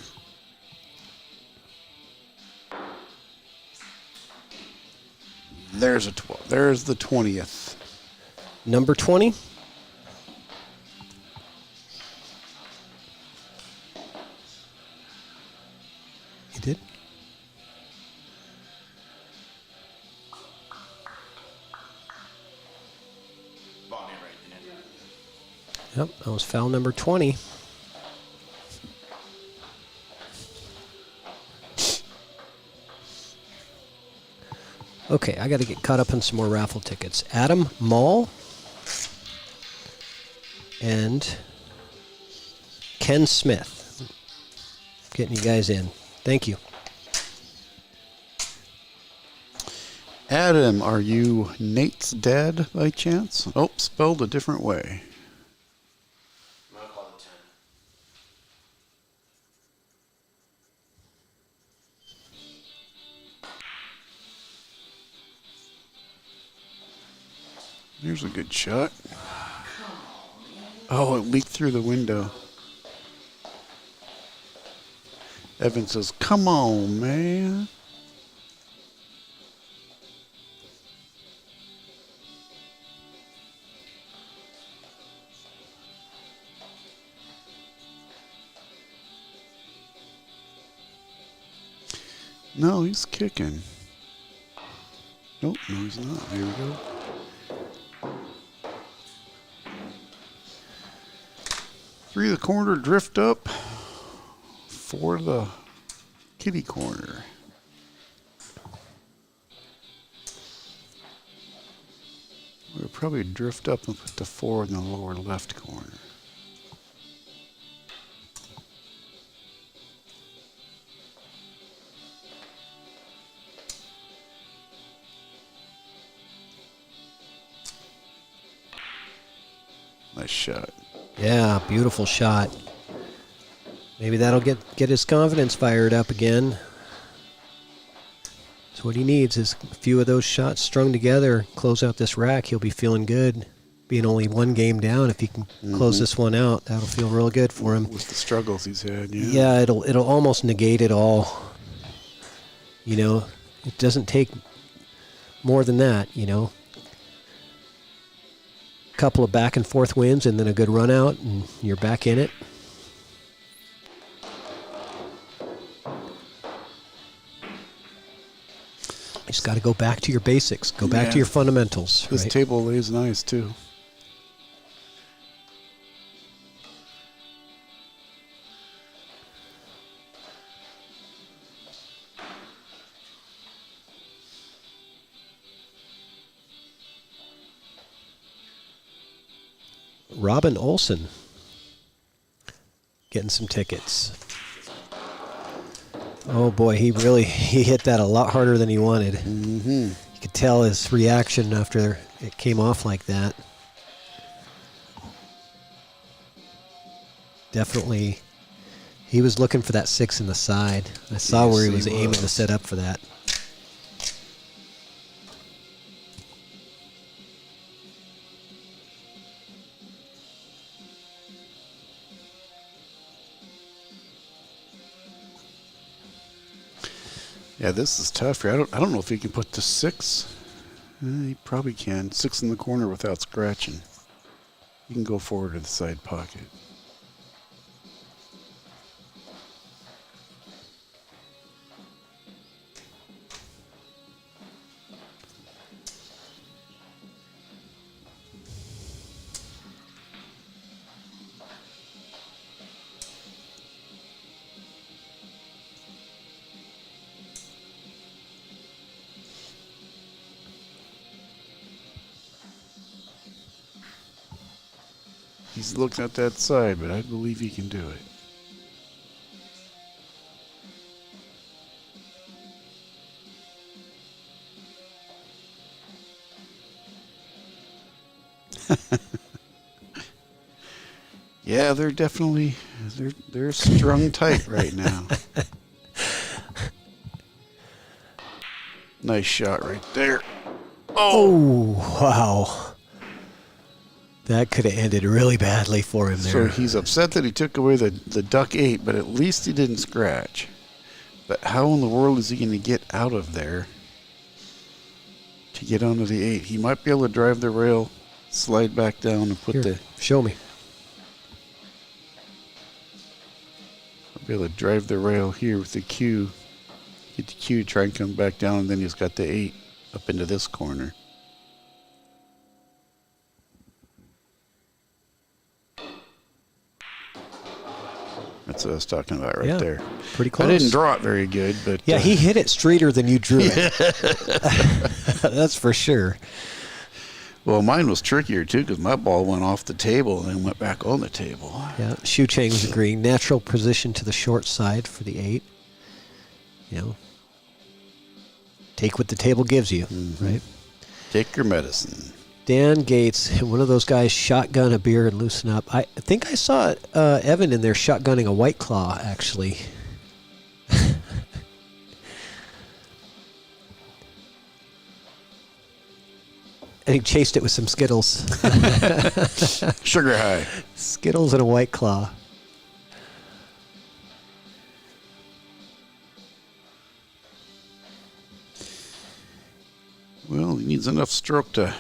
There's a 12. There's the 20th. Number 20? You did? Yep, that was foul number 20. Okay, I got to get caught up on some more raffle tickets. Adam Mall and Ken Smith. Getting you guys in. Thank you. Adam, are you Nate's dad by chance? Oh, spelled a different way. I'm gonna call it 10. Here's a good shot. Oh, it leaked through the window. Evan says, "Come on, man." No, he's kicking. Nope, no, he's not. Here we go. Three the corner, drift up. For the kitty corner. We'll probably drift up and put the 4 in the lower left corner. Nice shot. Yeah, beautiful shot. Maybe that'll get his confidence fired up again. So what he needs is a few of those shots strung together, close out this rack. He'll be feeling good. Being only one game down, if he can close this one out, that'll feel real good for him. With the struggles he's had, yeah. Yeah, it'll almost negate it all. You know, it doesn't take more than that, you know. A couple of back and forth wins and then a good run out and you're back in it. You just got to go back to your basics. Go back to your fundamentals. This right? table lays nice, too. Evan Olson getting some tickets. Oh boy, he hit that a lot harder than he wanted. Mm-hmm. You could tell his reaction after it came off like that. Definitely, he was looking for that 6 in the side. I saw where he was aiming to set up for that. Yeah, this is tough here. I don't know if he can put the 6. He probably can. 6 in the corner without scratching. You can go forward to the side pocket. He's looking at that side, but I believe he can do it. Yeah, they're definitely they're strung tight right now. Nice shot right there. Oh, wow. That could have ended really badly for him So there. he's upset that he took away the duck 8, but at least he didn't scratch. But how in the world is he going to get out of there to get onto the 8? He might be able to drive the rail, slide back down, and put Here, the... show me. Be able to drive the rail here with the Q. Get the Q, try and come back down, and then he's got the 8 up into this corner. That's what I was talking about right there. Pretty close. I didn't draw it very good, but... Yeah, he hit it straighter than you drew it. That's for sure. Well, mine was trickier, too, because my ball went off the table and then went back on the table. Yeah, Shu Chang was agreeing. Natural position to the short side for the 8. You know, take what the table gives you, right? Take your medicine. Dan Gates, one of those guys, shotgun a beer and loosen up. I think I saw Evan in there shotgunning a White Claw, actually. And he chased it with some Skittles. Sugar high. Skittles and a White Claw. Well, he needs enough stroke to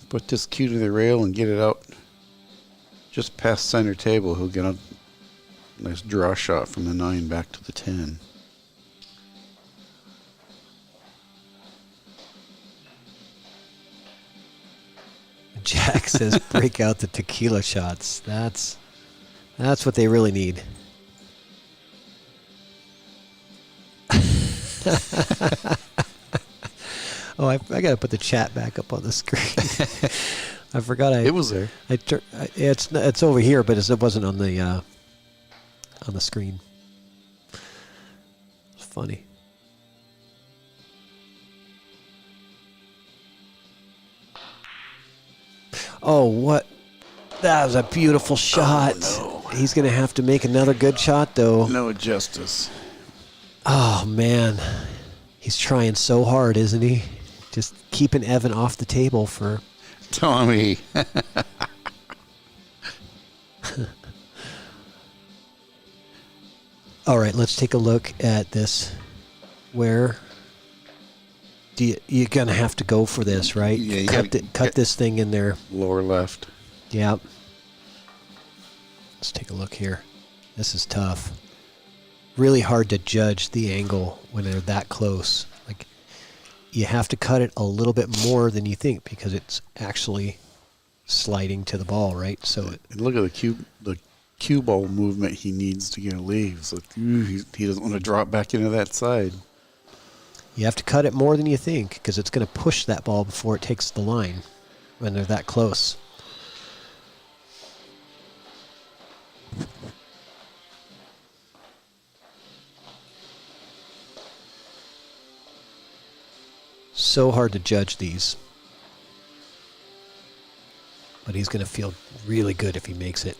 put this cue to the rail and get it out just past center table. He'll get a nice draw shot from the 9 back to the 10. Jack says, break out the tequila shots. That's what they really need. Oh, I got to put the chat back up on the screen. I forgot. It was there. It's over here, but it wasn't on the screen. It's funny. Oh, what? That was a beautiful shot. Oh, no. He's going to have to make another good shot, though. No justice. Oh, man. He's trying so hard, isn't he? Just keeping Evan off the table for... Tommy. All right, let's take a look at this. Where you're going to have to go for this, right? Yeah, you cut gotta this thing in there. Lower left. Yep. Let's take a look here. This is tough. Really hard to judge the angle when they're that close. Like, you have to cut it a little bit more than you think because it's actually sliding to the ball, right? So And look at the cue ball movement he needs to get a leave. So he doesn't want to drop back into that side. you have to cut it more than you think because it's going to push that ball before it takes the line when they're that close. So hard to judge these. But he's going to feel really good if he makes it.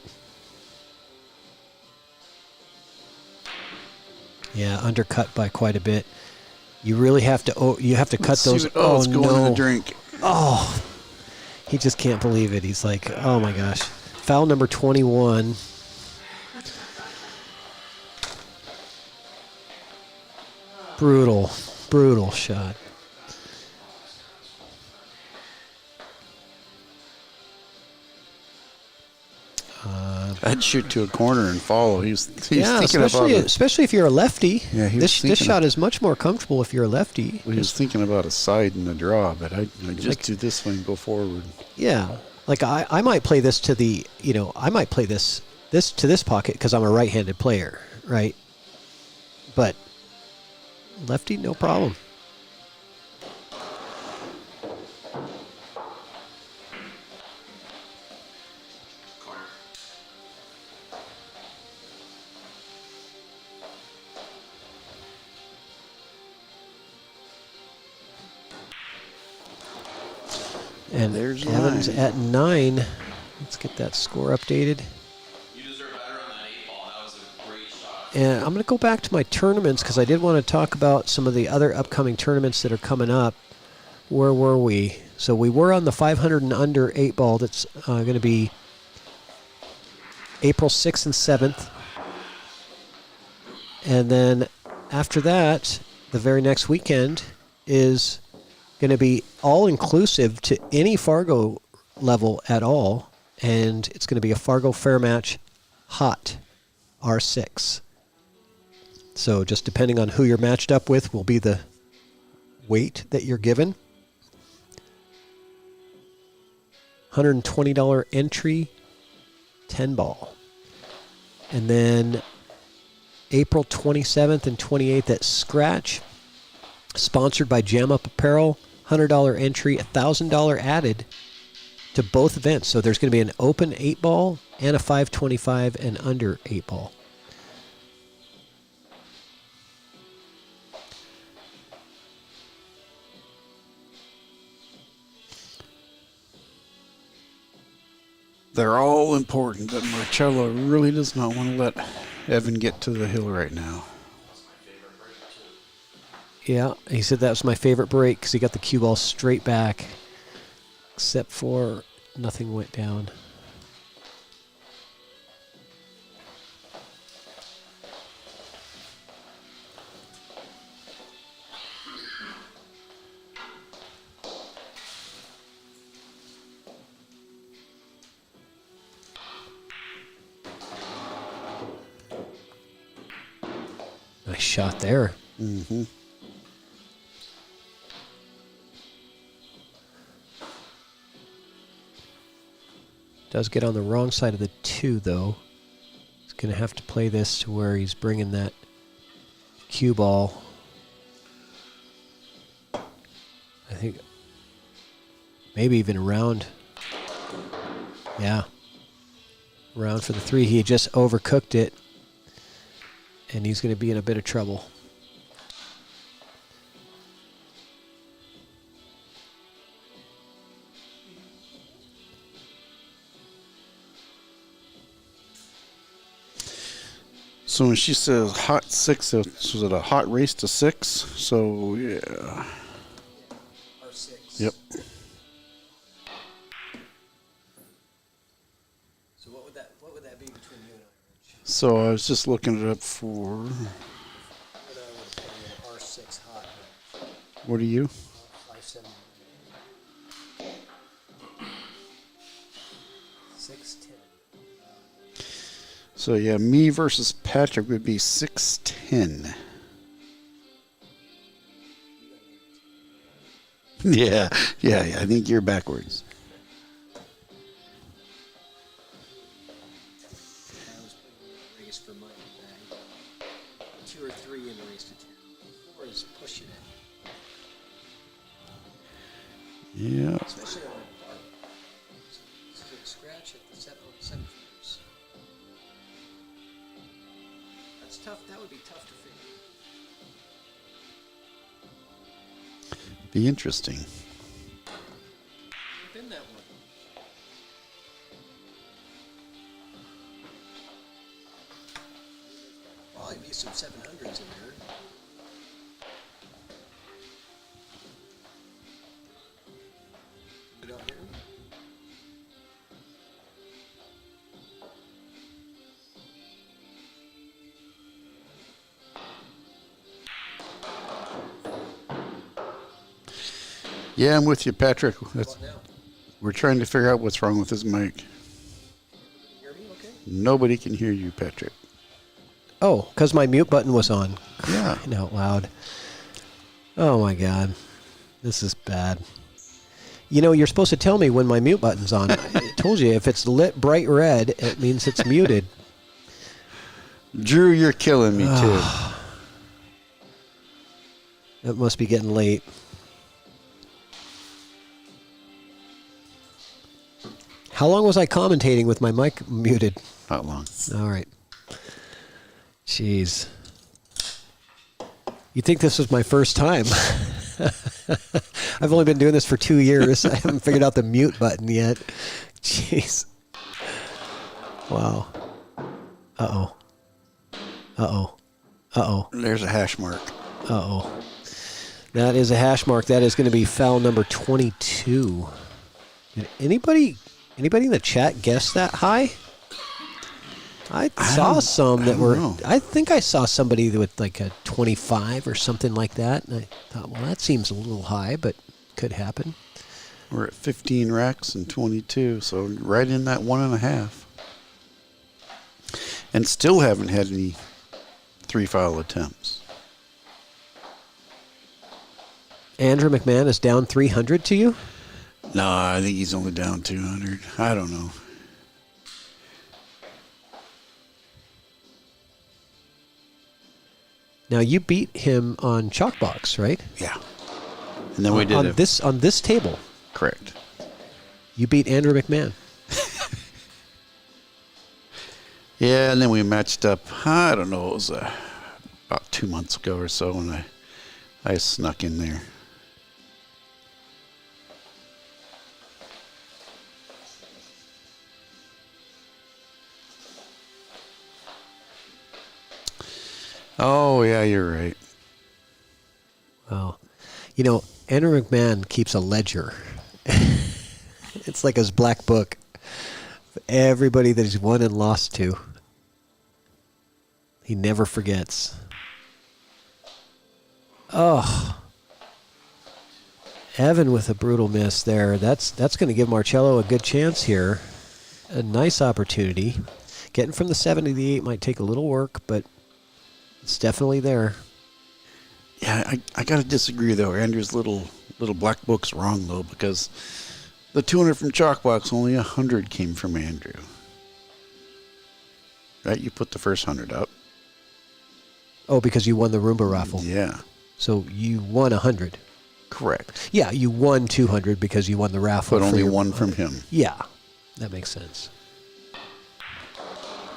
Yeah, undercut by quite a bit. You really have to cut those. It's going in the drink. Oh, he just can't believe it. He's like, oh my gosh. Foul number 21. Brutal. Brutal shot. I'd shoot to a corner and follow. He's Yeah, thinking about especially if you're a lefty. Yeah, he was this thinking shot is much more comfortable if you're a lefty. he was thinking about a side and a draw, but I just do this one and go forward. Yeah, like I might play this to the, I might play this to this pocket because I'm a right-handed player, right? But lefty, no problem. Corner. And There's Evans 9. at 9. Let's get that score updated. You deserve better on that 8-ball. That was a great shot. And I'm going to go back to my tournaments because I did want to talk about some of the other upcoming tournaments that are coming up. Where were we? So we were on the 500 and under 8-ball. That's going to be April 6th and 7th. And then after that, the very next weekend is going to be all-inclusive to any Fargo level at all. And it's going to be a Fargo Fair Match Hot R6. So just depending on who you're matched up with will be the weight that you're given. $120 entry, 10 ball. And then April 27th and 28th at Scratch, sponsored by Jam Up Apparel, $100 entry, $1,000 added to both events. So there's going to be an open 8 ball and a 525 and under 8 ball. They're all important, but Marcello really does not want to let Evan get to the hill right now. Yeah, he said that was my favorite break because he got the cue ball straight back, except for nothing went down. Nice shot there. Mm-hmm. Does get on the wrong side of the 2, though. He's going to have to play this to where he's bringing that cue ball. I think maybe even around. Yeah. Around for the 3. He had just overcooked it. And he's going to be in a bit of trouble. So when she says hot 6, was it a hot race to 6? So, yeah. R6. Yep. So what would that be between you and I, Rich? So I was just looking it up for, R6 hot. what are you? 5'7". 6'10". So yeah, me versus Patrick would be 6'10". Yeah, I think you're backwards. I was playing a race for Mike. 2 or 3 in the race to 10. 4 is pushing it. Yeah. Especially on a bar. So scratch at the 7 fingers. That's tough. That would be tough to figure. Be interesting. Been that one. Probably be some 700s in there. You don't hear me? Yeah, I'm with you, Patrick. We're trying to figure out what's wrong with his mic. Nobody can hear you, Patrick. Oh, because my mute button was on. Yeah. Crying out loud. Oh, my God. This is bad. You know, you're supposed to tell me when my mute button's on. I told you, if it's lit bright red, it means it's muted. Drew, you're killing me, too. It must be getting late. How long was I commentating with my mic muted? Not long. All right. Jeez. You'd think this was my first time. I've only been doing this for 2 years. I haven't figured out the mute button yet. Jeez. Wow. Uh-oh. Uh-oh. Uh-oh. There's a hash mark. Uh-oh. That is a hash mark. That is going to be foul number 22. Did anybody in the chat guess that high? I saw some that were... know. I think I saw somebody with like a 25 or something like that. And I thought, well, that seems a little high, but could happen. We're at 15 racks and 22, so right in that 1.5. And still haven't had any 3-foul attempts. Andrew McMahon is down 300 to you? No, I think he's only down 200. I don't know. Now, you beat him on ChalkBox, right? Yeah. And then we did on it. this table. Correct. You beat Andrew McMahon. Yeah, and then we matched up, I don't know, it was about 2 months ago or so, and I snuck in there. Oh, yeah, you're right. Wow. You know, Andrew McMahon keeps a ledger. It's like his black book. Everybody that he's won and lost to. He never forgets. Oh. Evan with a brutal miss there. That's going to give Marcello a good chance here. A nice opportunity. Getting from the 7 to the 8 might take a little work, but it's definitely there. Yeah, I got to disagree, though. Andrew's little black book's wrong, though, because the 200 from ChalkBox, only 100 came from Andrew. Right? You put the first 100 up. Oh, because you won the Roomba Raffle. Yeah. So you won 100. Correct. Yeah, you won 200 because you won the raffle. But only one from him. Yeah, that makes sense.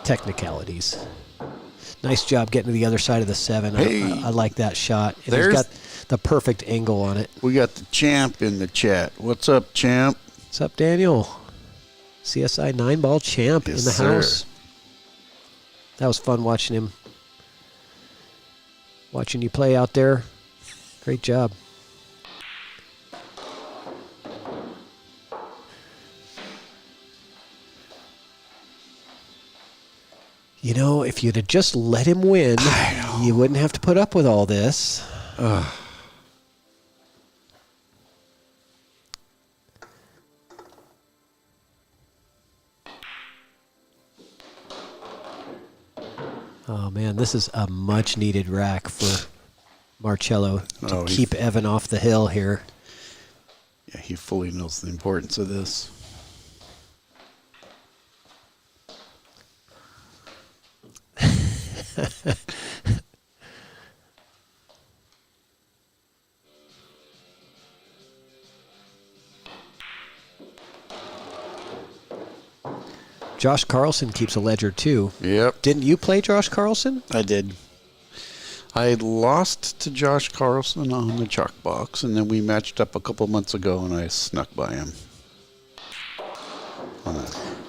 Technicalities. Nice job getting to the other side of the 7. Hey. I like that shot. And There's- he's got the perfect angle on it. We got the champ in the chat. What's up, champ? What's up, Daniel? CSI 9-ball champ Yes, in the sir. house. That was fun watching him. Watching you play out there. Great job. You know, if you'd have just let him win, you wouldn't have to put up with all this. Oh, man, this is a much-needed rack for Marcello to Oh, keep Evan off the hill here. Yeah, he fully knows the importance of this. Josh Carlson keeps a ledger, too. Yep. Didn't you play Josh Carlson? I did. I lost to Josh Carlson on the ChalkBox, and then we matched up a couple months ago, and I snuck by him on a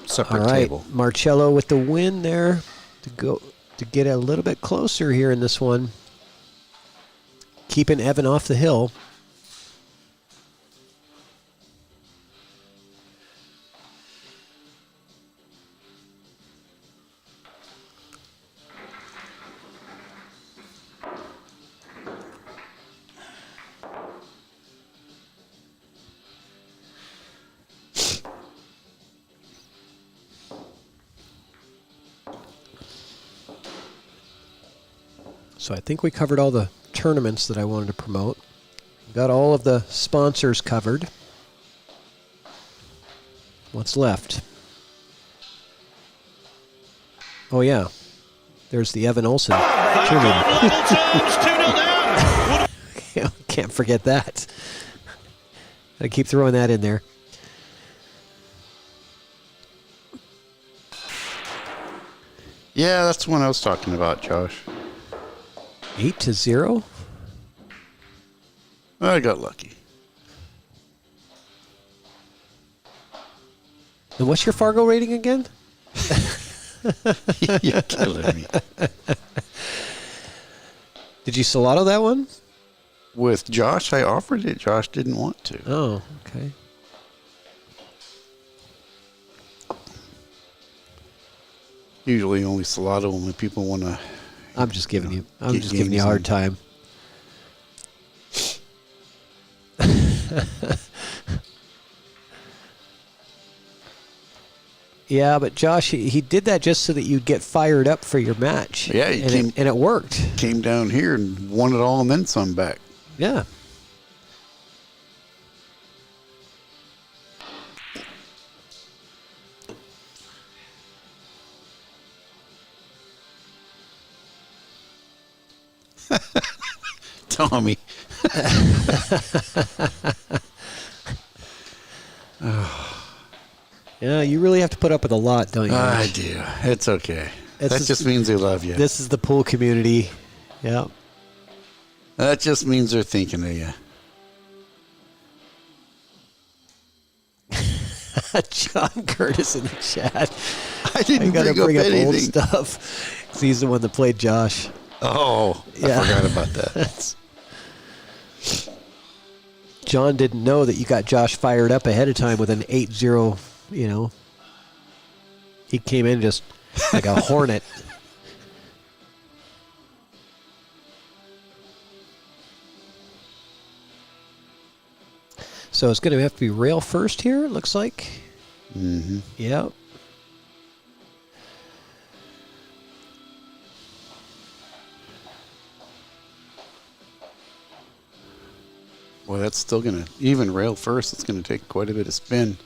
separate All right, table. Marcello with the win there to get a little bit closer here in this one. Keeping Evan off the hill. So I think we covered all the tournaments that I wanted to promote. Got all of the sponsors covered. What's left? Oh, yeah. There's the Evan Olson cheerleader. Yeah, can't forget that. I keep throwing that in there. Yeah, that's the one I was talking about, Josh. 8-0? I got lucky. And what's your Fargo rating again? You're killing me. Did you Solado that one? With Josh, I offered it. Josh didn't want to. Oh, okay. Usually only Salado when people want to. I'm just giving you. I'm get just giving you a games hard in. time. Yeah, but Josh, he did that just so that you'd get fired up for your match. Yeah, and it worked. Came down here and won it all and then some back. Yeah. Tommy. Yeah, you really have to put up with a lot, don't you? I Rich? do. It's okay. It's that just- just means they love you. This is the pool community. Yeah. That just means they're thinking of you. John Curtis in the chat. I didn't gotta bring up old anything. stuff. 'Cause he's the one that played Josh. Oh, Yeah. I forgot about that. That's- John didn't know that you got Josh fired up ahead of time with an 8-0, you know. He came in just like a hornet. So it's going to have to be rail first here, it looks like. Mm-hmm. Yep. Well, that's still going to, even rail first, it's going to take quite a bit of spin.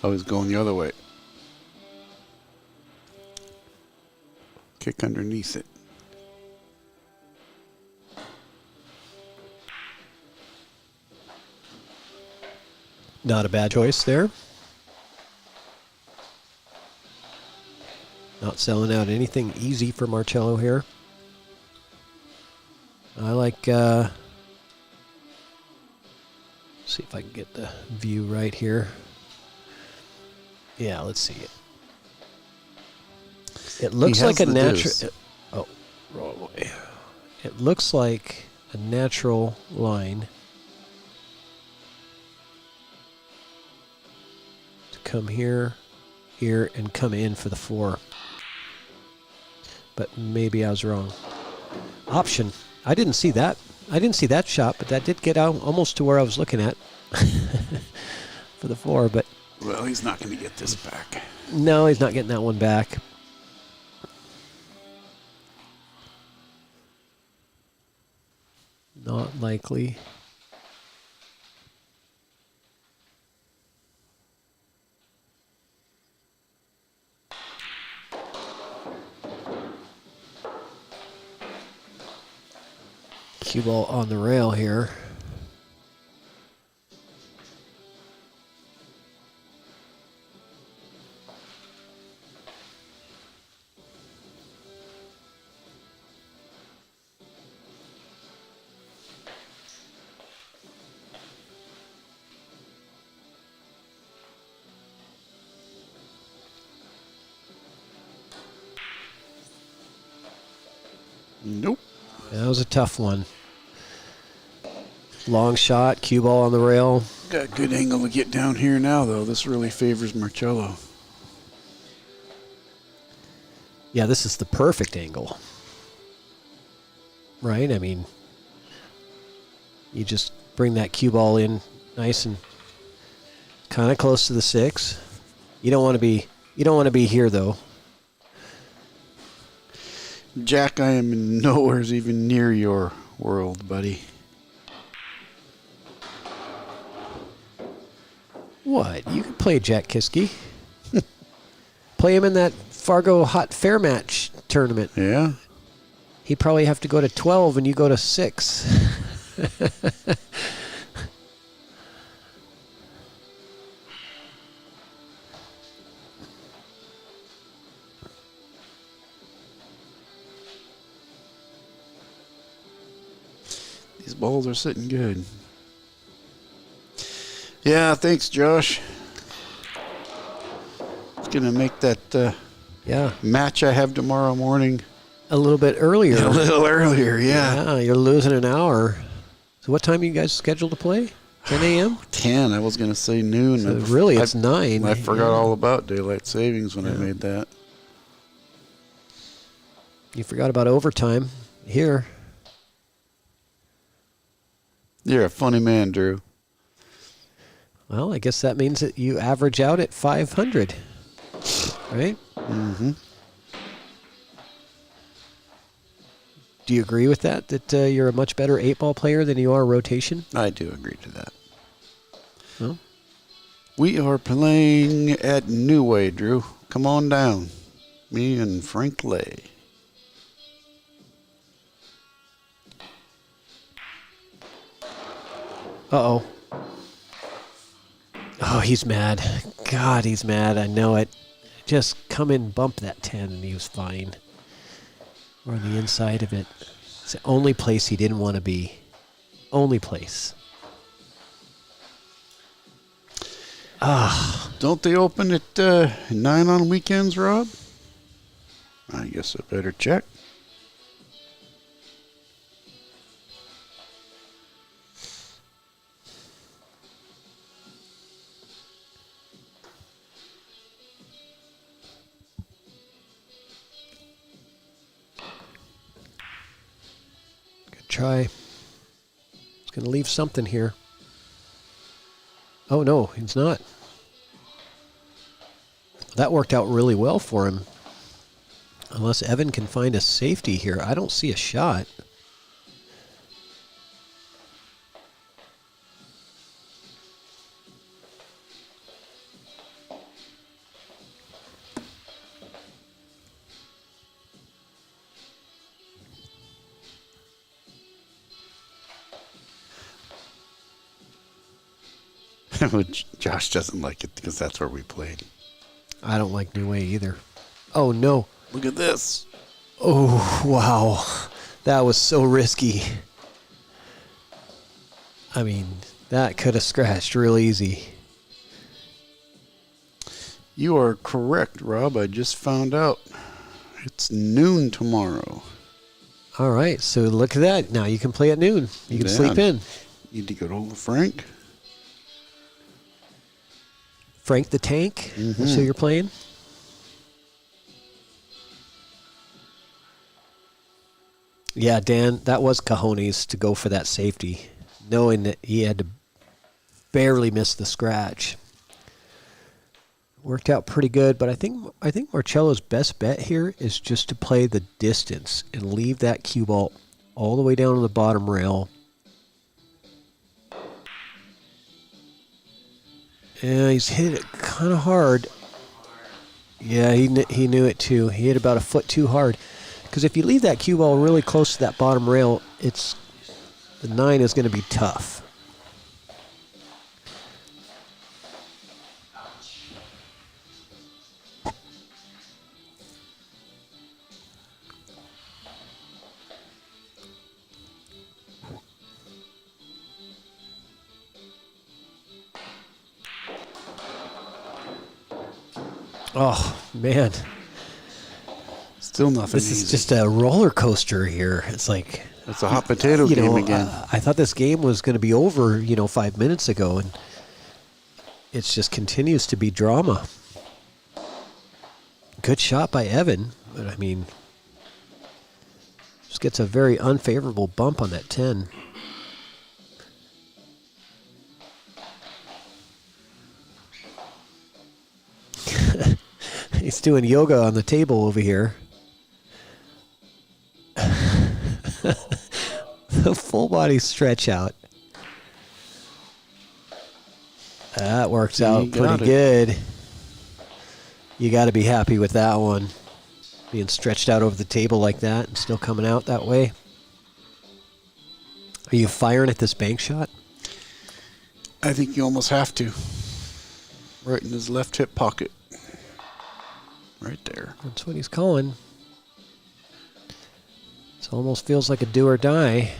I was going the other way. Kick underneath it. Not a bad choice there. Not selling out anything easy for Marcello here. I like, see if I can get the view right here. Yeah, let's see it. It looks has like a the natural. deuce. Oh, wrong way. It looks like a natural line to come here, here, and come in for the 4. But maybe I was wrong. Option. I didn't see that. I didn't see that shot, but that did get out almost to where I was looking at for the 4. But Well, he's not going to get this back. no, he's not getting that one back. Not likely. Cue ball on the rail here. Nope. That was a tough one. Long shot, cue ball on the rail. Got a good angle to get down here now, though. This really favors Marcello. Yeah, this is the perfect angle. Right? I mean, you just bring that cue ball in nice and kind of close to the 6. You don't want to be here though. Jack, I am nowhere even near your world, buddy. What? You can play Jack Kiske. Play him in that Fargo Hot Fair Match tournament. Yeah? He'd probably have to go to 12 and you go to 6. These balls are sitting good. Yeah, thanks, Josh. It's going to make that Yeah. match I have tomorrow morning A little bit earlier. a little earlier, yeah. Yeah, you're losing an hour. So what time are you guys scheduled to play? 10 a.m.? 10, I was going to say noon. So really, it's 9. I forgot all about daylight savings when I made that. You forgot about overtime here. You're a funny man, Drew. Well, I guess that means that you average out at 500, right? Mm-hmm. Do you agree with that, that you're a much better 8-ball player than you are rotation? I do agree to that. Well, We are playing at New Way, Drew. Come on down. Me and Frank Lay. uh-oh. Oh, he's mad. God, he's mad. I know it. Just come in, bump that 10, and he was fine. We're on the inside of it. It's the only place he didn't want to be. Only place. Don't they open at 9 on weekends, Rob? I guess I better check. Good try. He's going to leave something here. Oh, no, he's not. That worked out really well for him. Unless Evan can find a safety here. I don't see a shot. Which Josh doesn't like it because that's where we played. I don't like New Way either. Oh, no. Look at this. Oh, wow. That was so risky. I mean, that could have scratched real easy. You are correct, Rob. I just found out. It's noon tomorrow. All right, so look at that. Now you can play at noon. You can Yeah. sleep in. Need to get hold of Frank. Frank the Tank, that's who you're playing? Yeah, Dan, that was cojones to go for that safety, knowing that he had to barely miss the scratch. Worked out pretty good, but I think Marcello's best bet here is just to play the distance and leave that cue ball all the way down to the bottom rail. Yeah, he's hit it kind of hard. Yeah, he knew it too. He hit about a foot too hard. Because if you leave that cue ball really close to that bottom rail, the 9 is going to be tough. Oh, man. Still nothing This easy. is just a roller coaster here. It's like, It's a hot potato you game know, again. I thought this game was going to be over, 5 minutes ago, and it just continues to be drama. Good shot by Evan, but I mean, just gets a very unfavorable bump on that 10. He's doing yoga on the table over here. A full body stretch out. That works out pretty good. You got to be happy with that one. Being stretched out over the table like that and still coming out that way. Are you firing at this bank shot? I think you almost have to. Right in his left hip pocket. Right there. That's what he's calling. It almost feels like a do or die.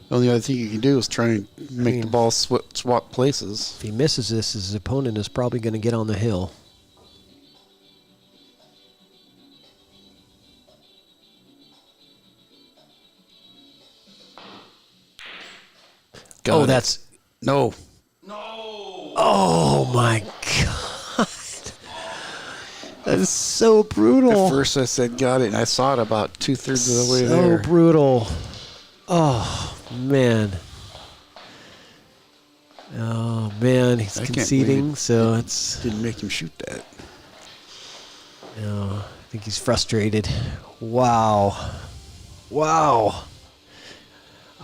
The only other thing you can do is try and make the ball swap places. If he misses this, his opponent is probably going to get on the hill. That's... No. No. Oh, my God. That is so brutal. At first I said got it, and I saw it about 2/3 of the way there. So brutal. Oh, man. Oh, man. He's conceding, so it's... Didn't make him shoot that. No, I think he's frustrated. Wow. Wow.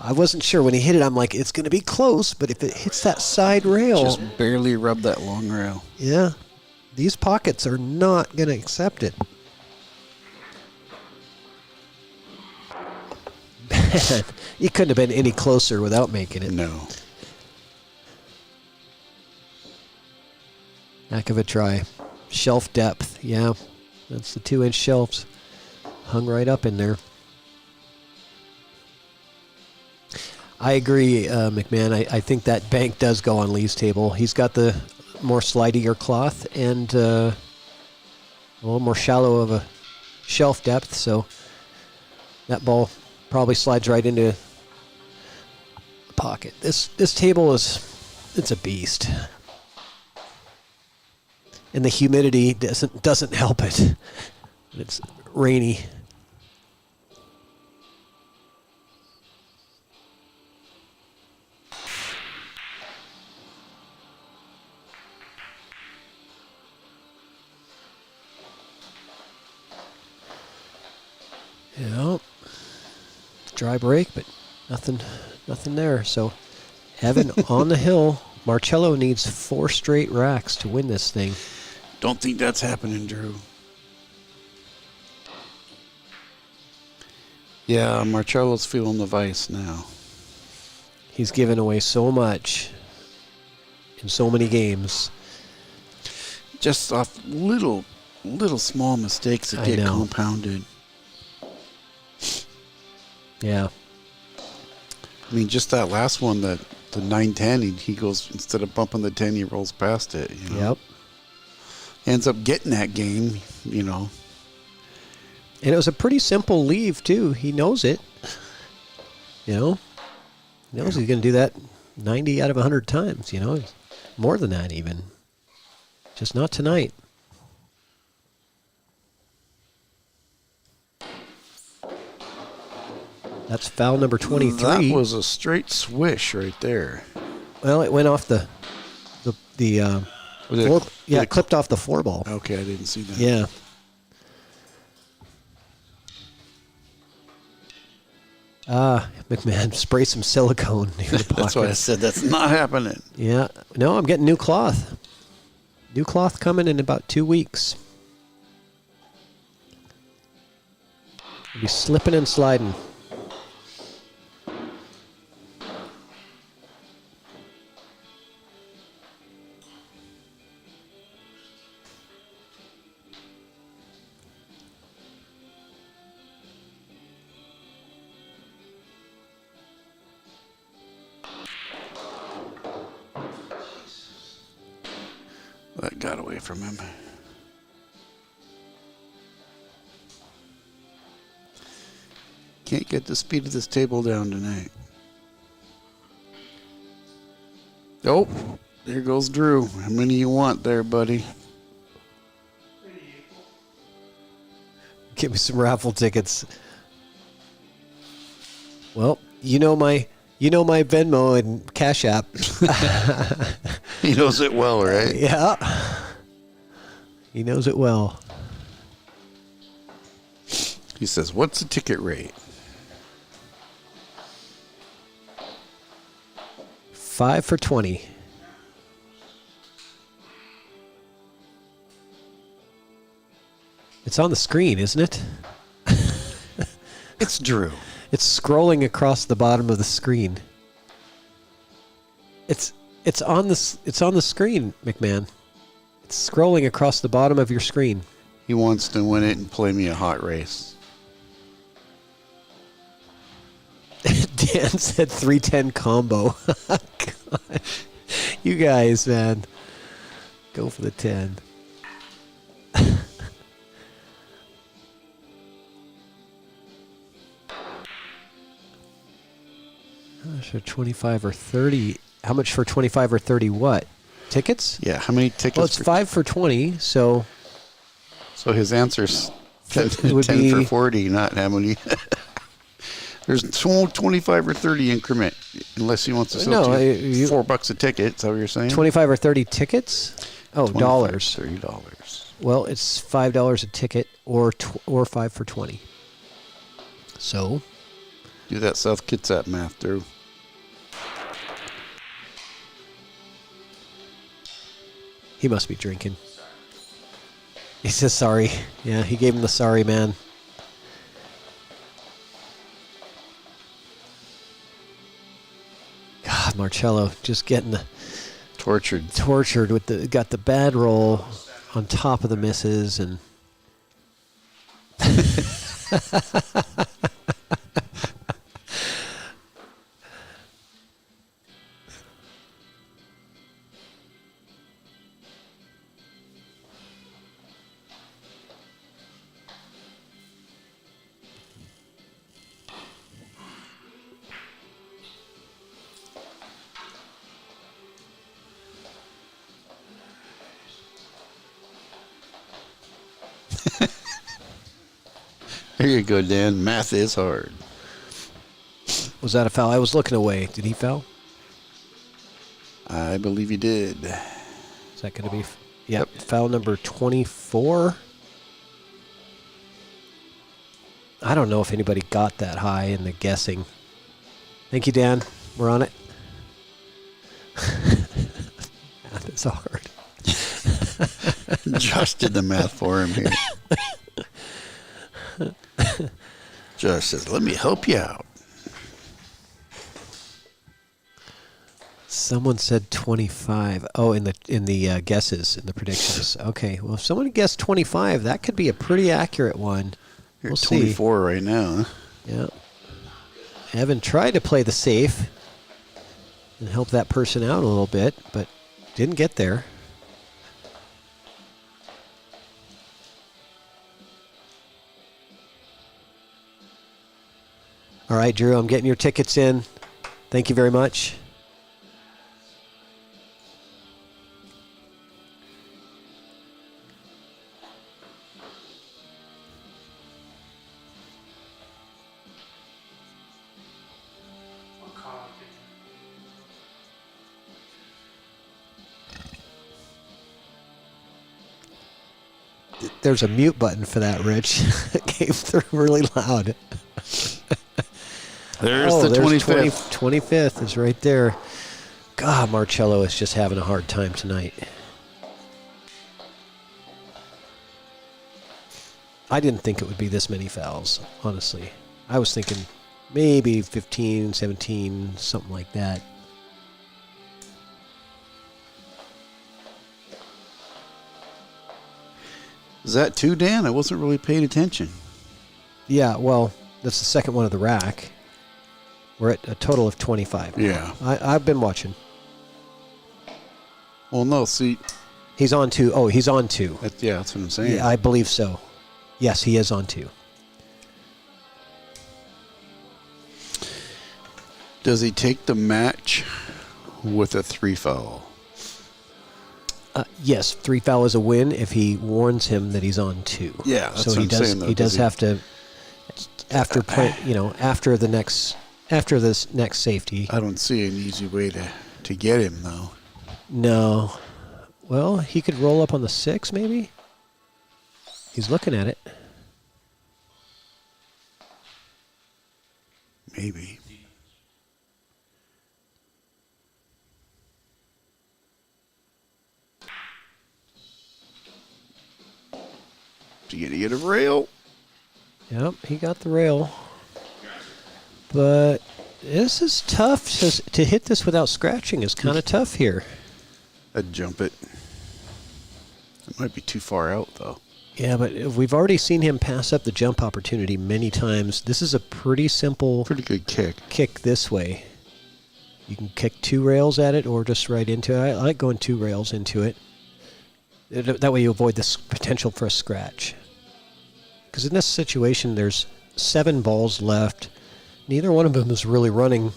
I wasn't sure when he hit it. I'm like, it's going to be close, but if it hits that side rail... Just barely rubbed that long rail. Yeah. These pockets are not going to accept it. Man, you couldn't have been any closer without making it. No. Heck of a try. Shelf depth, yeah. That's the 2-inch shelves. Hung right up in there. I agree, McMahon. I think that bank does go on Lee's table. He's got the more slidier cloth and a little more shallow of a shelf depth, so that ball probably slides right into the pocket. This table it's a beast. And the humidity doesn't help it. It's rainy. Yeah. Dry break, but nothing there. So Evan on the hill. Marcello needs 4 straight racks to win this thing. Don't think that's happening, Drew. Yeah, Marcello's feeling the vice now. He's given away so much in so many games. Just off little small mistakes that get compounded. Yeah. I mean, just that last one, the 9-10, he goes, instead of bumping the 10, he rolls past it. You know? Yep. Ends up getting that game, you know. And it was a pretty simple leave, too. He knows it. You know? He knows he's going to do that 90 out of 100 times, you know? More than that, even. Just not tonight. That's foul number 23. That was a straight swish right there. Well, it went off the floor, it clipped off the floor ball. Okay, I didn't see that. Yeah. McMahon, spray some silicone near the pocket. That's why I said that's not happening. Yeah. No, I'm getting new cloth. New cloth coming in about 2 weeks. I'll be slipping and sliding. That got away from him. Can't get the speed of this table down tonight. Oh, there goes Drew. How many you want there, buddy? Give me some raffle tickets. Well, you know my Venmo and Cash App. He knows it well, right? Yeah. He knows it well. He says, "What's the ticket rate?" 5 for 20. It's on the screen, isn't it? It's Drew. It's scrolling across the bottom of the screen. It's on the screen, McMahon. It's scrolling across the bottom of your screen. He wants to win it and play me a hot race. Dan said 310 combo. God. You guys, man. Go for the 10. So 25 or 30. How much for 25 or 30 what? Tickets? Yeah, how many tickets? Well, it's 5 for 20, so... So his answer's 10, It would 10 be- for 40, not how many. There's 25 or 30 increment, unless he wants to sell No, $4 a ticket. Is that what you're saying? 25 or 30 tickets? Oh, dollars. $30. Well, it's $5 a ticket or 5 for 20. So, Do that South Kitsap math, Drew. he must be drinking. He says sorry. Yeah, he gave him the sorry man. God, Marcello just getting tortured with got the bad roll on top of the misses and There you go, Dan. Math is hard. was that a foul? I was looking away. Did he foul? I believe he did. Is that going to be? Yep. Foul number 24. I don't know if anybody got that high in the guessing. Thank you, Dan. We're on it. Math is hard. Josh did the math for him here. Josh says, let me help you out. Someone said 25. Oh, in the guesses, in the predictions. Okay. Well, if someone guessed 25, that could be a pretty accurate one. You're We'll at see. 24 right now, huh? Yeah. Evan tried to play the safe and help that person out a little bit, but didn't get there. All right, Drew, I'm getting your tickets in. Thank you very much. What color did There's a mute button for that, Rich. It came through really loud. There's the 25th. 25th is right there. God, Marcello is just having a hard time tonight. I didn't think it would be this many fouls, honestly. I was thinking maybe 15, 17, something like that. Is that two, Dan? I wasn't really paying attention. Yeah, well, that's the second one of the rack. We're at a total of 25. Yeah. I've been watching. Well, no, see. He's on 2. Oh, he's on 2. That's what I'm saying. Yeah, I believe so. Yes, he is on 2. Does he take the match with a 3 foul? Yes, 3 foul is a win if he warns him that he's on 2. Yeah, that's so what he I'm does. saying, though. He does Does he- have to after play. After this next safety. I don't see an easy way to get him, though. No. Well, he could roll up on the 6, maybe. He's looking at it. Maybe. he gonna get a rail? Yep, he got the rail. But this is tough. To hit this without scratching is kind of tough here. I'd jump it. It might be too far out, though. Yeah, but we've already seen him pass up the jump opportunity many times. This is a pretty simple Pretty good kick this way. You can kick 2 rails at it or just right into it. I like going 2 rails into it. That way you avoid this potential for a scratch. Because in this situation, there's 7 balls left. Neither one of them is really running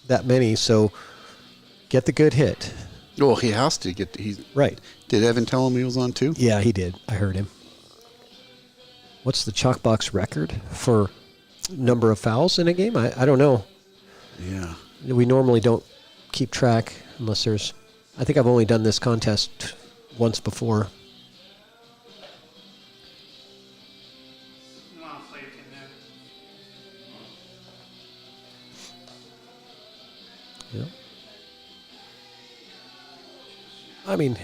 that many, so get the good hit. Well, he has to get. Right. Did Evan tell him he was on 2? Yeah, he did. I heard him. What's the ChalkBox record for number of fouls in a game? I don't know. Yeah. We normally don't keep track unless there's... I think I've only done this contest once before. Come on, play it in there. Yeah. I mean,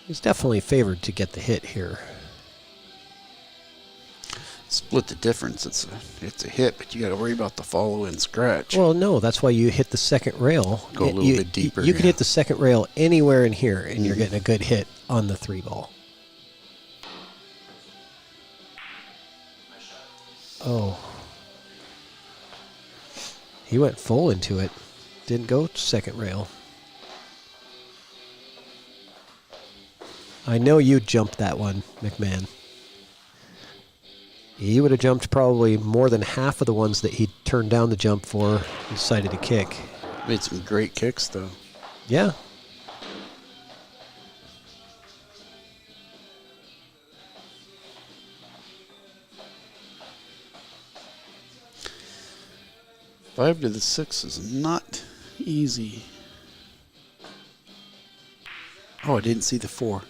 he's definitely favored to get the hit here. Split the difference. It's a hit, but you got to worry about the follow and scratch. Well, no, that's why you hit the second rail. Go a little bit deeper. You could hit the second rail anywhere in here, and you're getting a good hit on the 3 ball. Oh. He went full into it. Didn't go second rail. I know you jumped that one, McMahon. He would have jumped probably more than half of the ones that he turned down the jump for and decided to kick. Made some great kicks, though. Yeah. Five to the 6 is not easy. Oh, I didn't see the 4.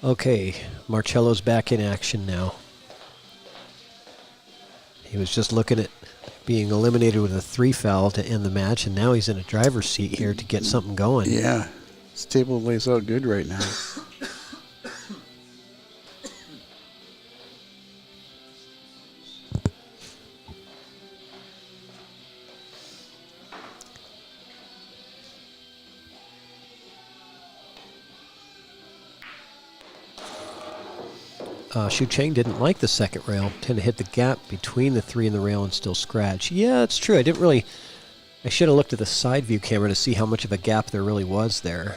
Okay, Marcello's back in action now. He was just looking at being eliminated with a 3 foul to end the match, and now he's in a driver's seat here to get something going. Yeah. This table lays out good right now. Shu Cheng didn't like the second rail. Tend to hit the gap between the 3 and the rail and still scratch. Yeah, it's true. I should have looked at the side view camera to see how much of a gap there really was there.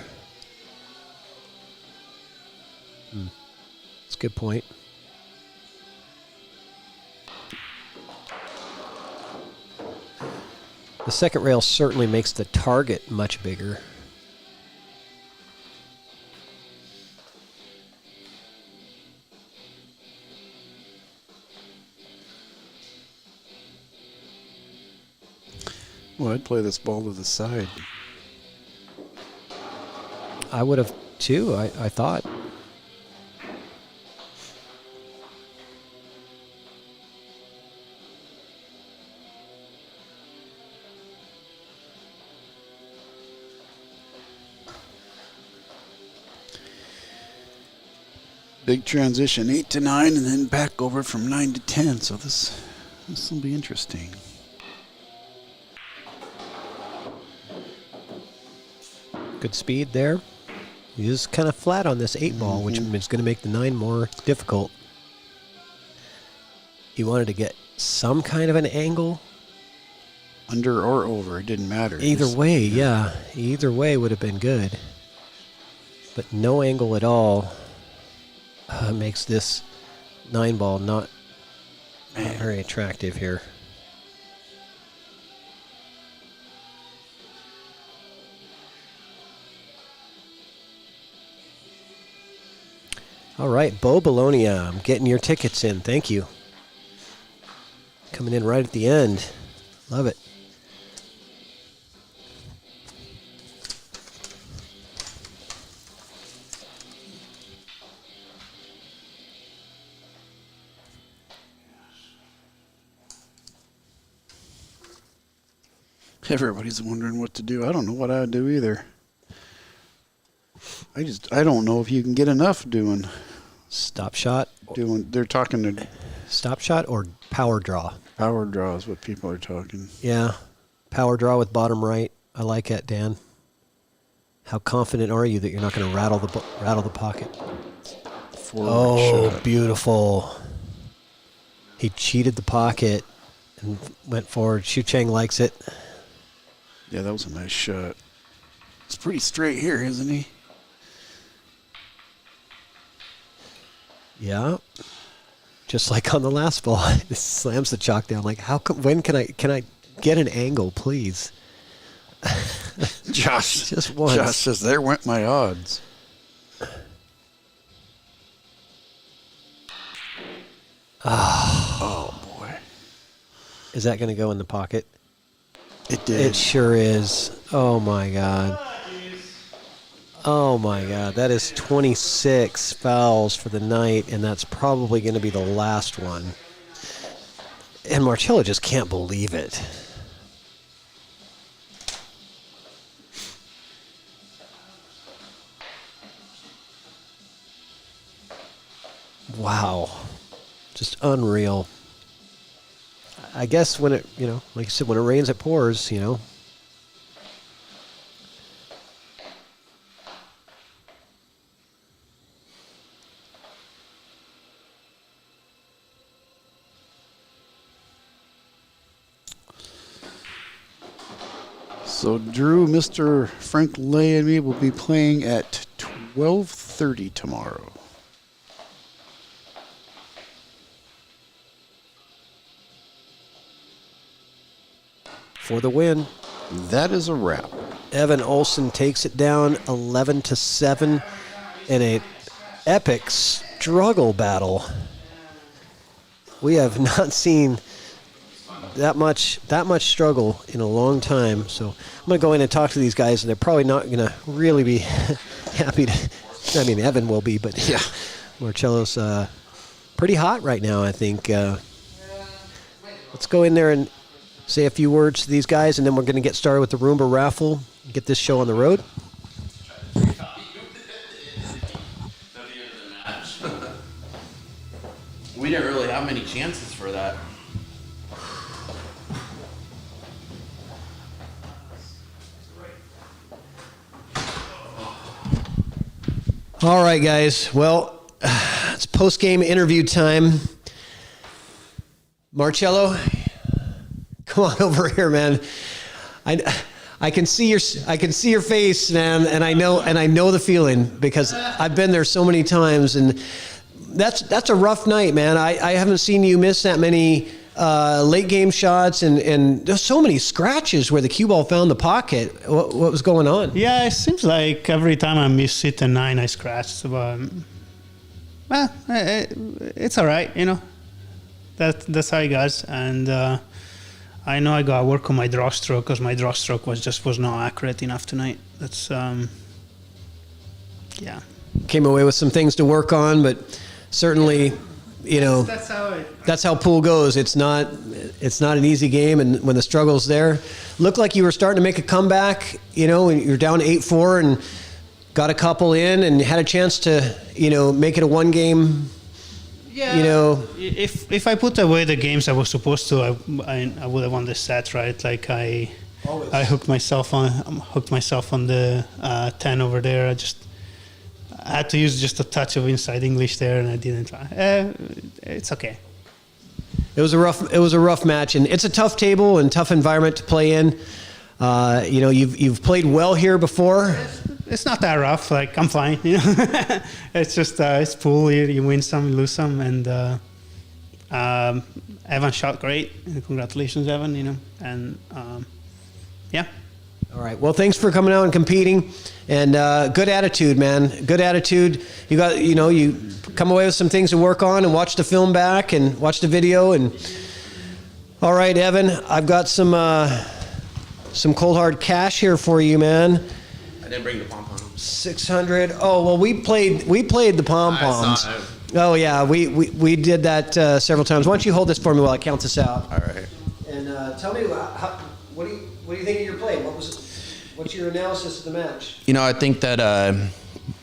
That's a good point. The second rail certainly makes the target much bigger. Well, I'd play this ball to the side. I would have too, I thought. Big transition, 8 to 9, and then back over from 9 to 10. So this will be interesting. Good speed there. He is kind of flat on this 8 ball, which is going to make the 9 more difficult. He wanted to get some kind of an angle. Under or over, it didn't matter. Either way, yeah. Either way would have been good. But no angle at all makes this 9 ball not very attractive here. All right, Bo Bologna, I'm getting your tickets in. Thank you. Coming in right at the end. Love it. Everybody's wondering what to do. I don't know what I'd do either. I don't know if you can get enough doing. Stop shot. They're talking to Stop shot or power draw. power draw is what people are talking. Yeah, power draw with bottom right. I like it, Dan. How confident are you that you're not going to rattle the pocket? Forward shot. Beautiful. He cheated the pocket and went forward. Shu Chang likes it. Yeah, that was a nice shot. It's pretty straight here, isn't he? Yeah. Just like on the last ball, it slams the chalk down. Like, when can I get an angle, please? Josh Just once. Josh says, there went my odds. Oh, boy. Is that going to go in the pocket? It did. It sure is. Oh, my God. Oh, my God. That is 26 fouls for the night, and that's probably going to be the last one. And Marcello just can't believe it. Wow. Just unreal. I guess when it, like you said, when it rains, it pours, So Drew, Mr. Frank Lay, and me will be playing at 12:30 tomorrow. For the win. That is a wrap. Evan Olson takes it down 11-7 in a epic struggle battle. We have not seen that much struggle in a long time. So I'm going to go in and talk to these guys, and they're probably not going to really be happy to. I mean, Evan will be, but Yeah. Marcello's pretty hot right now, I think. Let's go in there and say a few words to these guys, and then we're going to get started with the Roomba Raffle, get this show on the road. We didn't really have many chances for that. All right, guys. Well, it's post-game interview time. Marcello, come on over here, man. I can see your face, man, and I know the feeling because I've been there so many times, and that's a rough night, man. I haven't seen you miss that many late game shots, and there's so many scratches where the cue ball found the pocket. What was going on? Yeah, it seems like every time I miss it a 9, I scratched. But it's all right, That's how it goes, and I know I got to work on my draw stroke because my draw stroke was not accurate enough tonight. That's yeah. Came away with some things to work on, but certainly, that's how pool goes. It's not an easy game, and when the struggle's there, looked like you were starting to make a comeback. And you're down 8-4 and got a couple in, and had a chance to make it a one game. Yeah. If I put away the games I was supposed to, I would have won the set, right? Like I hooked myself on the 10 over there. I had to use just a touch of inside English there, and I didn't try. It's okay. It was a rough match, and it's a tough table and tough environment to play in. You've played well here before. It's not that rough. Like, I'm fine. It's just it's pool. You win some, you lose some, and Evan shot great. Congratulations, Evan. And yeah. All right. Well, thanks for coming out and competing, and good attitude, man. Good attitude. You got, you come away with some things to work on, and watch the film back, and watch the video, and. All right, Evan. I've got some cold hard cash here for you, man. I didn't bring the pom poms. 600. Oh well, we played the pom poms. Oh yeah, we did that several times. Why don't you hold this for me while I count this out? All right. And tell me what do you think of your play? What's your analysis of the match? I think that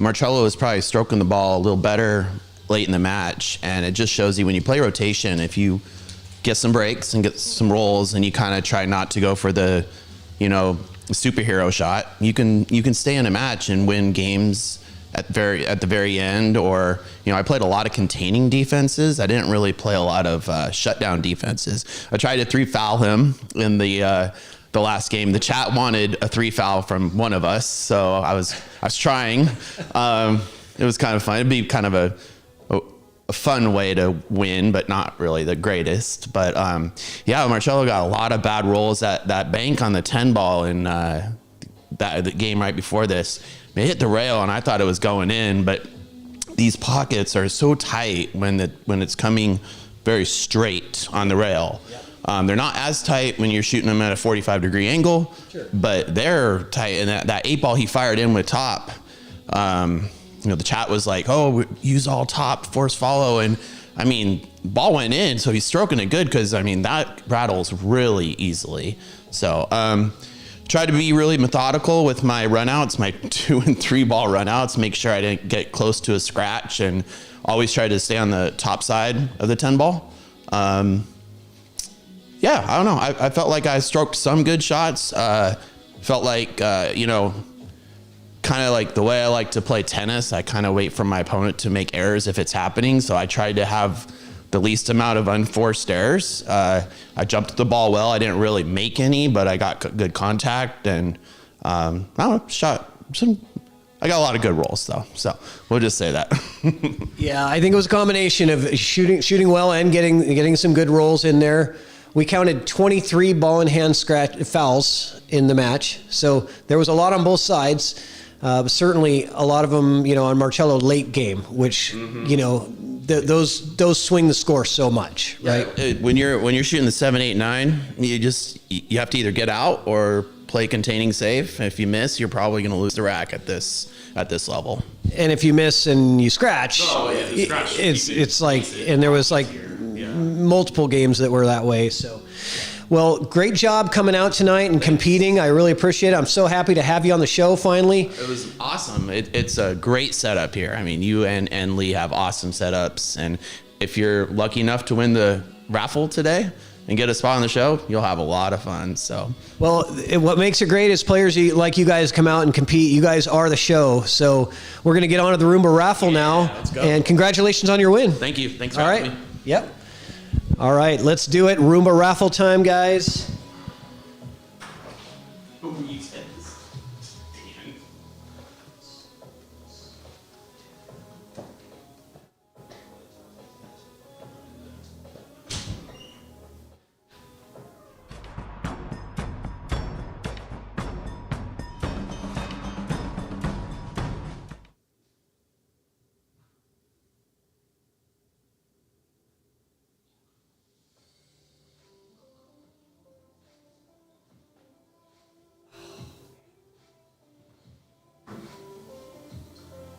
Marcello was probably stroking the ball a little better late in the match, and it just shows you when you play rotation, if you get some breaks and get some rolls, and you kind of try not to go for the, superhero shot, you can stay in a match and win games at the very end. Or I played a lot of containing defenses. I didn't really play a lot of shutdown defenses. I tried to 3-foul him in the last game. The chat wanted a 3-foul from one of us, so I was trying. It was kind of fun. It'd be kind of a fun way to win, but not really the greatest. But Marcello got a lot of bad rolls. That bank on the 10 ball in the game right before this, it hit the rail, and I thought it was going in. But these pockets are so tight when it's coming very straight on the rail. They're not as tight when you're shooting them at a 45-degree angle, but they're tight. And that 8 ball he fired in with top, the chat was like, oh, use all top, force follow. And I mean, ball went in, so he's stroking it good, because that rattles really easily. So tried to be really methodical with my runouts, my 2 and 3 ball runouts, make sure I didn't get close to a scratch, and always try to stay on the top side of the 10 ball. I don't know. I felt like I stroked some good shots. Felt like, kind of like the way I like to play tennis, I kind of wait for my opponent to make errors if it's happening. So I tried to have the least amount of unforced errors. I jumped the ball well. I didn't really make any, but I got good contact, and I don't know, shot some. I got a lot of good rolls though, so we'll just say that. Yeah, I think it was a combination of shooting well and getting some good rolls in there. We counted 23 ball in hand fouls in the match, so there was a lot on both sides. Certainly a lot of them, on Marcello late game, which those swing the score so much, right? Yeah, when you're shooting the 7, 8, 9, you have to either get out or play containing safe. If you miss, you're probably going to lose the rack at this level. And if you miss and you scratch, it's like, and there was like multiple games that were that way. So, well, great job coming out tonight and competing. I really appreciate it. I'm so happy to have you on the show finally. It was awesome. It's a great setup here. I mean, you and Lee have awesome setups, and if you're lucky enough to win the raffle today and get a spot on the show, you'll have a lot of fun. So, well, what makes it great is players like you guys come out and compete. You guys are the show. So we're going to get on to the Roomba Raffle now. Let's go. And congratulations on your win. Thank you. Thanks for having me. Yep. All right, let's do it. Roomba Raffle time, guys.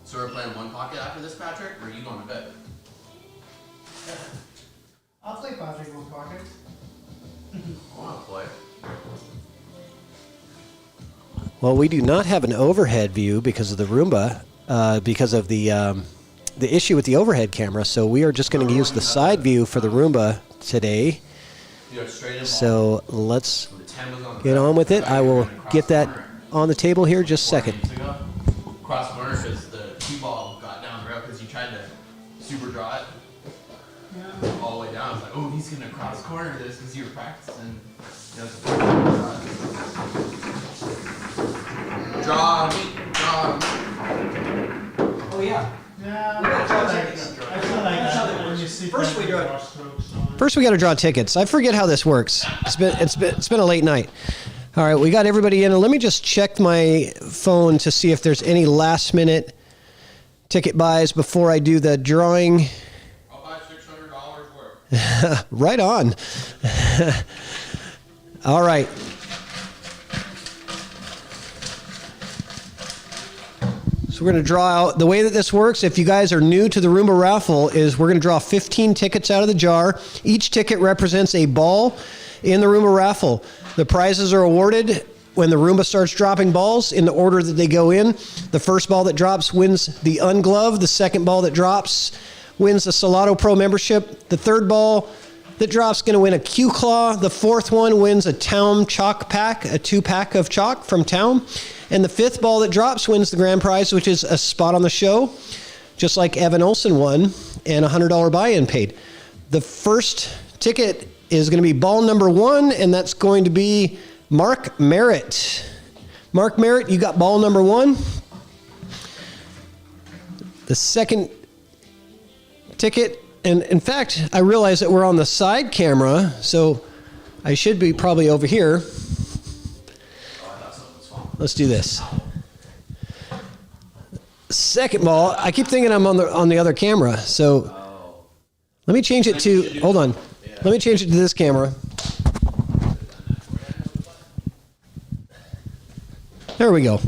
So we're playing one pocket after this, Patrick, or are you going to bed? I'll play Patrick one pocket. I want to play. Well, we do not have an overhead view because of the Roomba, because of the issue with the overhead camera. So we are just going to use the side view for the Roomba today. So let's get on with it. I will get that on the table here just a second. Cross corner because the cue ball got down the rail because you tried to super draw it all the way down. I was like, oh, he's going to cross corner this because you were practicing. Draw. Oh, yeah. First, we got to draw tickets. I forget how this works. It's been a late night. All right, we got everybody in. Let me just check my phone to see if there's any last-minute ticket buys before I do the drawing. I'll buy $600 worth. Right on. All right. So we're going to draw out. The way that this works, if you guys are new to the Roomba Raffle, is we're going to draw 15 tickets out of the jar. Each ticket represents a ball in the Roomba Raffle. The prizes are awarded when the Roomba starts dropping balls in the order that they go in. The first ball that drops wins the ungloved. The second ball that drops wins the Salado Pro membership. The third ball that drops going to win a Q Claw. The fourth one wins a Town Chalk Pack, a 2-pack of chalk from Town. And the fifth ball that drops wins the grand prize, which is a spot on the show, just like Evan Olson won, and a $100 buy-in paid. The first ticket is going to be ball number 1, and that's going to be Mark Merritt. Mark Merritt, you got ball number 1. The second ticket, and in fact, I realize that we're on the side camera, so I should be probably over here. Let's do this. Second ball, I keep thinking I'm on the other camera, so let me change it to, hold on. Let me change it to this camera. There we go.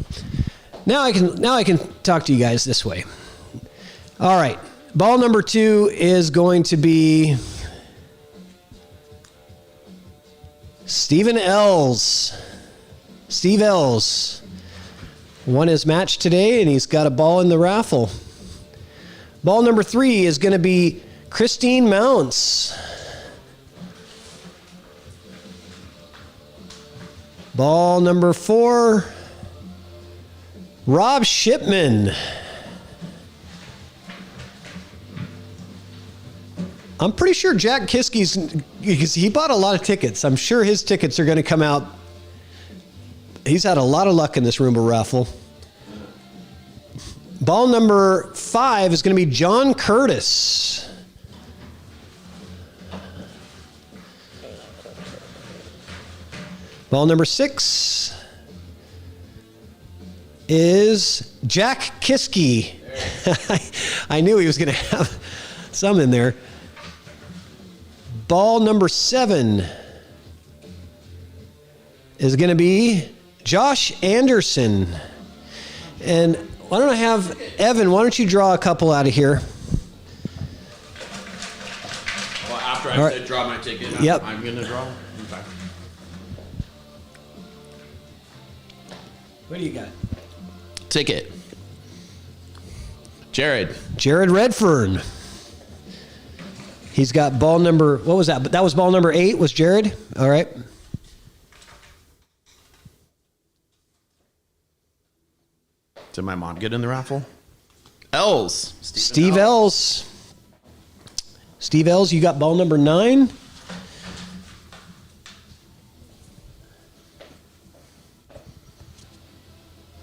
Now I can talk to you guys this way. All right. Ball number 2 is going to be Stephen Els. Steve Els won his match today, and he's got a ball in the raffle. Ball number 3 is going to be Christine Mounts. Ball number 4, Rob Shipman. I'm pretty sure Jack Kiskey's, because he bought a lot of tickets. I'm sure his tickets are going to come out. He's had a lot of luck in this Roomba raffle. Ball number 5 is going to be John Curtis. Ball number 6 is Jack Kiskey. I knew he was going to have some in there. Ball number 7 is going to be Josh Anderson. And why don't I have Evan, why don't you draw a couple out of here? Well, after I said draw my ticket, Yep. I'm going to draw. Okay. What do you got? Ticket. Jared Redfern. He's got ball number, what was that? That was ball number 8, was Jared? All right. Did my mom get in the raffle? Els. Steve Els. Steve Els, you got ball number 9.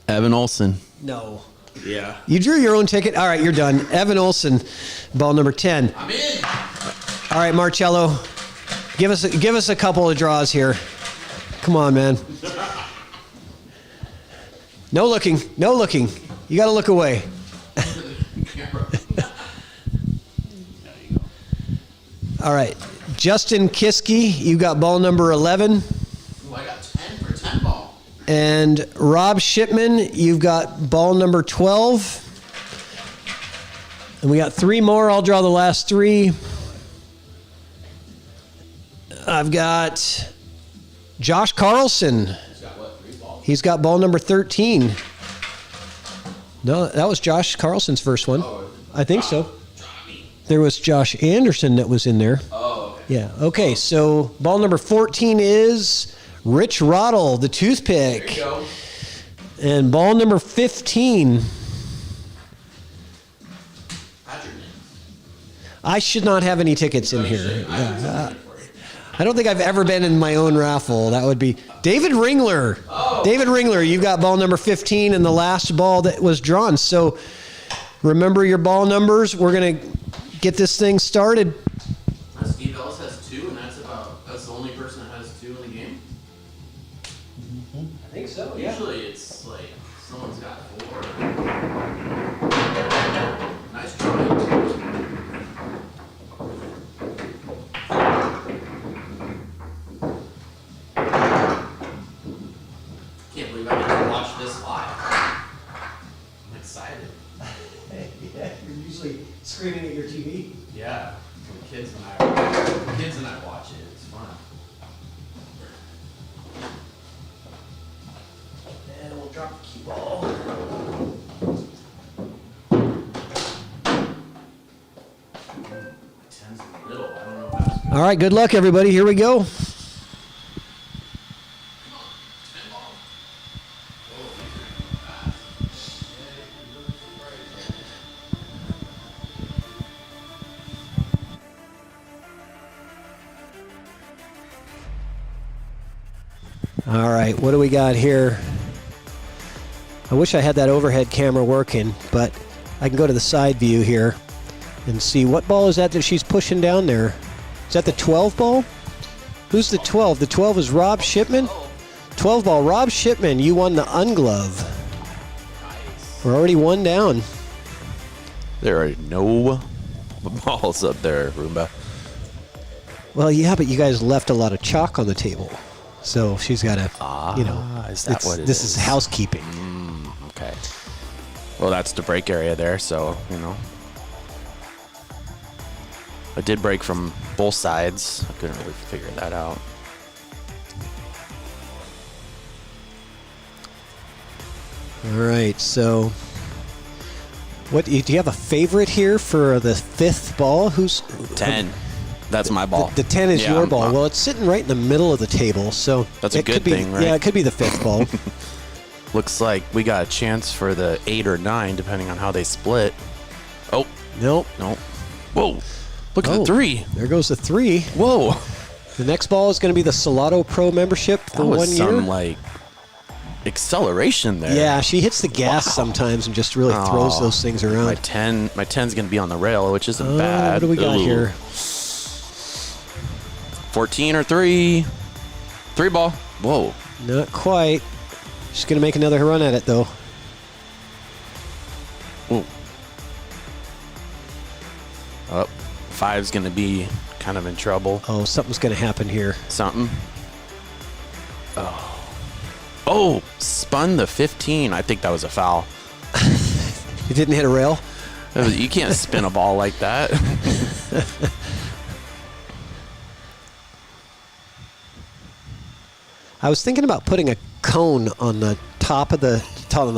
Evan Olson. No. Yeah. You drew your own ticket. All right, you're done. Evan Olson, ball number 10. I'm in. All right, Marcello, give us a couple of draws here. Come on, man. No looking. You got to look away. All right, Justin Kiskey, you got ball number 11. Ooh, I got 10 for 10 ball. And Rob Shipman, you've got ball number 12. And we got 3 more. I'll draw the last 3. I've got Josh Carlson. He's got what, 3 balls? He's got ball number 13. No, that was Josh Carlson's first one. I think so. There was Josh Anderson that was in there. Oh, okay. Yeah. Okay, so ball number 14 is Rich Roddle, the toothpick. There you go. And ball number 15. I should not have any tickets in here. I don't think I've ever been in my own raffle. That would be David Ringler. Oh. David Ringler, you've got ball number 15 and the last ball that was drawn. So remember your ball numbers. We're going to get this thing started. Steve Ellis has 2, and that's the only person that has 2 in the game? I think so, Usually it's like someone's got 4. Nice try. Can't believe I get to watch this live. I'm excited. Yeah, you're usually screaming at your TV. Yeah, the kids and I watch it. It's fun. All right, good luck, everybody. Here we go. All right, what do we got here? I wish I had that overhead camera working, but I can go to the side view here and see what ball is that she's pushing down there. Is that the 12 ball? Who's the 12? The 12 is Rob Shipman. 12 ball, Rob Shipman, you won the unglove. We're already one down. There are no balls up there, Roomba. Well, yeah, but you guys left a lot of chalk on the table. So she's got to, is that what it this is? is housekeeping. Okay. Well, that's the break area there, so, I did break from both sides. I couldn't really figure that out. All right, so do you have a favorite here for the 5th ball? Who's 10. That's my ball. The 10 is your ball. Well, it's sitting right in the middle of the table, so that's a good thing, right? Yeah, it could be the 5th ball. Looks like we got a chance for the 8 or 9, depending on how they split. Oh, nope. Whoa. Look at the 3. There goes the 3. Whoa. The next ball is going to be the Salado Pro membership for 1 year. Some acceleration there. Yeah, she hits the gas sometimes and just really throws those things around. My 10's going to be on the rail, which isn't bad. What do we got here? 14 or 3. 3 ball. Whoa. Not quite. She's going to make another run at it, though. Ooh. 5's going to be kind of in trouble. Oh, something's going to happen here. Something. Oh, spun the 15. I think that was a foul. You didn't hit a rail? You can't spin a ball like that. I was thinking about putting a cone on the top of the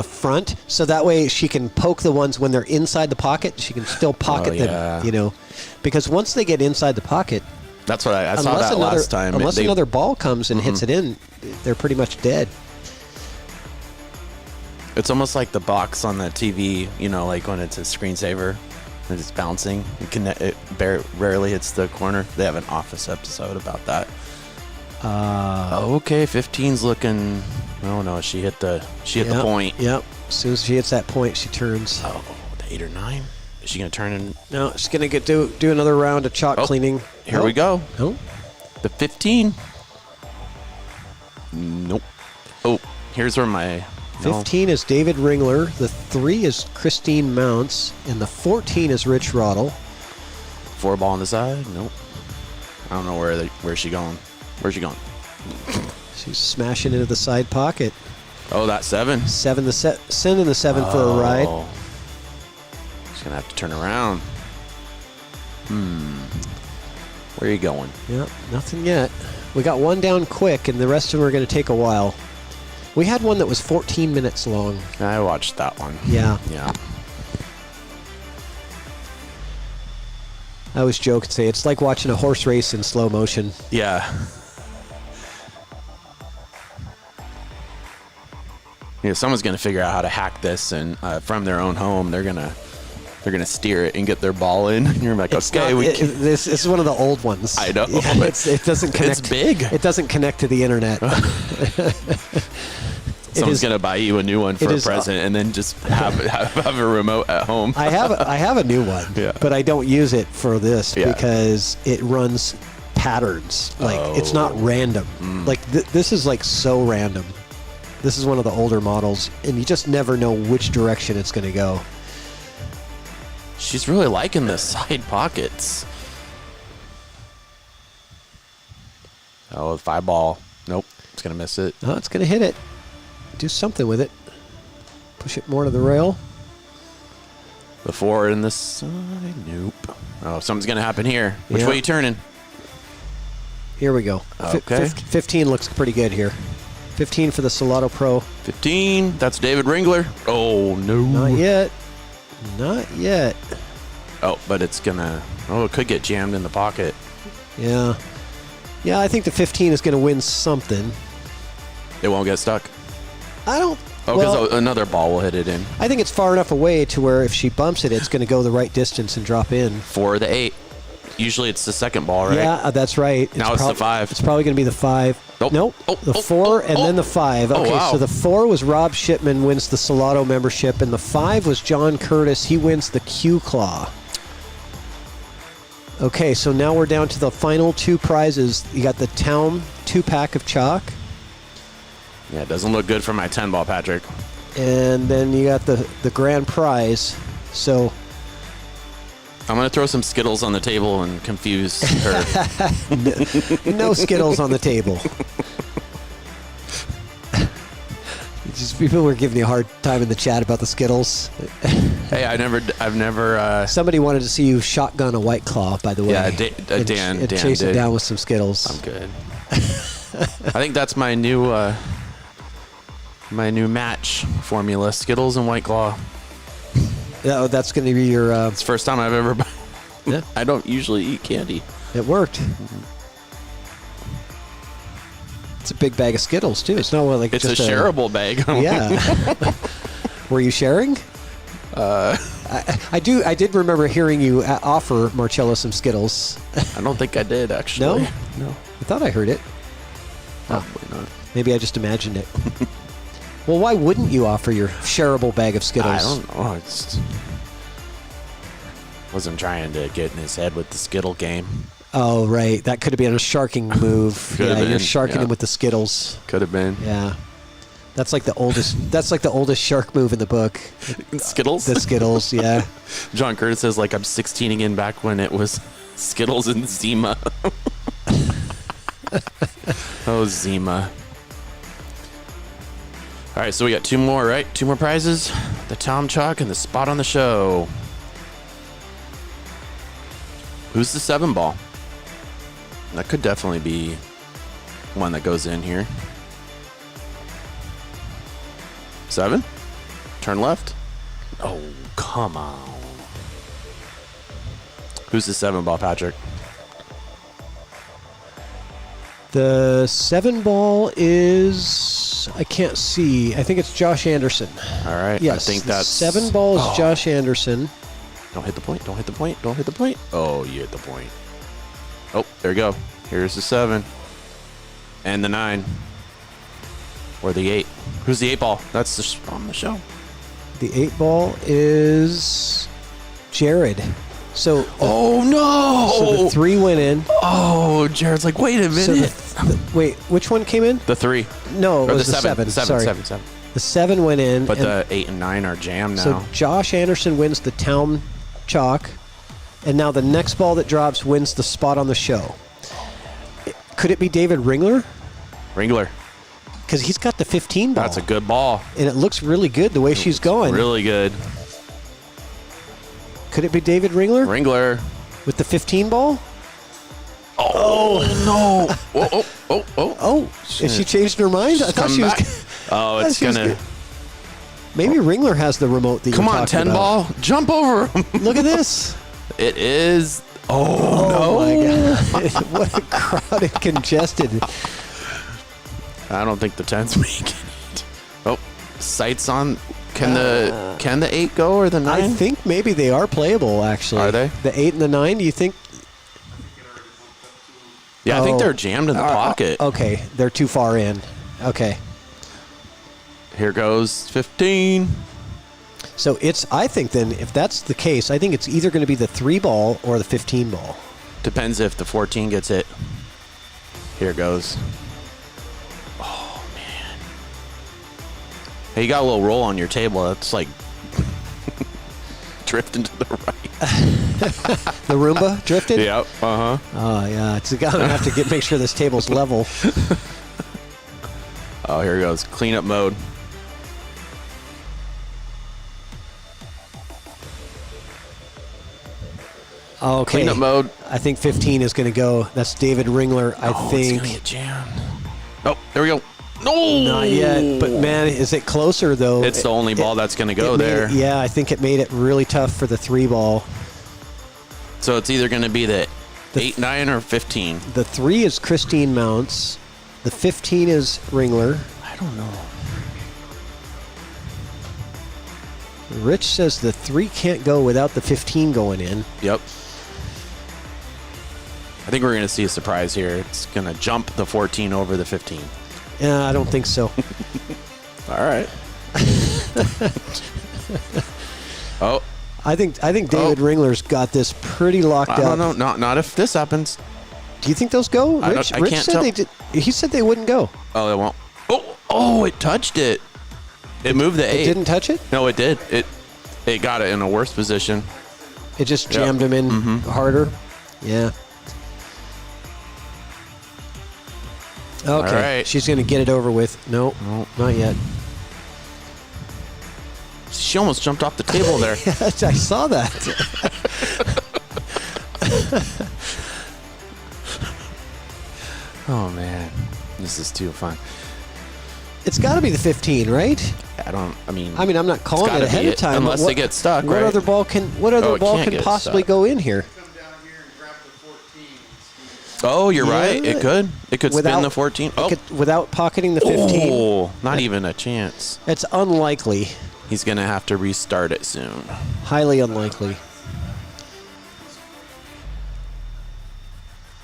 front, so that way she can poke the ones when they're inside the pocket. She can still pocket them, because once they get inside the pocket, that's what I saw that last time. Unless another ball comes and hits it in, they're pretty much dead. It's almost like the box on the TV, like when it's a screensaver and it's bouncing. It rarely hits the corner. They have an Office episode about that. Okay, 15's looking. Oh no, she hit the point. Yep. As soon as she hits that point, she turns. Oh, the 8 or 9. Is she gonna turn in? No, she's gonna do another round of chalk cleaning. Here we go. Oh, the 15. Nope. Oh, here's where my 15 is David Ringler. The 3 is Christine Mounts, and the 14 is Rich Roddle. 4 ball on the side. Nope. I don't know where's she going. Where's she going? She's smashing into the side pocket. Oh, that 7. Sending the 7 for a ride. She's gonna have to turn around. Where are you going? Yep, nothing yet. We got one down quick, and the rest of them are going to take a while. We had one that was 14 minutes long. I watched that one. Yeah. Yeah. I always joke and say it's like watching a horse race in slow motion. Yeah. Someone's gonna figure out how to hack this, and from their own home, they're gonna steer it and get their ball in. And you're like, this is one of the old ones. I know. Yeah, it doesn't connect. It's big. It doesn't connect to the internet. Someone's gonna buy you a new one for a present, and then just have a remote at home. I have a new one, but I don't use it for this because it runs patterns. Like it's not random. Like this is like so random. This is one of the older models, and you just never know which direction it's going to go. She's really liking the side pockets. Oh, 5 ball. Nope. It's going to miss it. No, it's going to hit it. Do something with it. Push it more to the rail. The 4 in this side. Nope. Oh, something's going to happen here. Which way are you turning? Here we go. Okay. 15 looks pretty good here. 15 for the Salado Pro. 15. That's David Ringler. Oh, no. Not yet. Not yet. Oh, but it's going to... Oh, it could get jammed in the pocket. Yeah. Yeah, I think the 15 is going to win something. It won't get stuck. I don't. Oh, because another ball will hit it in. I think it's far enough away to where if she bumps it, it's going to go the right distance and drop in. For the 8. Usually it's the second ball, right? Yeah, that's right. Now it's the 5. It's probably going to be the 5. Nope. Nope. The 4 and then the 5. Okay, wow. so the 4 was Rob Shipman wins the Salado membership, and the 5 was John Curtis. He wins the Q Claw. Okay, so now we're down to the final 2 prizes. You got the Town 2-pack of chalk. Yeah, it doesn't look good for my 10 ball, Patrick. And then you got the grand prize. So I'm going to throw some Skittles on the table and confuse her. no Skittles on the table. Just people were giving you a hard time in the chat about the Skittles. Hey, I've never. Somebody wanted to see you shotgun a White Claw, by the way. Yeah, and Dan chase it did. down with some Skittles. I'm good. I think that's my new match formula: Skittles and White Claw. Yeah, that's going to be your. It's the first time I've ever. Yeah. I don't usually eat candy. It worked. It's a big bag of Skittles too. It's not like It's just a shareable bag. Yeah. Were you sharing? I did remember hearing you offer Marcello some Skittles. I don't think I did actually. No? I thought I heard it. Probably not. Maybe I just imagined it. Well, why wouldn't you offer your shareable bag of Skittles? I don't know. Wasn't trying to get in his head with the Skittle game. Oh, right. That could have been a sharking move. Could have You're been, sharking yeah. him with the Skittles. Could have been. Yeah. That's like the oldest. That's like the oldest shark move in the book. Skittles? The Skittles, yeah. John Curtis says, like, I'm 16 again back when it was Skittles and Zima. Oh, Zima. All right, so we got 2 more, right? 2 more prizes. The Tom Chalk and the Spot on the Show. Who's the 7 ball? That could definitely be one that goes in here. 7? Turn left? Oh, come on. Who's the 7 ball, Patrick? The 7 ball is, I can't see. I think it's Josh Anderson. All right. Yes. I think that's 7 ball is Josh Anderson. Don't hit the point. Don't hit the point. Don't hit the point. Oh, you hit the point. Oh, there you go. Here's the 7. And the 9. Or the 8. Who's the 8 ball? That's the on the show. The 8 ball is Jared. So. Oh, no. So the 3 went in. Oh, Jared's like, wait a minute. So wait, which one came in? The 3. No, it Or was the 7. Sorry. 7. The 7 went in. But the 8 and 9 are jammed now. So Josh Anderson wins the Town Chalk. And now the next ball that drops wins the Spot on the Show. Could it be David Ringler? Ringler. Because he's got the 15 ball. That's a good ball. And it looks really good the way she's going. Really good. Could it be David Ringler Ringler. with the 15 ball? Oh, no. Oh, has she changed her mind? I thought Come she was. back. Oh, it's she was going to. good. Maybe Ringler has the remote that you're Come on, talking 10 about. ball. Jump over him. Look at this. It is. Oh, my God. What a crowded, congested. I don't think the 10's making it. Oh, sights on. Can the 8 go or the 9? I think maybe they are playable, actually. Are they? The 8 and the 9, do you think? Yeah, I think they're jammed in the pocket. Okay, they're too far in. Okay. Here goes 15. So I think then, if that's the case, I think it's either going to be the 3 ball or the 15 ball. Depends if the 14 gets hit. Here it goes. Oh, man. Hey, you got a little roll on your table. That's like drifting to the right. The Roomba drifted? Yep. Uh-huh. Oh, yeah. It's going to have to make sure this table's level. Oh, here it goes. Cleanup mode. Okay. Cleanup mode. I think 15 is going to go. That's David Ringler, I Oh, think. it's going to get jammed. Oh, there we go. No! Not yet. But, man, is it closer, though? It's the only ball that's going to go there. I think it made it really tough for the 3 ball. So it's either going to be the 8, 9, or 15? The 3 is Christine Mounts. The 15 is Ringler. I don't know. Rich says the 3 can't go without the 15 going in. Yep. I think we're going to see a surprise here. It's going to jump the 14 over the 15. Yeah, I don't think so. All right. Oh. I think David Ringler's got this pretty locked up. I don't know. Not if this happens. Do you think those go? Rich can't said tell. they did. He said they wouldn't go. Oh, it won't. Oh, it touched it. It moved the 8. It didn't touch it? No, it did. It got it in a worse position. It just jammed him in harder? Yeah. Okay. All right. She's going to get it over with. No, not yet. She almost jumped off the table there. Yes, I saw that. Oh, man. This is too fun. It's got to be the 15, right? I mean, I'm not calling it ahead of time. Unless but they get stuck, what right? other ball can can't get possibly stuck. go in here? Come down here and grab the 14. Oh, you're Yeah. right. It could. It could Without- spin the 14. Oh, Without pocketing the 15? oh, not even a chance. It's unlikely. He's going to have to restart it soon. Highly unlikely.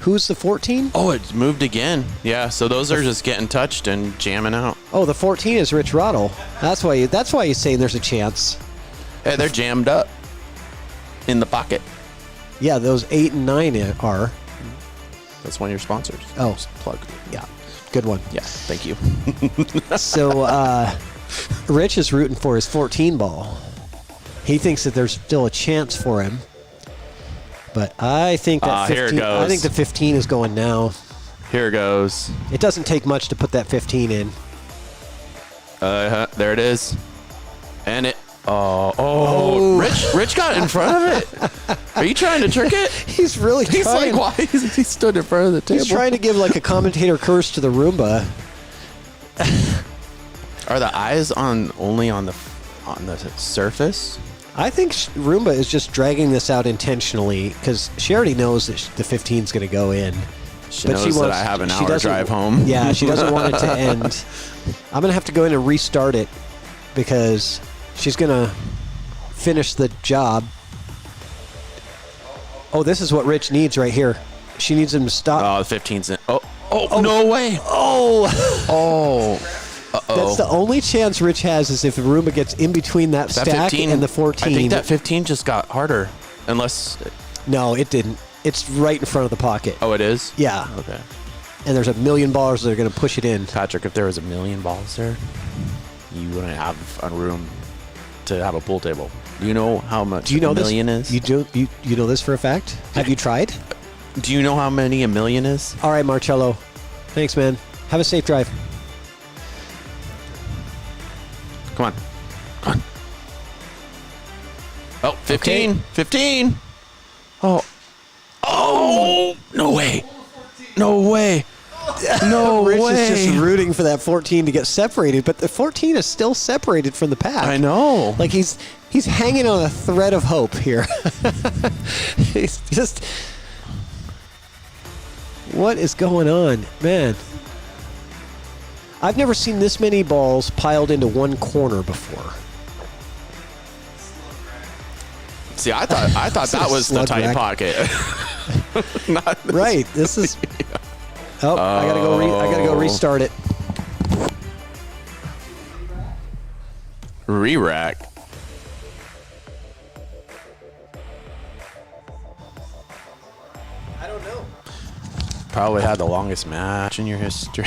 Who's the 14? Oh, it's moved again. Yeah, so those are just getting touched and jamming out. Oh, the 14 is Rich Rottle. That's why you're saying there's a chance. Hey, they're jammed up in the pocket. Yeah, those 8 and 9 are. That's one of your sponsors. Oh. Just plug. Yeah, good one. Yeah, thank you. So Rich is rooting for his 14 ball. He thinks that there's still a chance for him. But I think that here it 15, goes. I think the 15 is going now. Here goes. It doesn't take much to put that 15 in. There it is. And it. Oh. Rich got in front of it. Are you trying to trick it? He's really He's trying. like, why? He stood in front of the table. He's trying to give like a commentator curse to the Roomba. Are the eyes only on the surface? I think Roomba is just dragging this out intentionally because she already knows that the 15 is going to go in. She knows that I have an hour drive home. Yeah, she doesn't want it to end. I'm going to have to go in and restart it because she's going to finish the job. Oh, this is what Rich needs right here. She needs him to stop. Oh, the 15's in. Oh, no way. Oh! Uh-oh. That's the only chance Rich has is if the Roomba gets in between that stack 15, and the 14. I think that 15 just got harder. Unless. No, it didn't. It's right in front of the pocket. Oh, it is? Yeah. Okay. And there's a million ballers that are going to push it in. Patrick, if there was a million balls there, you wouldn't have a room to have a pool table. Do you know how much Do you know a million this? is? You know this for a fact? Have you tried? Do you know how many a million is? All right, Marcello. Thanks, man. Have a safe drive. Come on. Oh, 15. Okay. 15. Oh, no way. No way. No Rich way. is just rooting for that 14 to get separated, but the 14 is still separated from the pack. I know. Like he's hanging on a thread of hope here. He's just... What is going on? Man. I've never seen this many balls piled into one corner before. See, I thought that was the slug tight rack. pocket. Not this. Right. This is... Oh, I gotta go restart it. Re-rack. I don't know. Probably had the longest match in your history.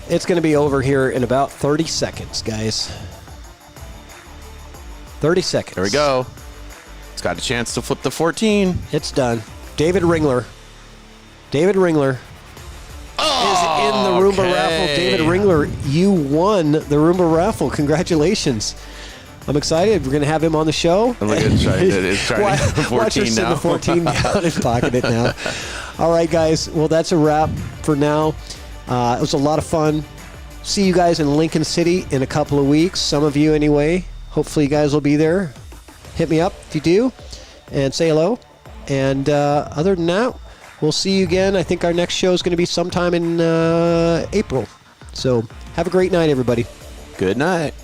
It's going to be over here in about 30 seconds, guys. 30 seconds. There we go. It's got a chance to flip the 14. It's done. David Ringler. David Ringler is in the Roomba okay. Raffle. David Ringler, you won the Roomba Raffle. Congratulations. I'm excited. We're going to have him on the show. And look at it's trying to 14 Watch her sit now. the 14 down and pocket it now. All right, guys. Well, that's a wrap for now. It was a lot of fun. See you guys in Lincoln City in a couple of weeks. Some of you anyway. Hopefully you guys will be there. Hit me up if you do. And say hello. And other than that, we'll see you again. I think our next show is going to be sometime in April. So have a great night, everybody. Good night.